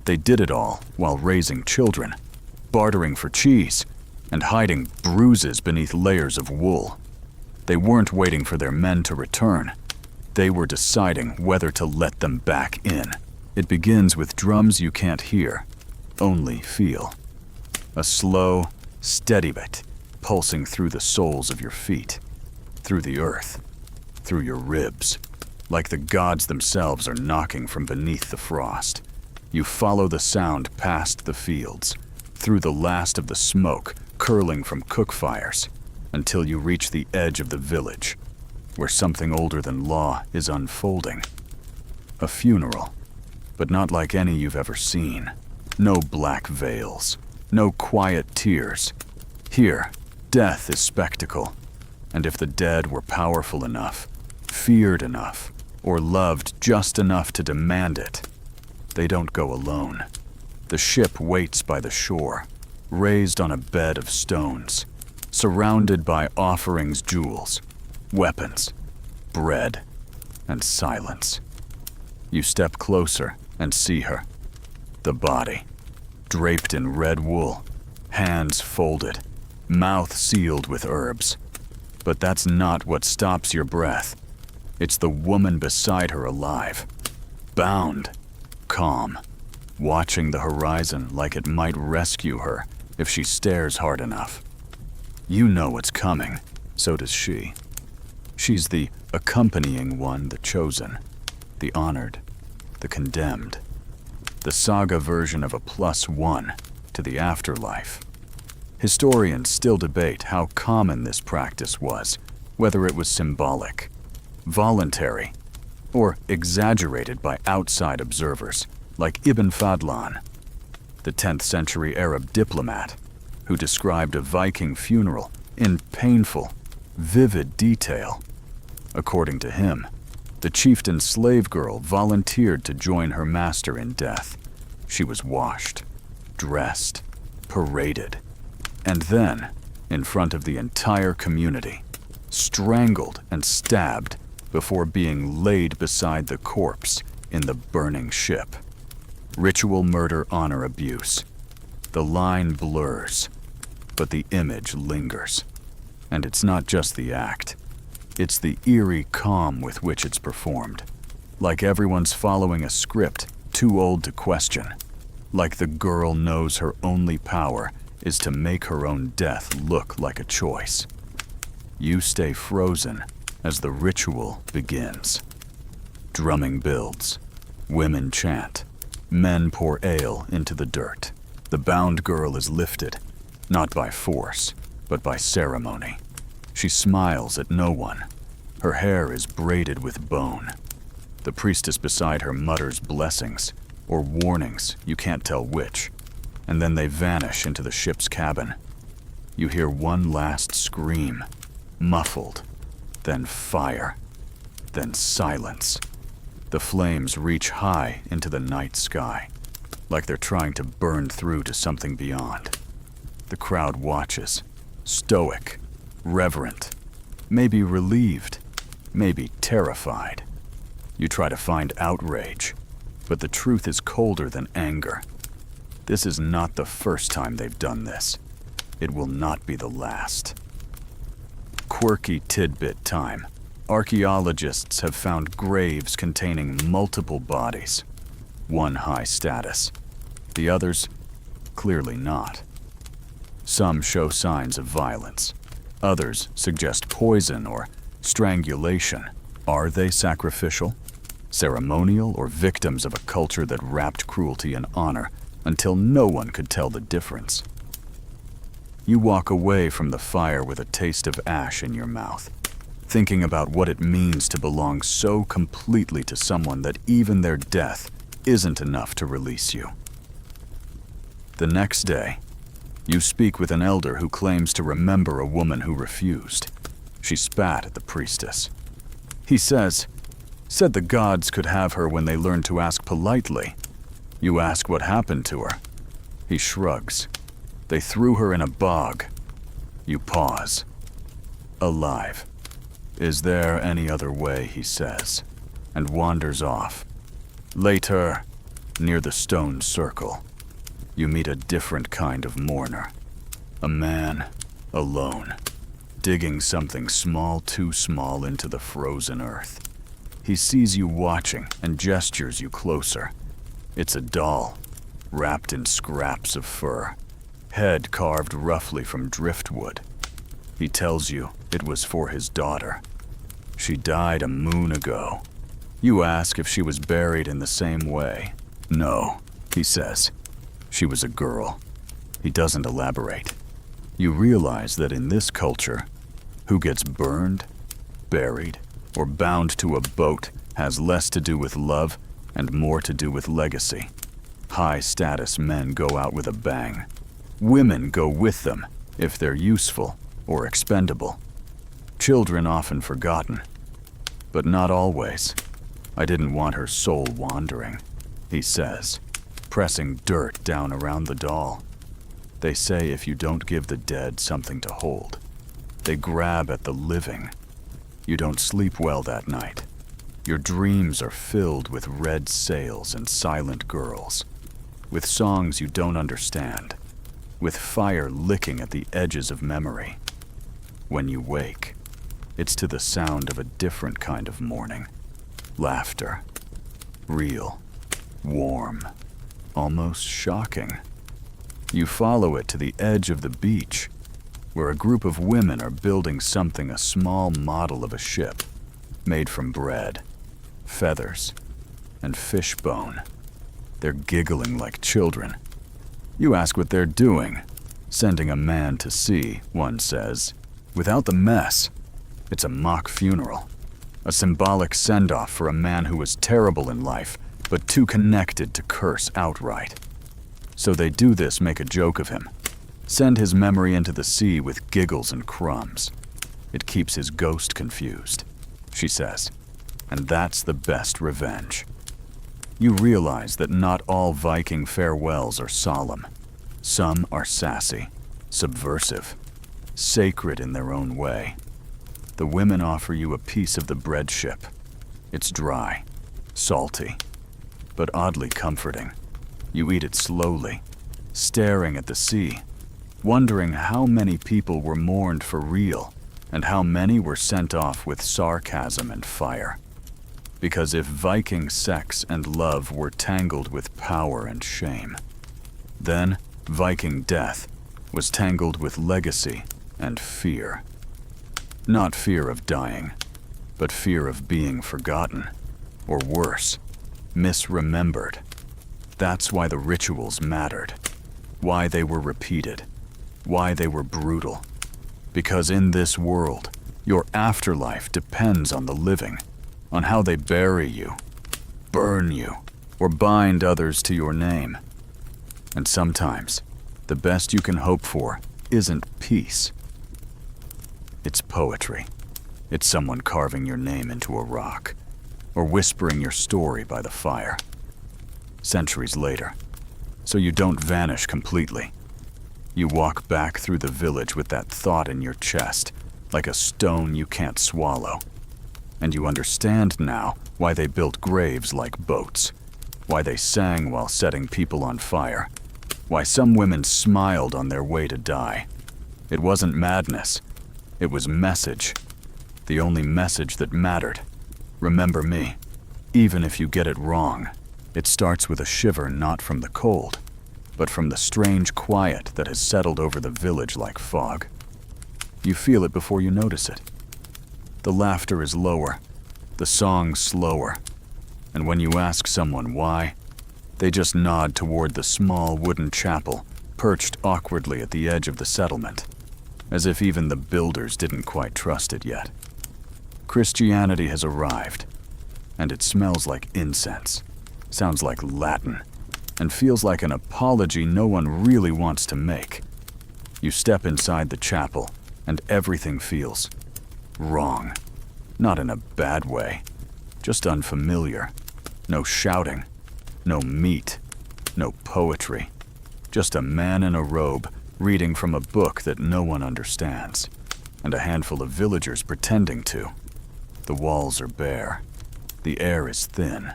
They did it all while raising children, bartering for cheese, and hiding bruises beneath layers of wool. They weren't waiting for their men to return. They were deciding whether to let them back in. It begins with drums you can't hear, only feel. A slow, steady beat pulsing through the soles of your feet, through the earth, through your ribs, like the gods themselves are knocking from beneath the frost. You follow the sound past the fields, through the last of the smoke curling from cook fires, until you reach the edge of the village, where something older than law is unfolding. A funeral, but not like any you've ever seen. No black veils, no quiet tears. Here, death is spectacle, and if the dead were powerful enough, feared enough, or loved just enough to demand it, they don't go alone. The ship waits by the shore, raised on a bed of stones, surrounded by offerings, jewels, weapons, bread, and silence. You step closer and see her. The body, draped in red wool, hands folded, mouth sealed with herbs. But that's not what stops your breath. It's the woman beside her alive, bound, calm, watching the horizon like it might rescue her if she stares hard enough. You know what's coming, so does she. She's the accompanying one, the chosen, the honored, the condemned. The saga version of a +1 to the afterlife. Historians still debate how common this practice was, whether it was symbolic, voluntary, or exaggerated by outside observers, like Ibn Fadlan, the 10th century Arab diplomat, who described a Viking funeral in painful, vivid detail. According to him, the chieftain's slave girl volunteered to join her master in death. She was washed, dressed, paraded, and then, in front of the entire community, strangled and stabbed before being laid beside the corpse in the burning ship. Ritual murder, honor abuse. The line blurs, but the image lingers. And it's not just the act. It's the eerie calm with which it's performed. Like everyone's following a script too old to question. Like the girl knows her only power is to make her own death look like a choice. You stay frozen as the ritual begins. Drumming builds. Women chant. Men pour ale into the dirt. The bound girl is lifted, not by force, but by ceremony. She smiles at no one. Her hair is braided with bone. The priestess beside her mutters blessings, or warnings, you can't tell which, and then they vanish into the ship's cabin. You hear one last scream, muffled, then fire, then silence. The flames reach high into the night sky, like they're trying to burn through to something beyond. The crowd watches, stoic, reverent, maybe relieved, maybe terrified. You try to find outrage, but the truth is colder than anger. This is not the first time they've done this. It will not be the last. Quirky tidbit time. Archaeologists have found graves containing multiple bodies. One high status. The others, clearly not. Some show signs of violence. Others suggest poison or strangulation. Are they sacrificial, ceremonial, or victims of a culture that wrapped cruelty in honor until no one could tell the difference? You walk away from the fire with a taste of ash in your mouth, thinking about what it means to belong so completely to someone that even their death isn't enough to release you. The next day, you speak with an elder who claims to remember a woman who refused. She spat at the priestess. He said the gods could have her when they learned to ask politely. You ask what happened to her. He shrugs. They threw her in a bog. You pause. Alive. Is there any other way, he says, and wanders off. Later, near the stone circle, you meet a different kind of mourner. A man, alone, digging something small, too small into the frozen earth. He sees you watching and gestures you closer. It's a doll, wrapped in scraps of fur, head carved roughly from driftwood. He tells you it was for his daughter. She died a moon ago. You ask if she was buried in the same way. No, he says. She was a girl. He doesn't elaborate. You realize that in this culture, who gets burned, buried, or bound to a boat has less to do with love and more to do with legacy. High-status men go out with a bang. Women go with them if they're useful or expendable. Children often forgotten, but not always. I didn't want her soul wandering, he says, pressing dirt down around the doll. They say if you don't give the dead something to hold, they grab at the living. You don't sleep well that night. Your dreams are filled with red sails and silent girls, with songs you don't understand, with fire licking at the edges of memory. When you wake, it's to the sound of a different kind of mourning. Laughter. Real. Warm. Almost shocking. You follow it to the edge of the beach, where a group of women are building something a small model of a ship, made from bread, feathers, and fish bone. They're giggling like children. You ask what they're doing. Sending a man to sea, one says. Without the mess, it's a mock funeral. A symbolic send-off for a man who was terrible in life, but too connected to curse outright. So they do this, make a joke of him. Send his memory into the sea with giggles and crumbs. It keeps his ghost confused, she says. And that's the best revenge. You realize that not all Viking farewells are solemn. Some are sassy, subversive, sacred in their own way. The women offer you a piece of the bread ship. It's dry, salty, but oddly comforting. You eat it slowly, staring at the sea, wondering how many people were mourned for real and how many were sent off with sarcasm and fire. Because if Viking sex and love were tangled with power and shame, then Viking death was tangled with legacy and fear. Not fear of dying, but fear of being forgotten, or worse, misremembered. That's why the rituals mattered, why they were repeated, why they were brutal. Because in this world, your afterlife depends on the living, on how they bury you, burn you, or bind others to your name. And sometimes, the best you can hope for isn't peace. It's poetry. It's someone carving your name into a rock, or whispering your story by the fire. Centuries later, so you don't vanish completely. You walk back through the village with that thought in your chest, like a stone you can't swallow. And you understand now why they built graves like boats, why they sang while setting people on fire, why some women smiled on their way to die. It wasn't madness. It was message. The only message that mattered. Remember me, even if you get it wrong. It starts with a shiver not from the cold, but from the strange quiet that has settled over the village like fog. You feel it before you notice it. The laughter is lower, the song slower, and when you ask someone why, they just nod toward the small wooden chapel perched awkwardly at the edge of the settlement, as if even the builders didn't quite trust it yet. Christianity has arrived, and it smells like incense, sounds like Latin, and feels like an apology no one really wants to make. You step inside the chapel, and everything feels wrong. Not in a bad way, just unfamiliar. No shouting, no meat, no poetry. Just a man in a robe reading from a book that no one understands, and a handful of villagers pretending to. The walls are bare. The air is thin.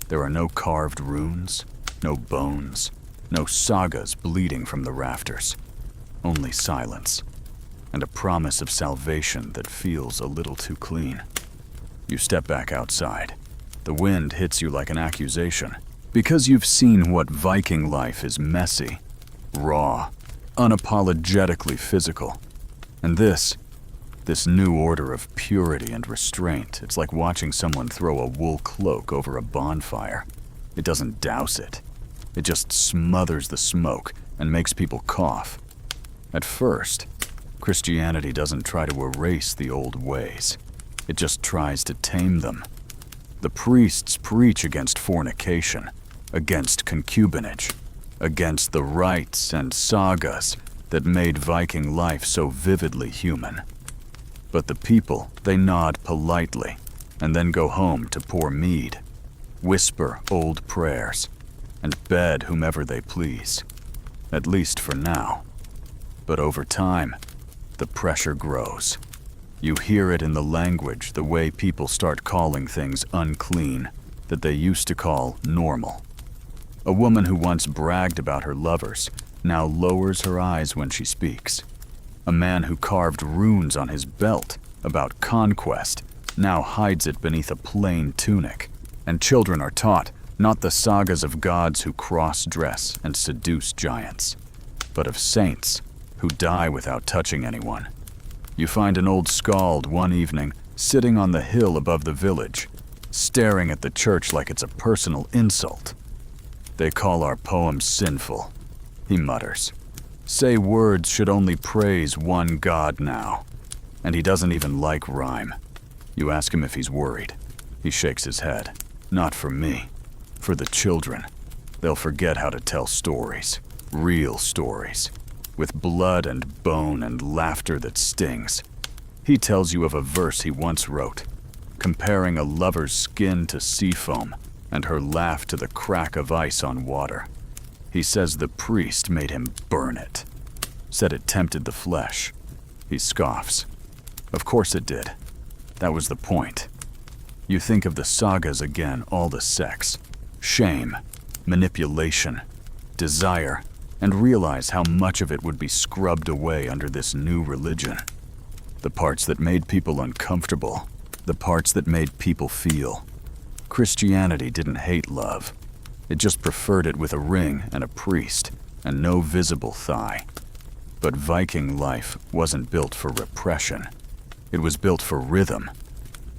There are no carved runes, no bones, no sagas bleeding from the rafters. Only silence, and a promise of salvation that feels a little too clean. You step back outside. The wind hits you like an accusation, because you've seen what Viking life is messy, raw, unapologetically physical. And this new order of purity and restraint, it's like watching someone throw a wool cloak over a bonfire. It doesn't douse it. It just smothers the smoke and makes people cough. At first, Christianity doesn't try to erase the old ways. It just tries to tame them. The priests preach against fornication, against concubinage, against the rites and sagas that made Viking life so vividly human. But the people, they nod politely, and then go home to pour mead, whisper old prayers, and bed whomever they please. At least for now. But over time, the pressure grows. You hear it in the language, the way people start calling things unclean that they used to call normal. A woman who once bragged about her lovers now lowers her eyes when she speaks. A man who carved runes on his belt about conquest now hides it beneath a plain tunic. And children are taught not the sagas of gods who cross-dress and seduce giants, but of saints who die without touching anyone. You find an old skald one evening sitting on the hill above the village, staring at the church like it's a personal insult. "They call our poems sinful," he mutters. "Say words should only praise one god now." And he doesn't even like rhyme. You ask him if he's worried. He shakes his head. "Not for me. For the children. They'll forget how to tell stories. Real stories. With blood and bone and laughter that stings." He tells you of a verse he once wrote, comparing a lover's skin to sea foam and her laugh to the crack of ice on water. He says the priest made him burn it. Said it tempted the flesh. He scoffs. Of course it did. That was the point. You think of the sagas again, all the sex, shame, manipulation, desire, and realize how much of it would be scrubbed away under this new religion. The parts that made people uncomfortable, the parts that made people feel. Christianity didn't hate love. It just preferred it with a ring and a priest and no visible thigh. But Viking life wasn't built for repression. It was built for rhythm.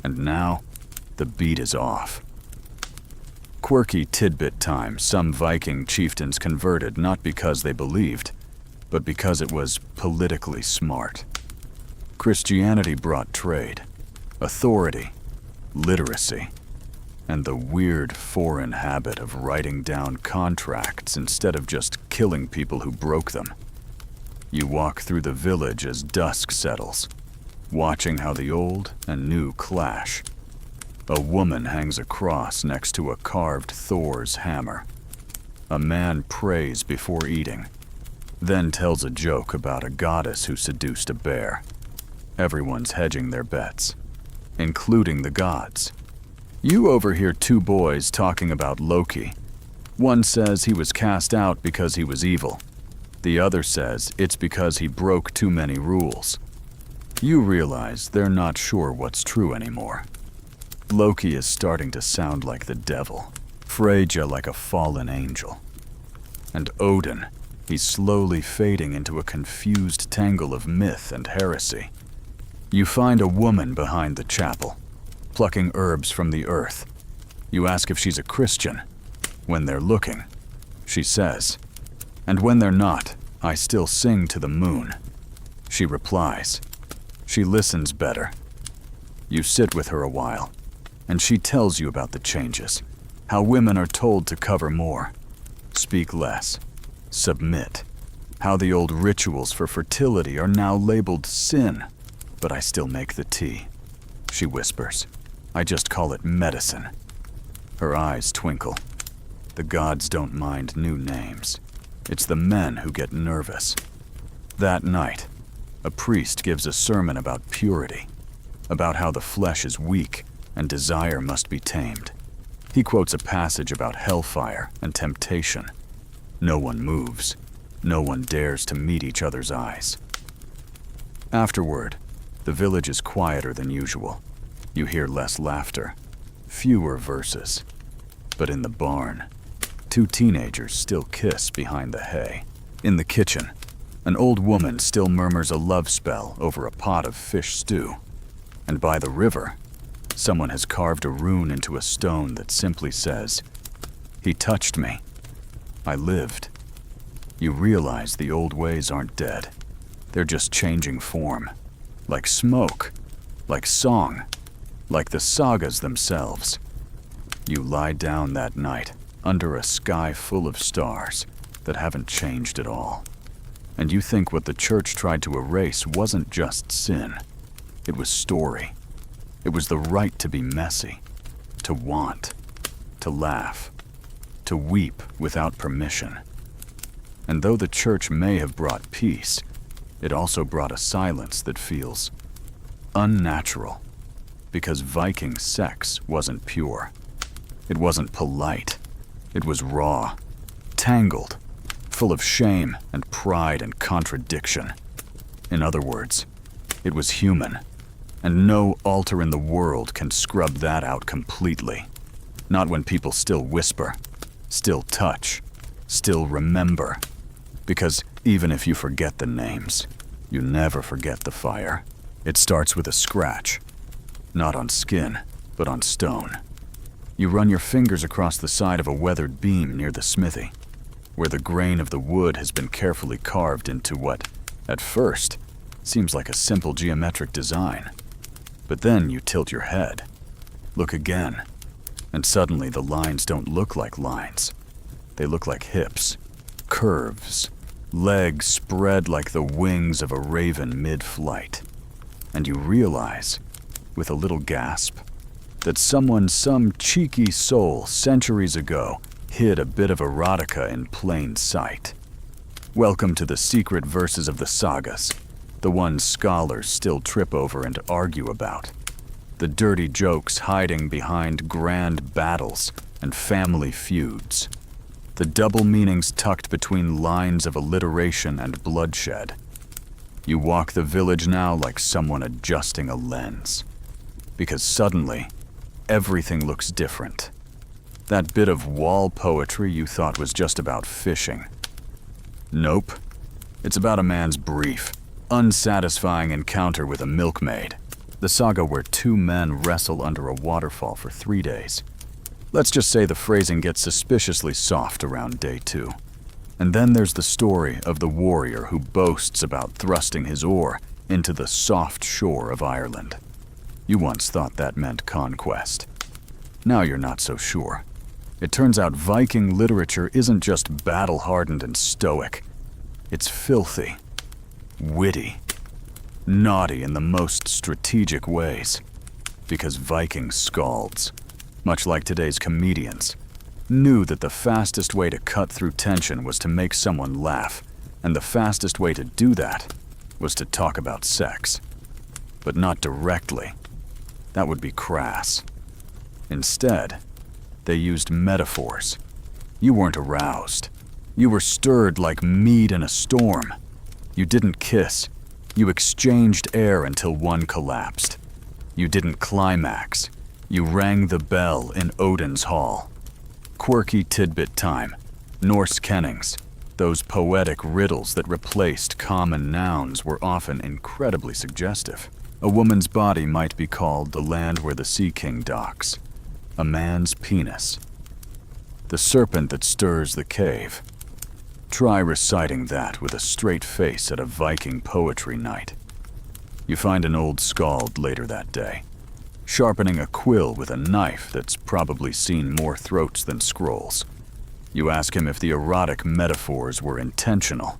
And now, the beat is off. Quirky tidbit time, some Viking chieftains converted not because they believed, but because it was politically smart. Christianity brought trade, authority, literacy, and the weird foreign habit of writing down contracts instead of just killing people who broke them. You walk through the village as dusk settles, watching how the old and new clash. A woman hangs a cross next to a carved Thor's hammer. A man prays before eating, then tells a joke about a goddess who seduced a bear. Everyone's hedging their bets, including the gods. You overhear two boys talking about Loki. One says he was cast out because he was evil. The other says it's because he broke too many rules. You realize they're not sure what's true anymore. Loki is starting to sound like the devil, Freyja like a fallen angel. And Odin, he's slowly fading into a confused tangle of myth and heresy. You find a woman behind the chapel, plucking herbs from the earth. You ask if she's a Christian. When they're looking, she says, "And when they're not, I still sing to the moon." She replies. She listens better. You sit with her a while, and she tells you about the changes, how women are told to cover more, speak less, submit, how the old rituals for fertility are now labeled sin. "But I still make the tea," she whispers. "I just call it medicine." Her eyes twinkle. The gods don't mind new names. It's the men who get nervous. That night, a priest gives a sermon about purity, about how the flesh is weak and desire must be tamed. He quotes a passage about hellfire and temptation. No one moves. No one dares to meet each other's eyes. Afterward, the village is quieter than usual. You hear less laughter, fewer verses. But in the barn, two teenagers still kiss behind the hay. In the kitchen, an old woman still murmurs a love spell over a pot of fish stew. And by the river, someone has carved a rune into a stone that simply says, "He touched me. I lived." You realize the old ways aren't dead. They're just changing form. Like smoke, like song, like the sagas themselves. You lie down that night under a sky full of stars that haven't changed at all. And you think what the church tried to erase wasn't just sin. It was story. It was the right to be messy, to want, to laugh, to weep without permission. And though the church may have brought peace, it also brought a silence that feels unnatural, because Viking sex wasn't pure. It wasn't polite. It was raw, tangled, full of shame and pride and contradiction. In other words, it was human, and no altar in the world can scrub that out completely. Not when people still whisper, still touch, still remember. Because Even if you forget the names, you never forget the fire. It starts with a scratch, not on skin, but on stone. You run your fingers across the side of a weathered beam near the smithy, where the grain of the wood has been carefully carved into what, at first, seems like a simple geometric design. But then you tilt your head, look again, and suddenly the lines don't look like lines. They look like hips, curves, legs spread like the wings of a raven mid-flight. And you realize, with a little gasp, that some cheeky soul centuries ago hid a bit of erotica in plain sight. Welcome to the secret verses of the Sagas, the ones scholars still trip over and argue about. The dirty jokes hiding behind grand battles and family feuds. The double meanings tucked between lines of alliteration and bloodshed. You walk the village now like someone adjusting a lens. Because suddenly, everything looks different. That bit of wall poetry you thought was just about fishing. Nope. It's about a man's brief, unsatisfying encounter with a milkmaid. The saga where two men wrestle under a waterfall for 3 days. Let's just say the phrasing gets suspiciously soft around day 2. And then there's the story of the warrior who boasts about thrusting his oar into the soft shore of Ireland. You once thought that meant conquest. Now you're not so sure. It turns out Viking literature isn't just battle-hardened and stoic. It's filthy, witty, naughty in the most strategic ways. Because Viking skalds, much like today's comedians, knew that the fastest way to cut through tension was to make someone laugh, and the fastest way to do that was to talk about sex. But not directly. That would be crass. Instead, they used metaphors. You weren't aroused. You were stirred like mead in a storm. You didn't kiss. You exchanged air until one collapsed. You didn't climax. You rang the bell in Odin's hall. Quirky tidbit time. Norse kennings. Those poetic riddles that replaced common nouns were often incredibly suggestive. A woman's body might be called the land where the Sea King docks. A man's penis. The serpent that stirs the cave. Try reciting that with a straight face at a Viking poetry night. You find an old skald later that day, sharpening a quill with a knife that's probably seen more throats than scrolls. You ask him if the erotic metaphors were intentional.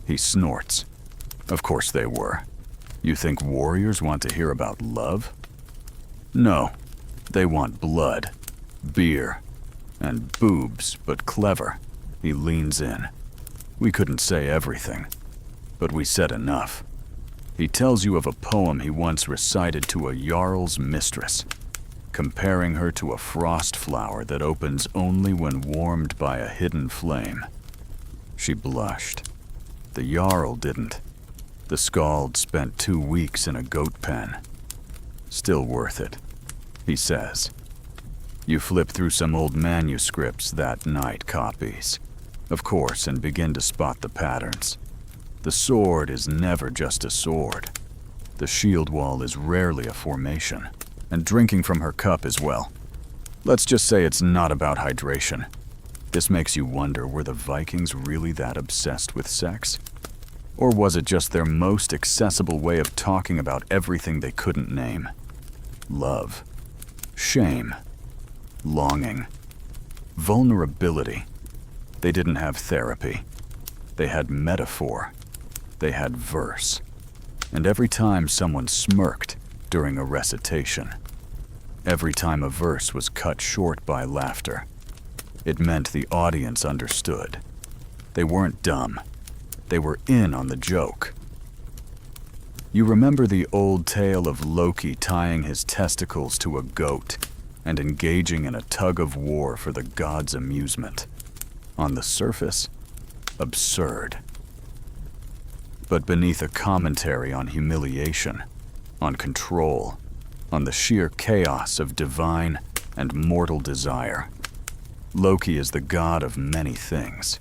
He snorts. Of course they were. You think warriors want to hear about love? No, they want blood, beer, and boobs, but clever. He leans in. We couldn't say everything, but we said enough. He tells you of a poem he once recited to a jarl's mistress, comparing her to a frost flower that opens only when warmed by a hidden flame. She blushed. The jarl didn't. The skald spent 2 weeks in a goat pen. Still worth it, he says. You flip through some old manuscripts that night copies, of course, and begin to spot the patterns. The sword is never just a sword. The shield wall is rarely a formation, and drinking from her cup as well. Let's just say it's not about hydration. This makes you wonder, were the Vikings really that obsessed with sex? Or was it just their most accessible way of talking about everything they couldn't name? Love, shame, longing, vulnerability. They didn't have therapy. They had metaphor. They had verse. And every time someone smirked during a recitation, every time a verse was cut short by laughter, it meant the audience understood. They weren't dumb. They were in on the joke. You remember the old tale of Loki tying his testicles to a goat and engaging in a tug of war for the gods' amusement. On the surface, absurd. But beneath a commentary on humiliation, on control, on the sheer chaos of divine and mortal desire, Loki is the god of many things.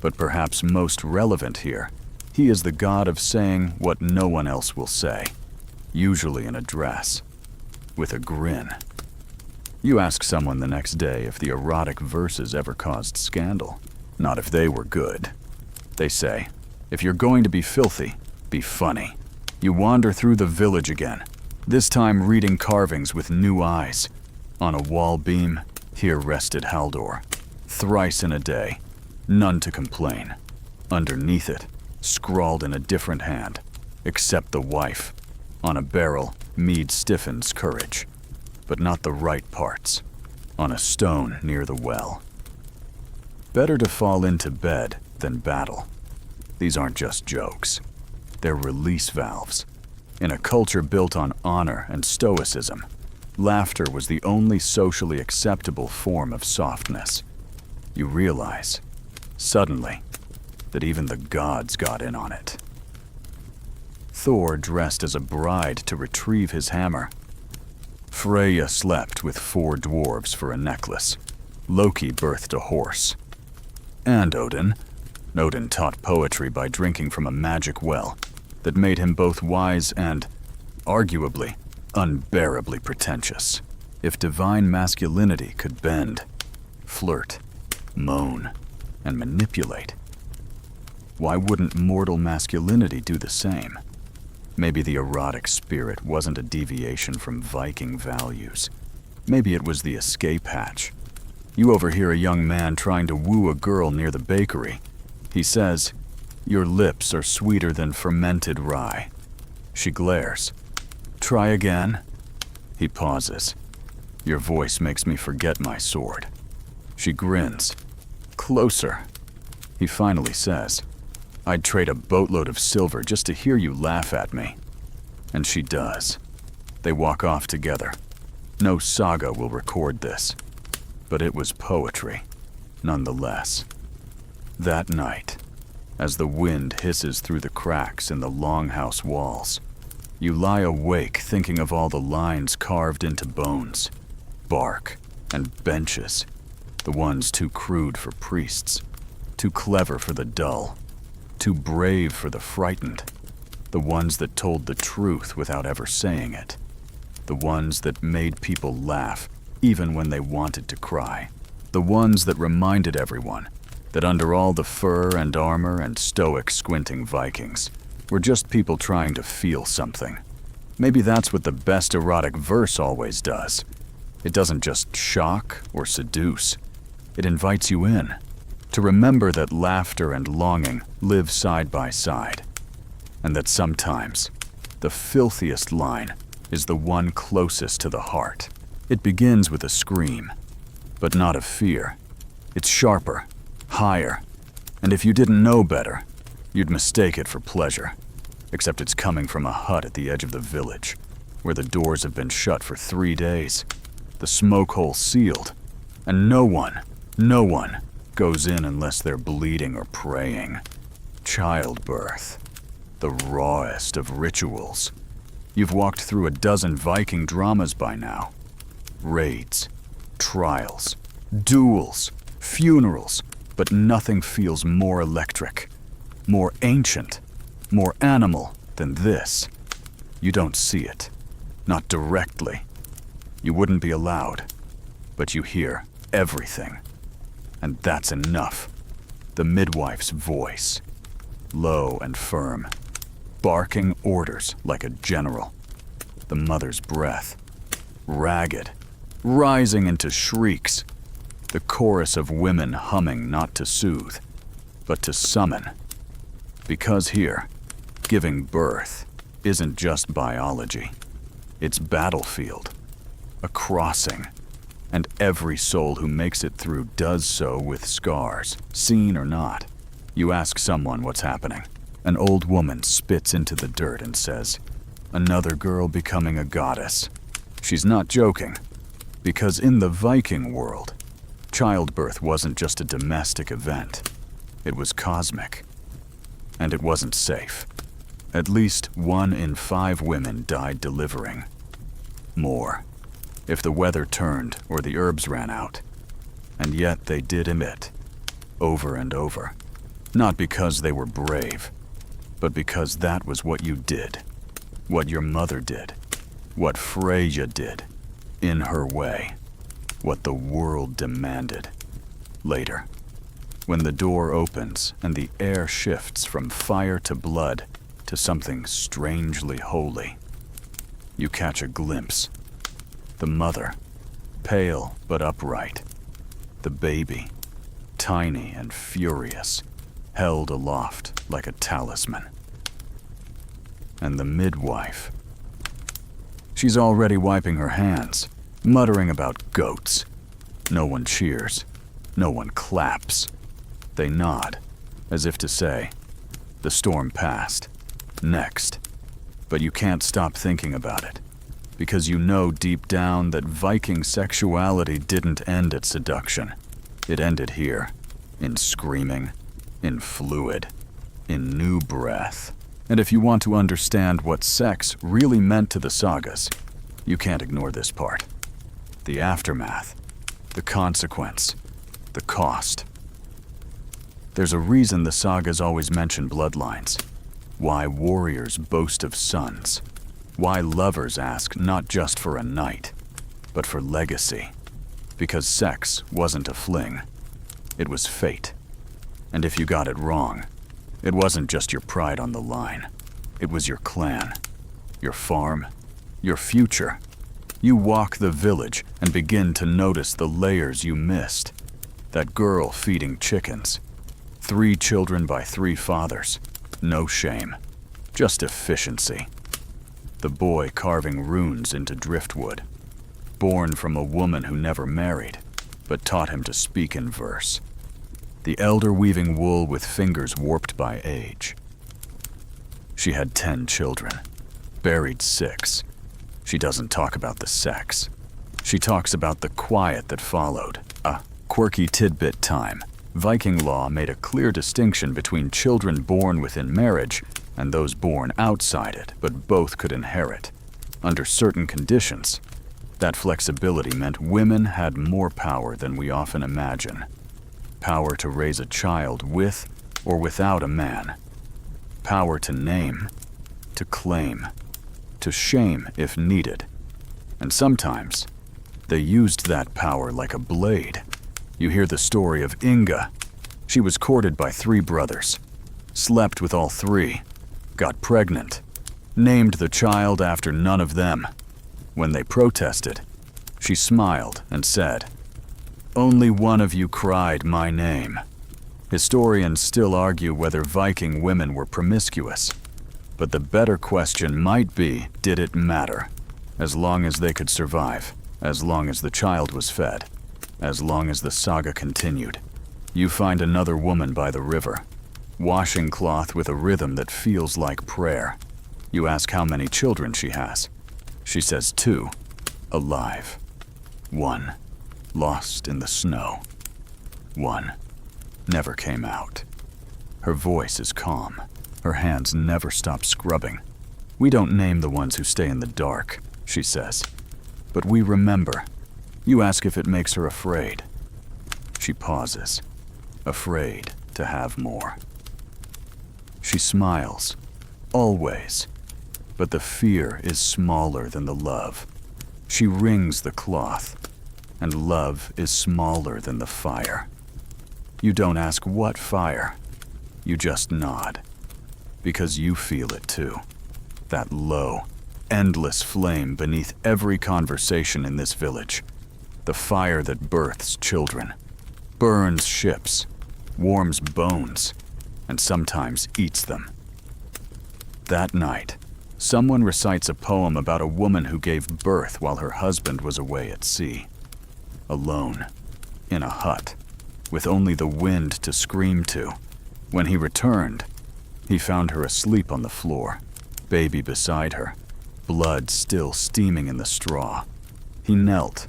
But perhaps most relevant here, he is the god of saying what no one else will say, usually in a dress, with a grin. You ask someone the next day if the erotic verses ever caused scandal. Not if they were good. They say, if you're going to be filthy, be funny. You wander through the village again, this time reading carvings with new eyes. On a wall beam, here rested Haldor. Thrice in a day, none to complain. Underneath it, scrawled in a different hand, except the wife. On a barrel, mead stiffens courage, but not the right parts. On a stone near the well. Better to fall into bed than battle. These aren't just jokes. They're release valves. In a culture built on honor and stoicism, laughter was the only socially acceptable form of softness. You realize, suddenly, that even the gods got in on it. Thor dressed as a bride to retrieve his hammer. Freya slept with 4 dwarves for a necklace. Loki birthed a horse. And Odin taught poetry by drinking from a magic well that made him both wise and, arguably, unbearably pretentious. If divine masculinity could bend, flirt, moan, and manipulate, why wouldn't mortal masculinity do the same? Maybe the erotic spirit wasn't a deviation from Viking values. Maybe it was the escape hatch. You overhear a young man trying to woo a girl near the bakery. He says, "Your lips are sweeter than fermented rye." She glares. "Try again." He pauses. "Your voice makes me forget my sword." She grins. "Closer." He finally says, "I'd trade a boatload of silver just to hear you laugh at me." And she does. They walk off together. No saga will record this, but it was poetry, nonetheless. That night, as the wind hisses through the cracks in the longhouse walls, you lie awake thinking of all the lines carved into bones, bark, and benches, the ones too crude for priests, too clever for the dull, too brave for the frightened, the ones that told the truth without ever saying it, the ones that made people laugh even when they wanted to cry, the ones that reminded everyone that under all the fur and armor and stoic squinting Vikings were just people trying to feel something. Maybe that's what the best erotic verse always does. It doesn't just shock or seduce. It invites you in, to remember that laughter and longing live side by side, and that sometimes the filthiest line is the one closest to the heart. It begins with a scream, but not of fear. It's sharper, higher, and if you didn't know better, you'd mistake it for pleasure, except it's coming from a hut at the edge of the village, where the doors have been shut for 3 days, the smoke hole sealed, and no one goes in unless they're bleeding or praying. Childbirth, the rawest of rituals. You've walked through a dozen Viking dramas by now. Raids, trials, duels, funerals, but nothing feels more electric, more ancient, more animal than this. You don't see it, not directly. You wouldn't be allowed, but you hear everything. And that's enough. The midwife's voice, low and firm, barking orders like a general. The mother's breath, ragged, rising into shrieks. The chorus of women humming not to soothe, but to summon. Because here, giving birth isn't just biology. It's battlefield, a crossing. And every soul who makes it through does so with scars, seen or not. You ask someone what's happening. An old woman spits into the dirt and says, "Another girl becoming a goddess." She's not joking, because in the Viking world, childbirth wasn't just a domestic event. It was cosmic. And it wasn't safe. At least 1 in 5 women died delivering. More, if the weather turned or the herbs ran out. And yet they did emit, over and over. Not because they were brave, but because that was what you did. What your mother did. What Freyja did. In her way. What the world demanded. Later, when the door opens and the air shifts from fire to blood to something strangely holy, you catch a glimpse. The mother, pale but upright. The baby, tiny and furious, held aloft like a talisman. And the midwife. She's already wiping her hands, muttering about goats. No one cheers. No one claps. They nod, as if to say, the storm passed. Next. But you can't stop thinking about it, because you know deep down that Viking sexuality didn't end at seduction. It ended here, in screaming, in fluid, in new breath. And if you want to understand what sex really meant to the Sagas, you can't ignore this part. The aftermath, the consequence, the cost. There's a reason the Sagas always mention bloodlines. Why warriors boast of sons. Why lovers ask not just for a knight, but for legacy. Because sex wasn't a fling. It was fate. And if you got it wrong, it wasn't just your pride on the line. It was your clan, your farm, your future. You walk the village and begin to notice the layers you missed. That girl feeding chickens. 3 children by 3 fathers. No shame, just efficiency. The boy carving runes into driftwood. Born from a woman who never married, but taught him to speak in verse. The elder weaving wool with fingers warped by age. She had 10 children, buried 6. She doesn't talk about the sex. She talks about the quiet that followed. A quirky tidbit time. Viking law made a clear distinction between children born within marriage and those born outside it, but both could inherit. Under certain conditions, that flexibility meant women had more power than we often imagine. Power to raise a child with or without a man. Power to name, to claim, to shame if needed. And sometimes, they used that power like a blade. You hear the story of Inga. She was courted by 3 brothers, slept with all 3, got pregnant, named the child after none of them. When they protested, she smiled and said, "Only one of you cried my name." Historians still argue whether Viking women were promiscuous, but the better question might be, did it matter? As long as they could survive, as long as the child was fed, as long as the saga continued. You find another woman by the river, washing cloth with a rhythm that feels like prayer. You ask how many children she has. She says 2, alive. 1, lost in the snow. 1, never came out. Her voice is calm. Her hands never stop scrubbing. "We don't name the ones who stay in the dark," she says. "But we remember." You ask if it makes her afraid. She pauses, afraid to have more. She smiles, always, but the fear is smaller than the love. She wrings the cloth, and love is smaller than the fire. You don't ask what fire, you just nod, because you feel it too. That low, endless flame beneath every conversation in this village. The fire that births children, burns ships, warms bones, and sometimes eats them. That night, someone recites a poem about a woman who gave birth while her husband was away at sea. Alone, in a hut, with only the wind to scream to. When he returned, he found her asleep on the floor, baby beside her, blood still steaming in the straw. He knelt,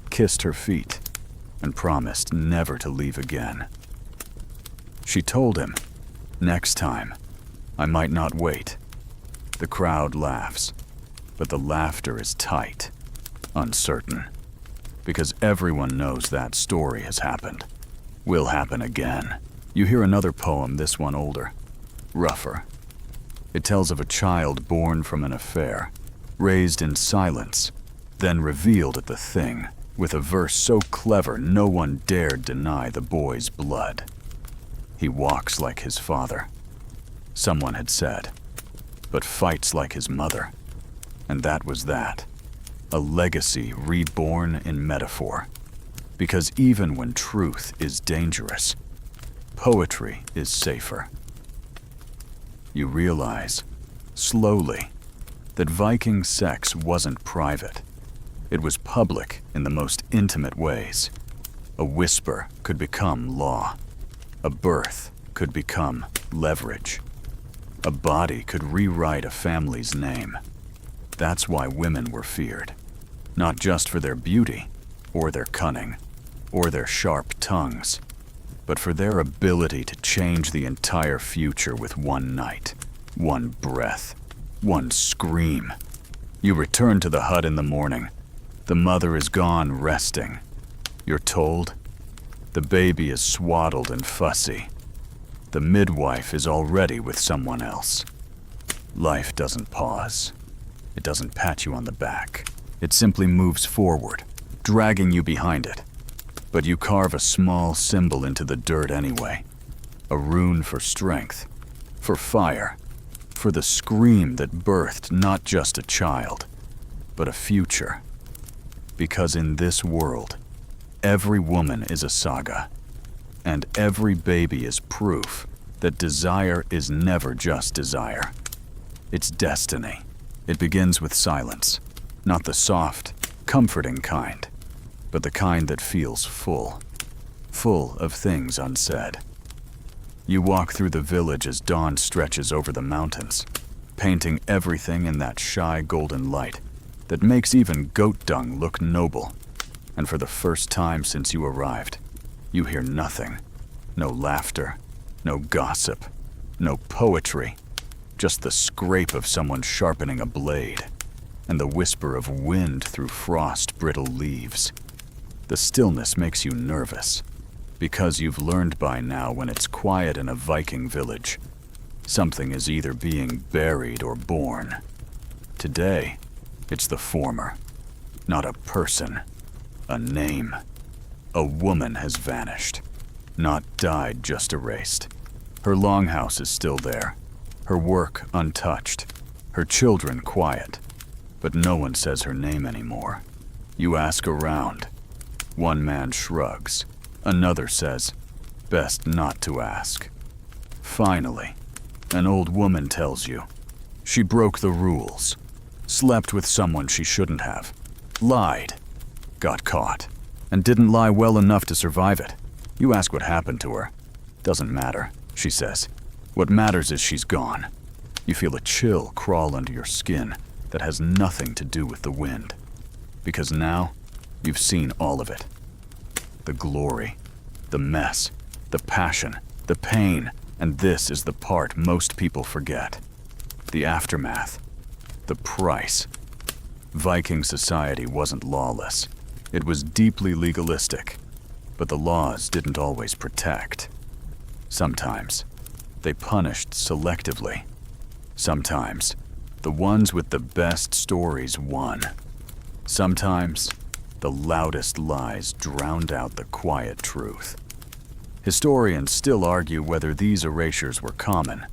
kissed her feet, and promised never to leave again. She told him, "Next time, I might not wait." The crowd laughs, but the laughter is tight, uncertain, because everyone knows that story has happened, will happen again. You hear another poem, this one older, rougher. It tells of a child born from an affair, raised in silence, then revealed at the thing, with a verse so clever no one dared deny the boy's blood. He walks like his father, someone had said, but fights like his mother. And that was that. A legacy reborn in metaphor. Because even when truth is dangerous, poetry is safer. You realize, slowly, that Viking sex wasn't private. It was public in the most intimate ways. A whisper could become law. A birth could become leverage. A body could rewrite a family's name. That's why women were feared. Not just for their beauty, or their cunning, or their sharp tongues, but for their ability to change the entire future with one night, one breath, one scream. You return to the hut in the morning. The mother is gone resting. You're told the baby is swaddled and fussy. The midwife is already with someone else. Life doesn't pause. It doesn't pat you on the back. It simply moves forward, dragging you behind it. But you carve a small symbol into the dirt anyway. A rune for strength, for fire, for the scream that birthed not just a child, but a future. Because in this world, every woman is a saga, and every baby is proof that desire is never just desire. It's destiny. It begins with silence, not the soft, comforting kind, but the kind that feels full of things unsaid. You walk through the village as dawn stretches over the mountains, painting everything in that shy golden light that makes even goat dung look noble. And for the first time since you arrived, you hear nothing. No laughter, no gossip, no poetry, just the scrape of someone sharpening a blade, and the whisper of wind through frost-brittle leaves. The stillness makes you nervous, because you've learned by now when it's quiet in a Viking village, something is either being buried or born. Today, it's the former. Not a person, a name. A woman has vanished. Not died, just erased. Her longhouse is still there, her work untouched, her children quiet, but no one says her name anymore. You ask around. One man shrugs. Another says, best not to ask. Finally, an old woman tells you. She broke the rules, slept with someone she shouldn't have, lied, got caught, and didn't lie well enough to survive it. You ask what happened to her. Doesn't matter, she says. What matters is she's gone. You feel a chill crawl under your skin that has nothing to do with the wind. Because now, you've seen all of it. The glory, the mess, the passion, the pain, and this is the part most people forget. The aftermath, the price. Viking society wasn't lawless. It was deeply legalistic, but the laws didn't always protect. Sometimes, they punished selectively. Sometimes, the ones with the best stories won. Sometimes, the loudest lies drowned out the quiet truth. Historians still argue whether these erasures were common,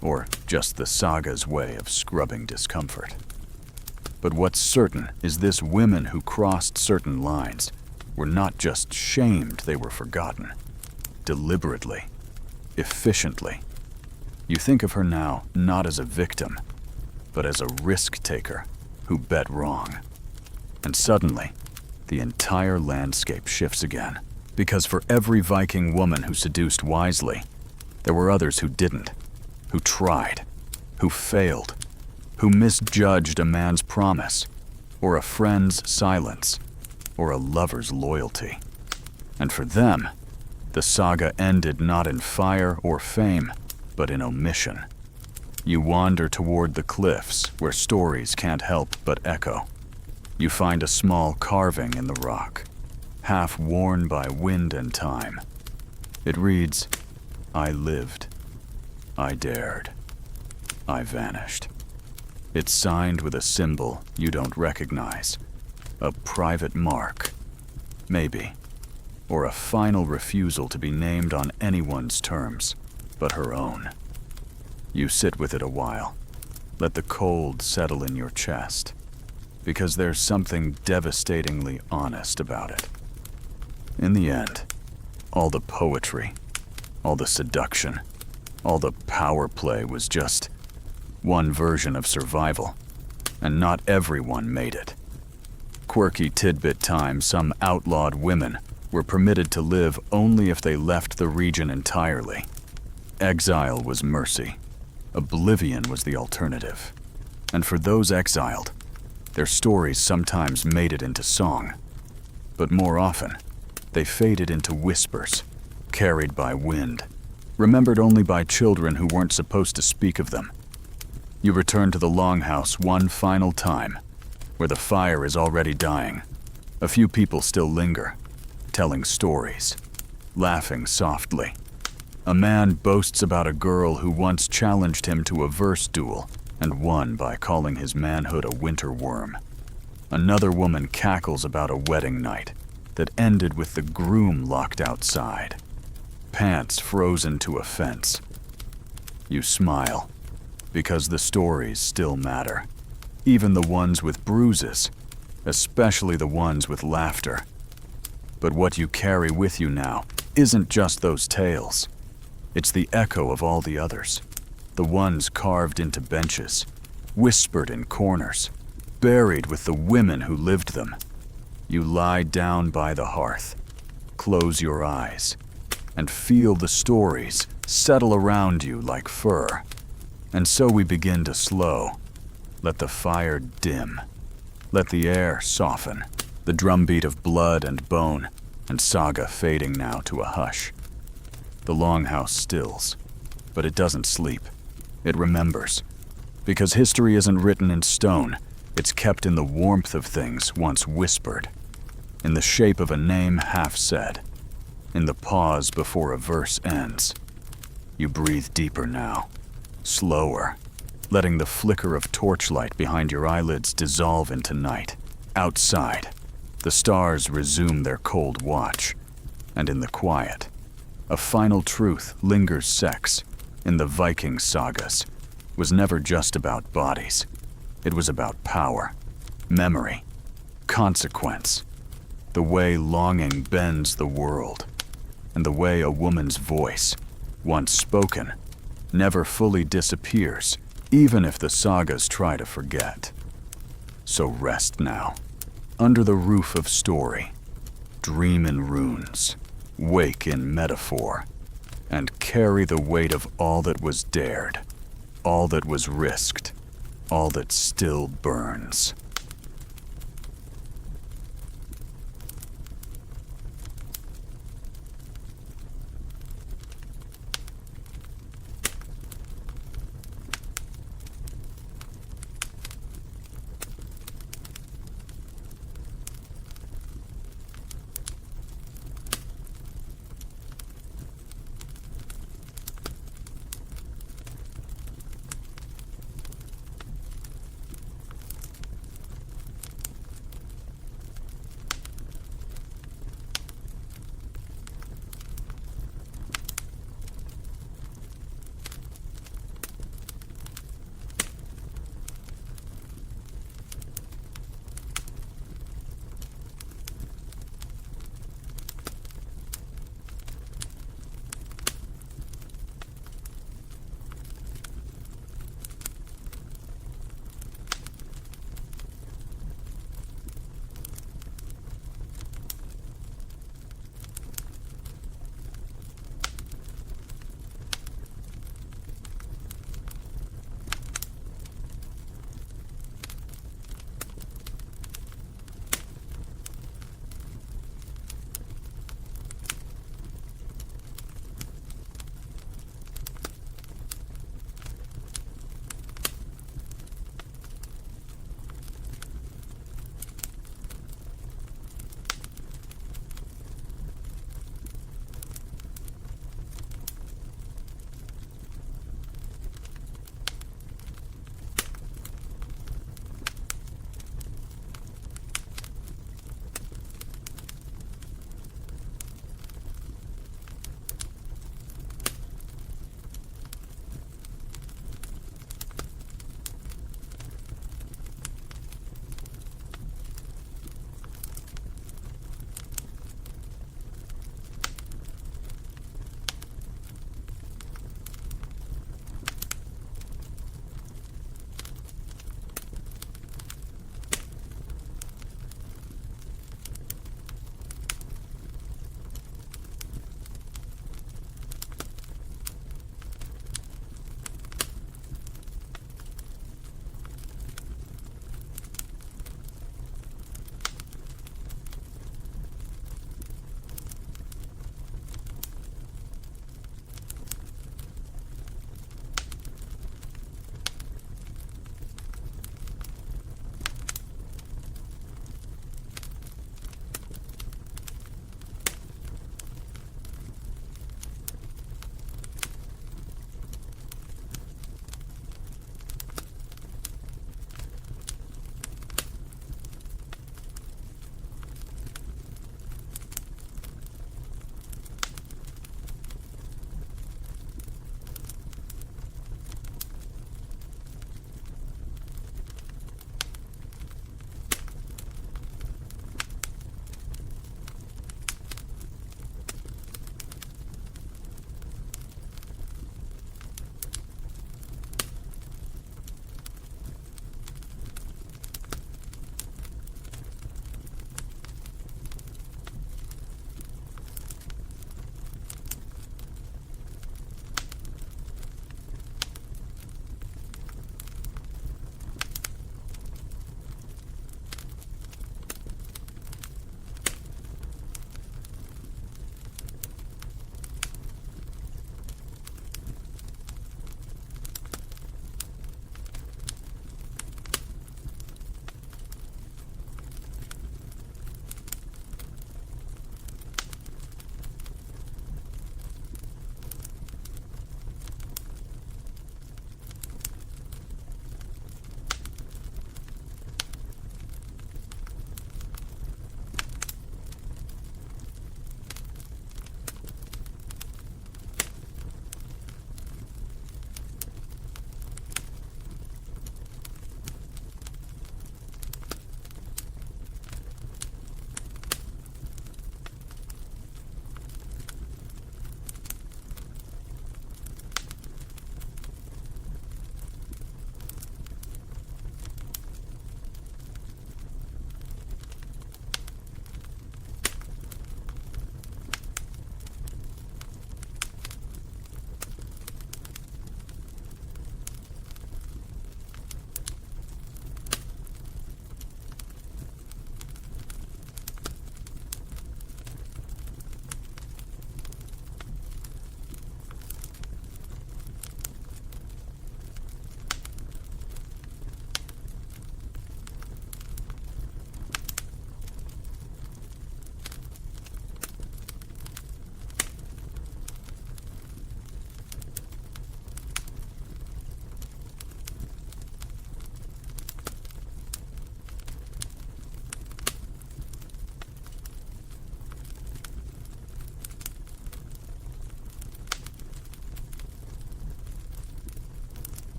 or just the saga's way of scrubbing discomfort. But what's certain is this: women who crossed certain lines were not just shamed, they were forgotten. Deliberately, efficiently. You think of her now not as a victim, but as a risk-taker who bet wrong. And suddenly, the entire landscape shifts again. Because for every Viking woman who seduced wisely, there were others who didn't, who tried, who failed, who misjudged a man's promise, or a friend's silence, or a lover's loyalty. And for them, the saga ended not in fire or fame, but in omission. You wander toward the cliffs where stories can't help but echo. You find a small carving in the rock, half worn by wind and time. It reads, I lived. I dared. I vanished. It's signed with a symbol you don't recognize. A private mark. Maybe. Or a final refusal to be named on anyone's terms but her own. You sit with it a while. Let the cold settle in your chest. Because there's something devastatingly honest about it. In the end, all the poetry, all the seduction, all the power play was just one version of survival, and not everyone made it. Quirky tidbit time, some outlawed women were permitted to live only if they left the region entirely. Exile was mercy. Oblivion was the alternative. And for those exiled, their stories sometimes made it into song. But more often, they faded into whispers, carried by wind, remembered only by children who weren't supposed to speak of them. You return to the longhouse one final time, where the fire is already dying. A few people still linger, telling stories, laughing softly. A man boasts about a girl who once challenged him to a verse duel and won by calling his manhood a winter worm. Another woman cackles about a wedding night that ended with the groom locked outside, pants frozen to a fence. You smile, because the stories still matter, even the ones with bruises, especially the ones with laughter. But what you carry with you now isn't just those tales. It's the echo of all the others, the ones carved into benches, whispered in corners, buried with the women who lived them. You lie down by the hearth, close your eyes, and feel the stories settle around you like fur. And so we begin to slow. Let the fire dim. Let the air soften. The drumbeat of blood and bone and saga fading now to a hush. The longhouse stills, but it doesn't sleep. It remembers. Because history isn't written in stone, it's kept in the warmth of things once whispered, in the shape of a name half said, in the pause before a verse ends. You breathe deeper now, slower, letting the flicker of torchlight behind your eyelids dissolve into night. Outside, the stars resume their cold watch, and in the quiet, a final truth lingers. Sex, in the Viking sagas, was never just about bodies. It was about power, memory, consequence, the way longing bends the world, and the way a woman's voice, once spoken, never fully disappears, even if the sagas try to forget. So rest now, under the roof of story, dream in runes, wake in metaphor, and carry the weight of all that was dared, all that was risked, all that still burns.